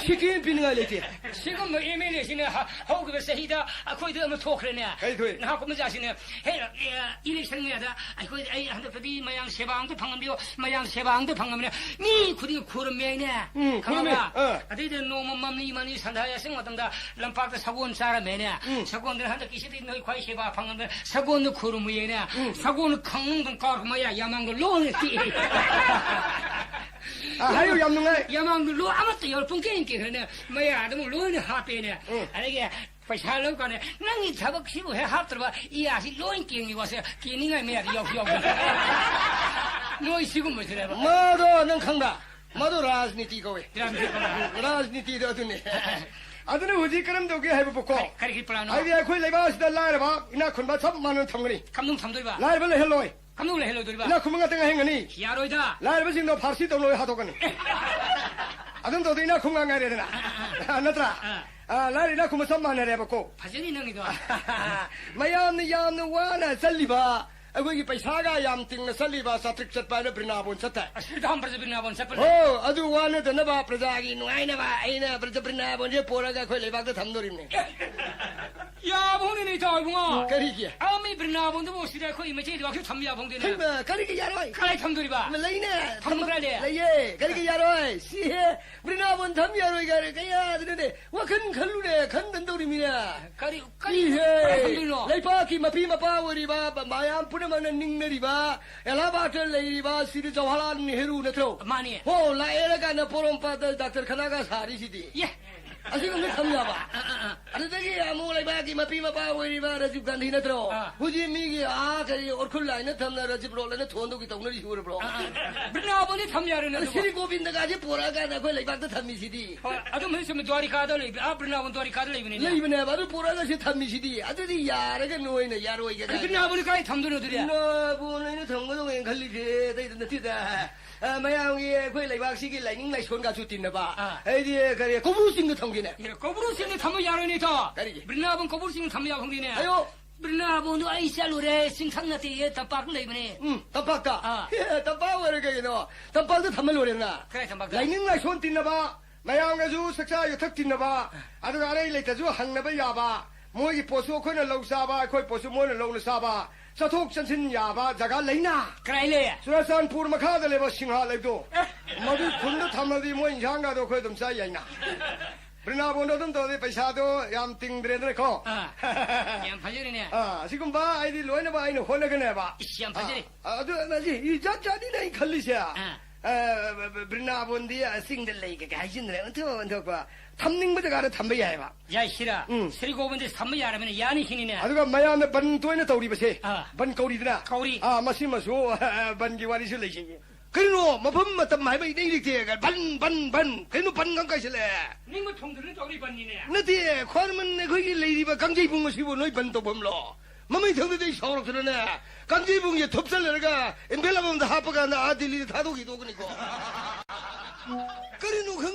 시킨 비능아 레티 지금 뭐 에메레시네 하우그 세히다 아코이드 뭐 토크레네 가이도이 나 하고 자시네 해 일렉션이다 아이고 아이 한도 비비 마양 세방도 방금비요 마양 세방도 방금이네 미 구디 구름매네 그러면 아디데 노모 맘니 마니 산다야 생마담다 람파크 사고온 사람이네 사고온들 한도 기시디 너희 과이 세바 방금들 사고온 구름매네 사고온 강릉 가르마야 야망도 로네티 아유 얌능아 야망도 로 아무것도 열풍 게임게 그러네 뭐야 아무 로네 하페네 아니게 पैसा कने नंगी सबक सिबु है हाथ रबा ई आसी लोइन किंगी वासे किनिंगा मे야 역 너 지금 뭐지래 봐 마도 능 칸다 마도 라즈니티 거에 라즈니티도 아두네 아두네 우지 그럼도 게 해보 보고 가리기 플라노 아이디야 코이 레바스다 라이바 이나 콘바 섭만은 탐거니 감동 탐도이바 라이벌 헬로이 감동을 헬로도이바 이나 구멍 같은 거 행거니 야로이다 라이벌 싱도 파르시 동로에 하도거니 아둔도 이나 구멍 가야 되나 나트라 아 라이나 구멍 섭만을 해보고 파전이 능이도 마야는 와나 살리바 अगोगी पैसा का याम तिंग सलीबा सत्रिक सत्पाने ब्रिनाबोन सत्ता दाम प्रजा ब्रिनाबोन सत्पल ओ अदु वाने त नबा प्रजागी नुआइना बा आइना प्रजा ब्रिनाबोन जे पोरागा खोइ लेबाक त थमदोरिने या बोनि नि ताइबुङा करी के आमी ब्रिनाबोन त बोसिदा खोइ मचे दिवा ख थमिया बोंदिने करी के यारोय कालाई थमदोरिबा लैने थमग्राले लैये करी के यारोय सिहे ब्रिनाबोन थम यारोय गरे कया दिने वखन खल्लुने खन्दन्दोरिमिना करी हे लैपाकी मपी मपा वरिबा मायाम पुनमन निंगनरिबा एलाबाटर लेरिबा सिरि जवाहरलाल नेहरू नथ्रो माने हो लाएरगा न पोरमपाद डाक्टर खनागा सारिसिदि ये असिगम थमयाबा अदगी अमोलाइबाकी मपी मपा वरिबा राजीव गांधी नथ्रो हुजि मिगी आ करी ओरखुल लाइन थमना राजीव रोलने थोंदोगी तौनरि हुर ब्रो ब्रिनाबोनि थमयारने श्री गोविंद गाजे पोरागा न खोइ लैबाक त थमिसिदि अदुम सम द्वारिकादा लैब आ ब्रिनाबोन द्वारिकादा लैबनि लैबने बारु पोरागा से थमिसिदि अदि यारगा नोइना यारोइगा ब्रिनाबोनि काई थमदनो दुरिया ब्रिनाबोनि थमगदो एं खल्लिजे दैद नथिदा मयामगी खोइ लैबाकसिगी लाइनिंग लाइसोनगा सुतिनबा एदि करी कोबुसिंग थमगिने कोबुसिंग थम यारोनि त ब्रिनाबोन कोबुसिंग थम या भंगिने आयो ब्रिनाबोन आई चालुरे सिंथंगति ये तपाक लैबने तपाकता तपा वरगैनो तपाक थमलोरेना काय तपाक लाइनिंग लाइसोन तिनबा मयामगजु सक्सा युथक तिनबा अदुगा अरै लेतजु हंगनबा याबा मोगी पोसु खोइना लौसाबा खोइ पोसु मोइना लौना साबा चथोक चनसिन याबा जगा लैना क्राइले सुरसानपुर मखादा लेबा सिंहा लैदो मदु खुंद थमदि मोइ इंजांगा दो खोइ दम चा याइना 브리나본도 좀 더 पैसा도 얌 띵드레드네 코. 얌 파저리네. 지금 봐 아이디 로이나 봐 아이는 홀레그네 봐. 얌 파저리. 나지 이 자자디네 칼리샤. 브리나본디야 싱들레이가 가진네 언터 봐. 탐닝부터 가라 탐배야 봐. 야 싫어. 세리고본데 삼매 야라면 야니 힘이네. 아두가 마야네 번토이나 떠우리버세. 번 거리드나. 거리. 마시마소 번기 와리실 레이시. 그리노 마범 마땀 마이바 이데이릭테가 반 그리노 반강까실래. 닝뭐 통들은 저리 번니네. 너티 과르면 거기 레이디바 강제입은 것이고 너희 번도 범로. 마음이 정도돼 서로 그러네. 강제입은 톱살내가 엠벨라범다 하빠가 나 아들이 다독이 도그니고. 그리노